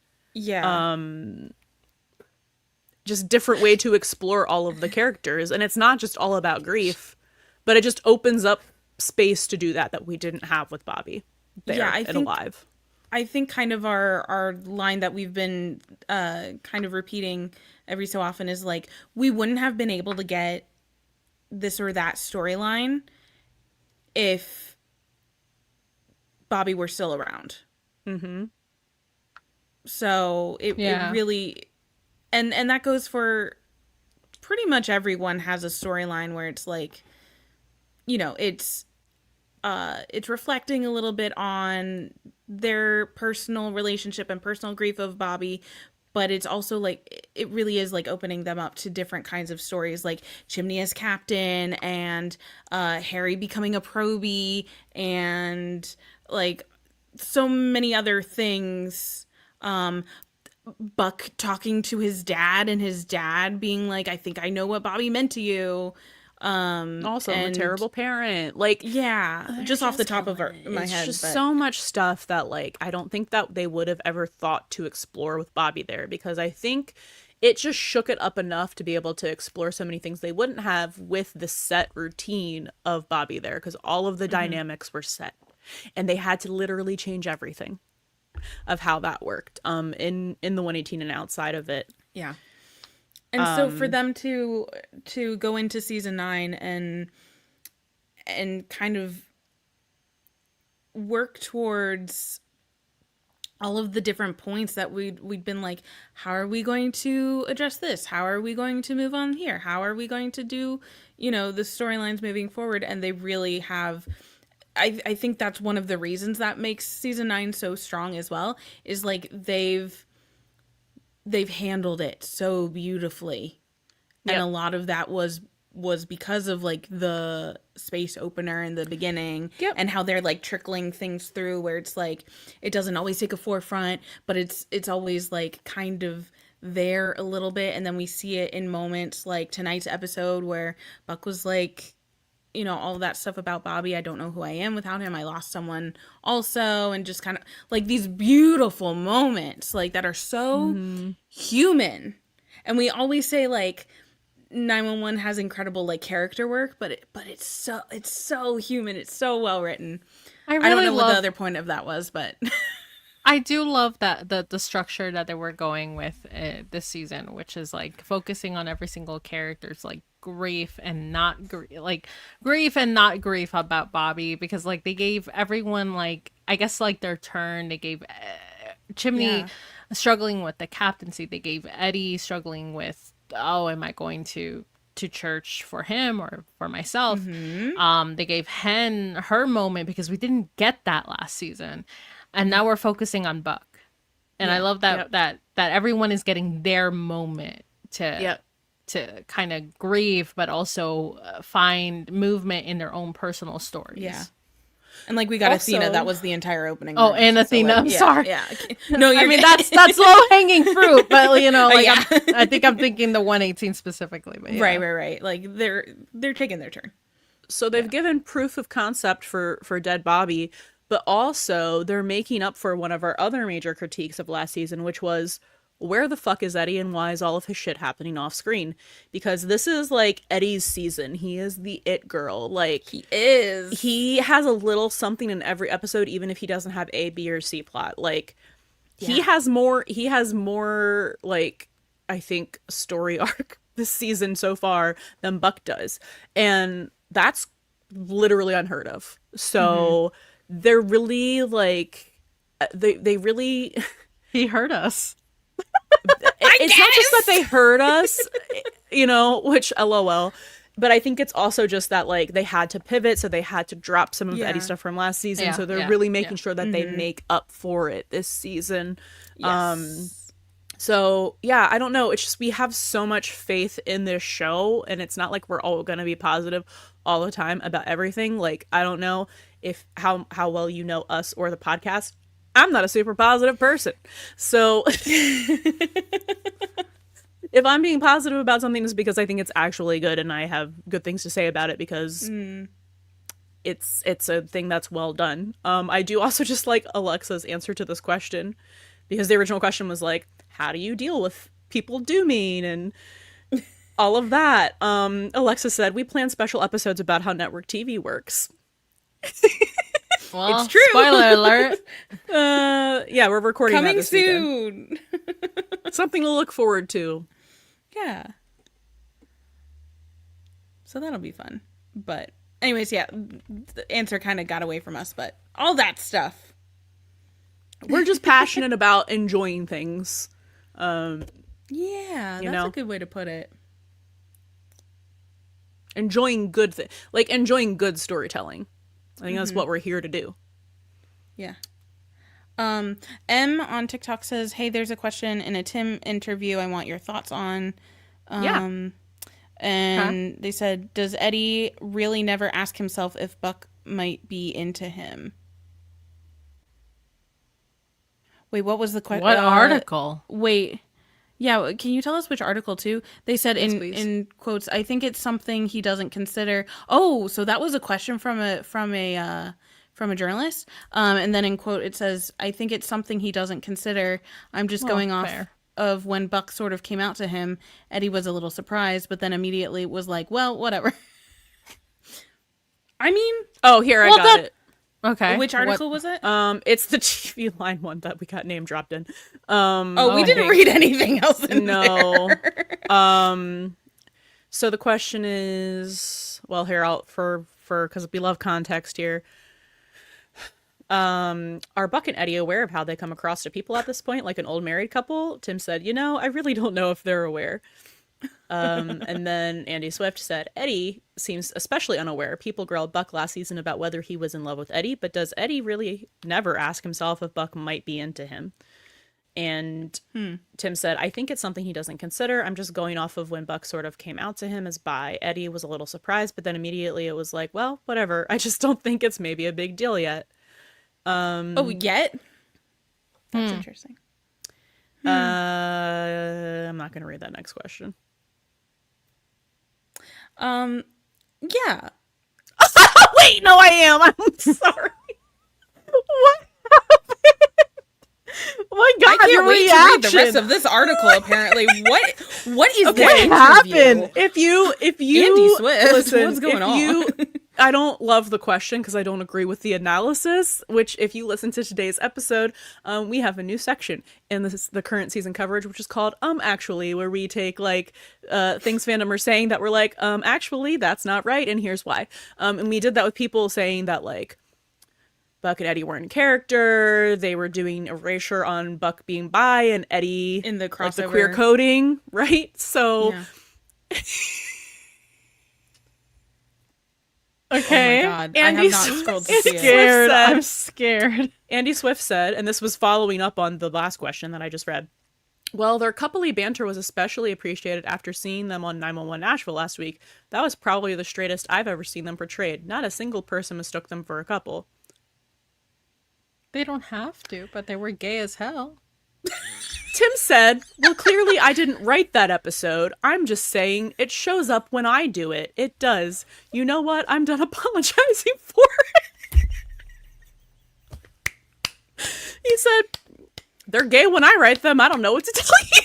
just different way to explore all of the characters. And it's not just all about grief, but it just opens up space to do that we didn't have with Bobby there and alive. I think kind of our line that we've been kind of repeating every so often is like, we wouldn't have been able to get this or that storyline if Bobby were still around. So it really, and that goes for pretty much everyone has a storyline where it's like, you know, it's reflecting a little bit on their personal relationship and personal grief of Bobby, but it's also like, it really is like opening them up to different kinds of stories, like Chimney as captain and Harry becoming a probie and like so many other things. Buck talking to his dad and his dad being like, I think I know what Bobby meant to you. Also, I'm a terrible parent. Like, just off the top of my head. It's just so much stuff that, like, I don't think that they would have ever thought to explore with Bobby there, because I think it just shook it up enough to be able to explore so many things they wouldn't have with the set routine of Bobby there, because all of the dynamics were set, and they had to literally change everything of how that worked in the 118 and outside of it. Yeah. And so for them to go into season 9 and kind of work towards all of the different points that we'd been like, how are we going to address this? How are we going to move on here? How are we going to do, you know, the storylines moving forward? And they really have, I think that's one of the reasons that makes season 9 so strong as well, is like they've handled it so beautifully. And a lot of that was because of like the space opener in the beginning and how they're like trickling things through, where it's like it doesn't always take a forefront, but it's always like kind of there a little bit, and then we see it in moments like tonight's episode where Buck was like, you know, all of that stuff about Bobby. I don't know who I am without him. I lost someone also, and just kind of like these beautiful moments like that are so human. And we always say like 911 has incredible like character work, but it's so human. It's so well written. I I don't really know what love the other point of that was, but I do love that the structure that they were going with this season, which is like focusing on every single character's like grief and not grief and not grief about Bobby, because like they gave everyone like I guess like their turn. They gave Chimney Yeah. struggling with the captaincy. They gave Eddie struggling with, oh, am I going to church for him or for myself? They gave Hen her moment because we didn't get that last season, and now we're focusing on Buck. And I love that that everyone is getting their moment to kind of grieve, but also find movement in their own personal stories. yeah. And like we got Also- Athena, that was the entire opening. Oh, room. and Athena, I'm yeah, sorry. Yeah. No, you're I mean good. that's low hanging fruit, but you know, like Yeah. I think I'm thinking the 118 specifically. But yeah. Right. Like they're taking their turn. So they've given proof of concept for dead Bobby, but also they're making up for one of our other major critiques of last season, which was where the fuck is Eddie and why is all of his shit happening off screen? Because this is like Eddie's season. He is the it girl. Like He is. he has a little something in every episode, even if he doesn't have A, B, or C plot. Like he has more like I think story arc this season so far than Buck does. And that's literally unheard of. So they're really like they really He hurt us. it's not just that they heard us, you know, which LOL, but I think it's also just that like they had to pivot, so they had to drop some of Yeah. Eddie's stuff from last season, Yeah, so they're yeah, really making yeah. sure that they make up for it this season. Yes. So yeah, I don't know, it's just we have so much faith in this show, and it's not like we're all gonna be positive all the time about everything. Like I don't know if how well you know us or the podcast. I'm not a super positive person. So if I'm being positive about something, it's because I think it's actually good and I have good things to say about it because it's a thing that's well done. I do also just like Alexa's answer to this question, because the original question was like, how do you deal with people dooming and all of that? Alexa said, we plan special episodes about how network TV works. Well, It's true. Spoiler alert. Yeah, we're recording that Coming this weekend. soon. Something to look forward to. Yeah. So that'll be fun. But anyways, yeah, the answer kind of got away from us, but all that stuff. We're just passionate about enjoying things. Yeah, that's know? a good way to put it. Enjoying good enjoying good storytelling. I think that's what we're here to do. Yeah. M on TikTok says, "Hey, there's a question in a Tim interview I want your thoughts on." Yeah. And they said, "Does Eddie really never ask himself if Buck might be into him?" Wait, what was the question? What article? Wait. Yeah, can you tell us which article too? They said please. in quotes, I think it's something he doesn't consider. Oh, so that was a question from a journalist. And then in quote it says, I think it's something he doesn't consider. I'm just going off fair. of when Buck sort of came out to him. Eddie was a little surprised, but then immediately was like, well, whatever. I mean, Oh, here, I got it. Okay. which article was it? It's the TVLine one that we got name dropped in. Oh, we I didn't think- read anything else in No. there. So the question is, well, here I'll because we love context here. Are Buck and Eddie aware of how they come across to people at this point, like an old married couple? Tim said, I really don't know if they're aware. And then Andy Swift said, Eddie seems especially unaware. People grilled Buck last season about whether he was in love with Eddie, but does Eddie really never ask himself if Buck might be into him? And Tim said, I think it's something he doesn't consider. I'm just going off of when Buck sort of came out to him as bi. Eddie was a little surprised, but then immediately it was like, well, whatever. I just don't think it's maybe a big deal yet. Oh, yet? That's interesting. I'm not going to read that next question. Yeah. Wait, no, I am. I'm sorry. What happened? Oh my I god, can't your wait reaction. to read the rest of this article. Apparently, what is Okay, this interview? happened? If you Andy Swift, listen, what's going on? on? I don't love the question because I don't agree with the analysis. Which, if you listen to today's episode, we have a new section in the current season coverage, which is called actually, where we take like things fandom are saying that we're like actually that's not right, and here's why. And we did that with people saying that like Buck and Eddie weren't in character. They were doing erasure on Buck being bi and Eddie In the like the crossover. queer coding, right? So Yeah. Okay. Oh my god, Andy I have not Swift scrolled to is see it. Scared. said- I'm scared. Andy Swift said, and this was following up on the last question that I just read. Well, their coupley banter was especially appreciated after seeing them on 911 Nashville last week. That was probably the straightest I've ever seen them portrayed. Not a single person mistook them for a couple. They don't have to, but they were gay as hell. Tim said, well, clearly I didn't write that episode. I'm just saying it shows up when I do it. It does. You know what? I'm done apologizing for it. He said, they're gay when I write them. I don't know what to tell you.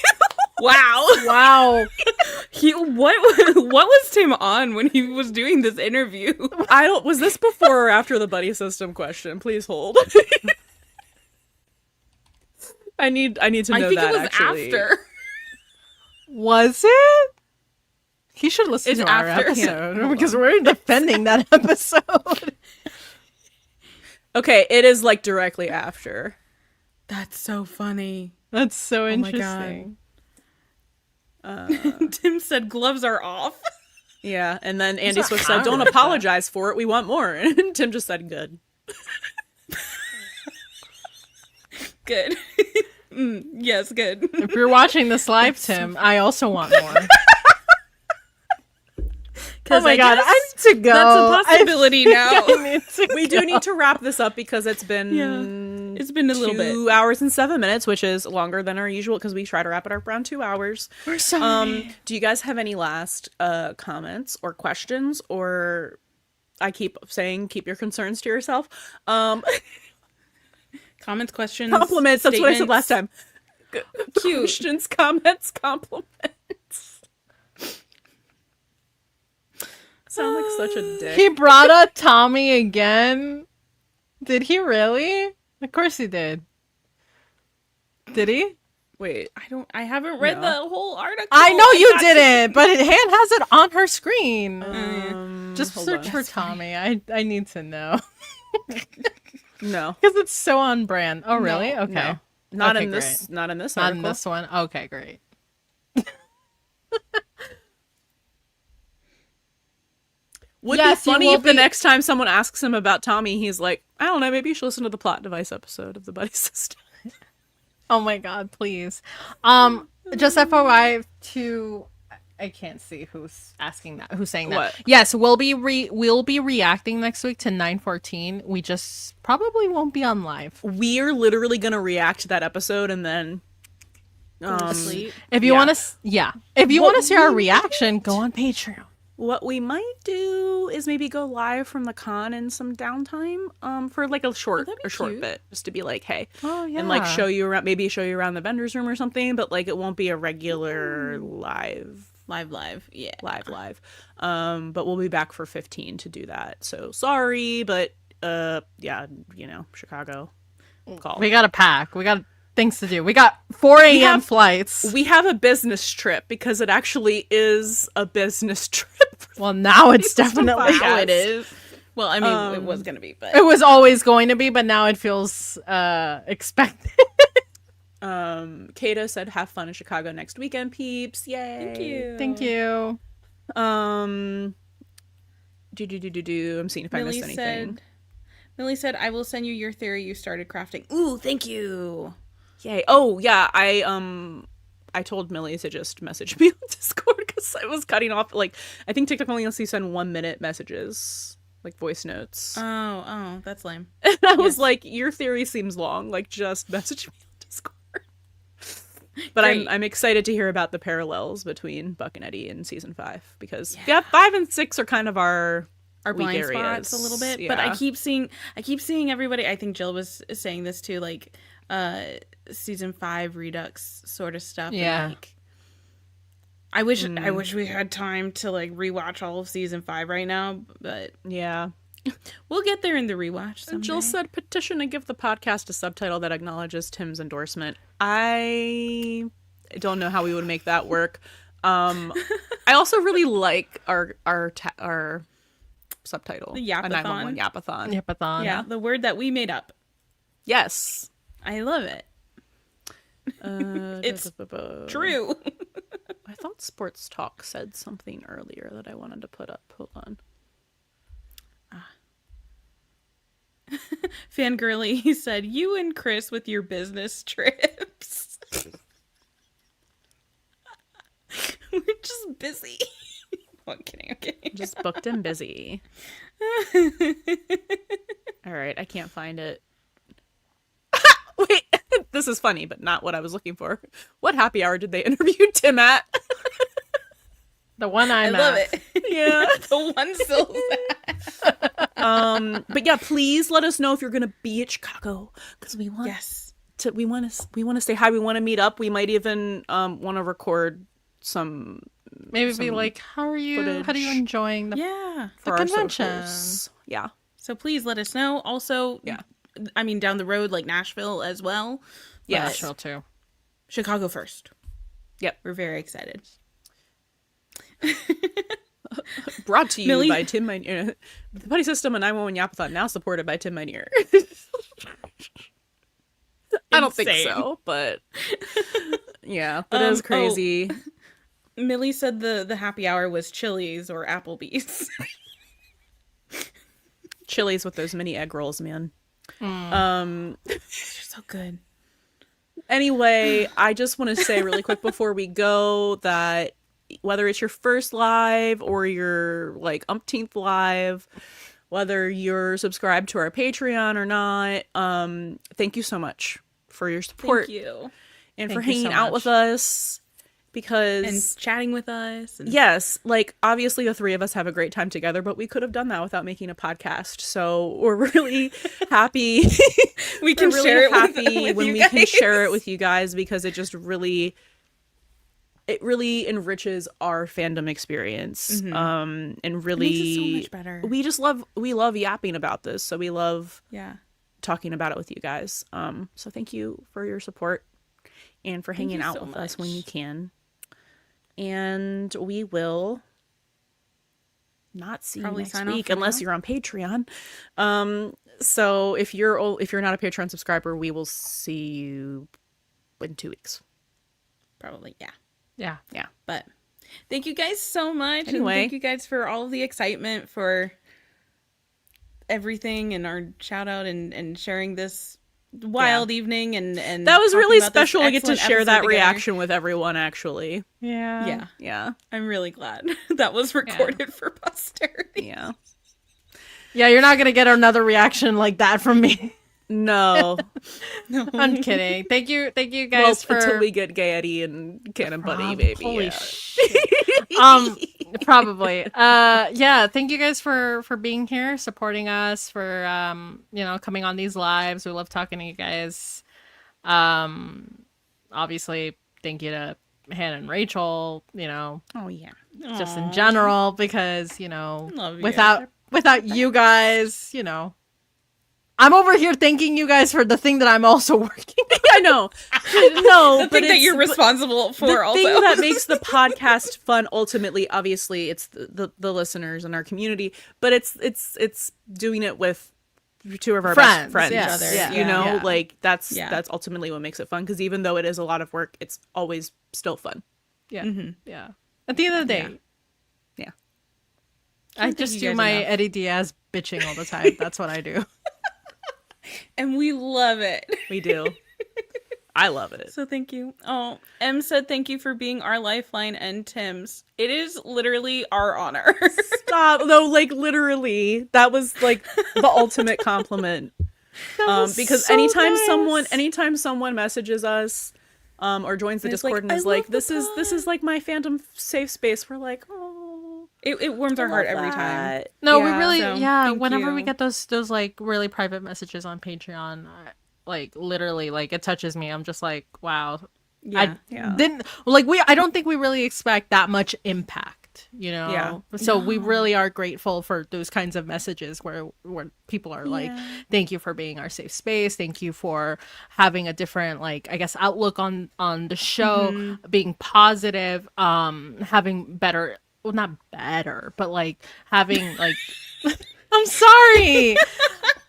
Wow. Wow. What was Tim on when he was doing this interview? Was this before or after the Buddie System question? Please hold. I need to know I think that, it was actually. after. Was it? He should listen It's to our after. episode Hold because on. we're defending that episode. Okay, it is like directly after. That's so funny. That's so Oh my God. interesting. Tim said gloves are off. Yeah, and then Andy not Swift said, "Don't hard. apologize for it. We want more." And Tim just said, "Good." Good. Yes, good. If you're watching this live, Tim, I also want more. Oh my god, I need to go. That's a possibility now. We do need to wrap this up because it's been It's been a little bit. 2 hours and 7 minutes, which is longer than our usual because we try to wrap it up around 2 hours. We're sorry. Do you guys have any last comments or questions? Or I keep saying keep your concerns to yourself. Comments, questions, Compliments. That's what I said last statements. time. Cute. Questions, comments, compliments. Sound like such a dick. He brought up Tommy again. Did he really? Of course he did. Did he? Wait. I haven't read No. the whole article. I know you got didn't, but Han has it on her screen. Just hold search on. for Tommy. I need to know. No. Because it's so on brand. Oh, really? No. Okay. No. Not Okay, in this. great. Not in this Not article. in this one. Okay, great. Would Yes, be you funny will if the be- next time someone asks him about Tommy, he's like, I don't know, maybe you should listen to the plot device episode of the Buddie System. Oh my god, please. Just FYI to I can't see who's asking that, who's saying that. What? Yes, we'll be reacting next week to 914. We just probably won't be on live. We're literally gonna react to that episode and then Sleep. If you Yeah. want to if you want to see our reaction, go on Patreon. what we might do is maybe go live from the con in some downtime for like a short that'd be short cute. bit, just to be like, hey, Oh yeah. and like show you around, maybe show you around the vendor's room or something, but like it won't be a regular live. Yeah. Live. But we'll be back for 15 to do that. So sorry, but yeah, you know, Chicago call. We got to pack. We got things to do. We got 4 a.m. have- flights. We have a business trip because it actually is a business trip. Well, now it's definitely Yes. Now it is. Well, I mean, it was gonna be, but It was always going to be, but now it feels expected. Kata said, "Have fun in Chicago next weekend, peeps! Yay! thank you. Thank you. Do. I'm seeing if I missed anything. Millie said, "I will send you your theory you started crafting." Ooh, thank you. Yay! Oh yeah, I told Millie to just message me on Discord because I was cutting off. Like, I think TikTok only lets you send 1-minute messages, like voice notes. Oh, that's lame. And I was like, your theory seems long. Like, just message me on Discord. But Great. I'm excited to hear about the parallels between Buck and Eddie in season 5 because 5 and 6 are kind of our weak blind areas. spots a little bit. Yeah. But I keep seeing everybody. I think Jill was saying this too, like season 5 redux sort of stuff. Yeah. And, like, I wish we had time to like rewatch all of season 5 right now, but Yeah. we'll get there in the rewatch someday. Jill said petition to give the podcast a subtitle that acknowledges Tim's endorsement. I don't know how we would make that work. I also really like our subtitle. The Yapathon. A 911 Yapathon. Yapathon. Yeah, the word that we made up. Yes. I love it. It's true. I thought Sports Talk said something earlier that I wanted to put up. Hold on. Fangirly, he said, "You and Chris with your business trips." We're just busy. Oh, I'm kidding. I'm kidding. Just booked and busy. All right, I can't find it. Wait, this is funny, but not what I was looking for. What happy hour did they interview Tim at? The one I love at. it. Yeah. The one still. But yeah, please let us know if you're gonna be at Chicago because we want we want to say hi. We want to meet up. We might even want to record some Maybe be like, how are you? footage. How are you enjoying the for our convention? socials. Yeah. So please let us know. Also, Yeah. I mean, down the road, like Nashville as well. Yes. But Nashville too. Chicago first. Yep. We're very excited. Brought to you Millie? by Tim Minear. The Buddie System and 911 Yapathon, now supported by Tim Minear. I don't think Insane. so, but yeah, that is crazy. Millie said the happy hour was Chili's or Applebee's. Chili's with those mini egg rolls, man. They're so good. Anyway, I just want to say really quick before we go that whether it's your first live or your like umpteenth live, whether you're subscribed to our Patreon or not, thank you so much for your support Thank you. and Thank for you hanging so out much. with us because And chatting with us. And yes, like obviously the three of us have a great time together, but we could have done that without making a podcast. So we're really happy. we can We're really share it happy with when you we guys. can share it with you guys because it just really enriches our fandom experience. And really Makes it so much better. we love yapping about this. So we love Yeah. talking about it with you guys. So thank you for your support and for hanging you out so with us when much. you can. And we will not see Probably you next sign off week for unless now. you're on Patreon. So if you're not a Patreon subscriber, we will see you in 2 weeks. Probably, yeah. Yeah. Yeah. But thank you guys so much. And Anyway. thank you guys for all of the excitement, for everything, and our shout out and sharing this wild evening and That was talking really about this special to get to excellent share episode that together. reaction with everyone, actually. Yeah. Yeah. Yeah. I'm really glad that was recorded for posterity. Yeah. Yeah, you're not gonna get another reaction like that from me. No. I'm kidding. Thank you Well, guys for until we get Gay Eddie and Cannon Buddy, maybe. Holy Yeah. shit. Probably. Yeah, thank you guys for being here, supporting us, for coming on these lives. We love talking to you guys. Obviously, thank you to Hannah and Rachel, Oh, yeah. just in general, because, Love you. without you guys, I'm over here thanking you guys for the thing that I'm also working. I know. No, The thing that you're responsible for the also. thing that makes the podcast fun, ultimately, obviously, it's the listeners and our community, but it's doing it with two of our best friends. yes, yeah, yeah. like that's Yeah. ultimately what makes it fun. Because even though it is a lot of work, it's always still fun. Yeah, Mm-hmm. yeah. At the end of the day, Yeah. I Can't just thank you do guys my enough. Eddie Diaz bitching all the time. That's what I do. And we love it. We do. I love it. So thank you. Oh, M said thank you for being our lifeline and Tim's. It is literally our honor. Stop. No, like literally, that was like the ultimate compliment. Because so anytime nice. someone messages us or joins the And it's like, Discord and "I is like, love the this is like my fandom safe space. We're like, oh, It warms our I heart love every time. that. No, we Yeah. really, So, yeah. thank Whenever we you. get those like really private messages on Patreon, like literally, like it touches me. I'm just like, wow. Yeah. Yeah. Didn't like I don't think we really expect that much impact, you know. Yeah. So we really are grateful for those kinds of messages where people are like, thank you for being our safe space, thank you for having a different, like, I guess, outlook on the show, being positive, having better, well, not better, but like having like I'm sorry.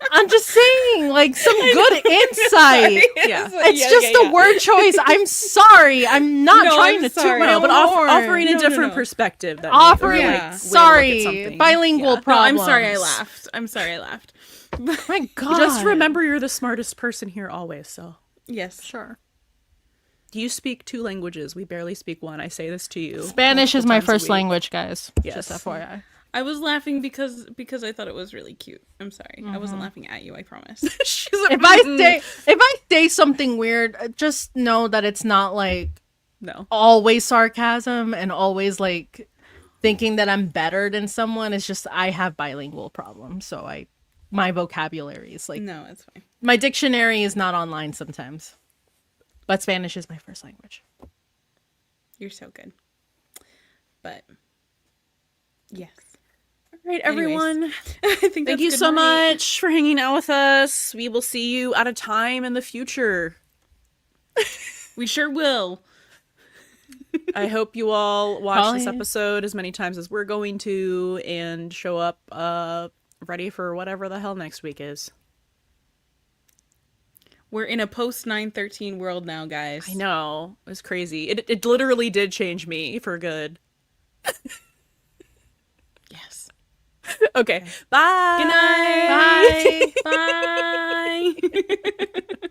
I'm just saying, like, some good insight. Yeah. It's just a word choice. I'm sorry. I'm not No, trying I'm to sorry. toot my No, own But horn. offering a No, different no. perspective. That Offering, or, like, Yeah. way to look at sorry, something. bilingual Yeah. No, I'm problems. sorry I laughed. I'm sorry I laughed. My God. Just remember, you're the smartest person here always. So, Yes. Sure. do you speak 2 languages? We barely speak 1. I say this to you. Spanish is multiple my times a first week. language, guys. Yes. Just FYI. I was laughing because I thought it was really cute. I'm sorry. I wasn't laughing at you, I promise. She's like, If I say something weird, just know that it's not like no. always sarcasm and always like thinking that I'm better than someone. It's just I have bilingual problems, so my vocabulary is like No, it's fine. my dictionary is not online sometimes. But Spanish is my first language. You're so good. But yes. All right, Anyways. everyone. I think Thank that's you good so night. much for hanging out with us. We will see you at a time in the future. We sure will. I hope you all watch Call this in. episode as many times as we're going to and show up ready for whatever the hell next week is. We're in a post 9/13 world now, guys. I know. It was crazy. It literally did change me for good. Yes. Okay. Bye. Good night. Bye. Bye.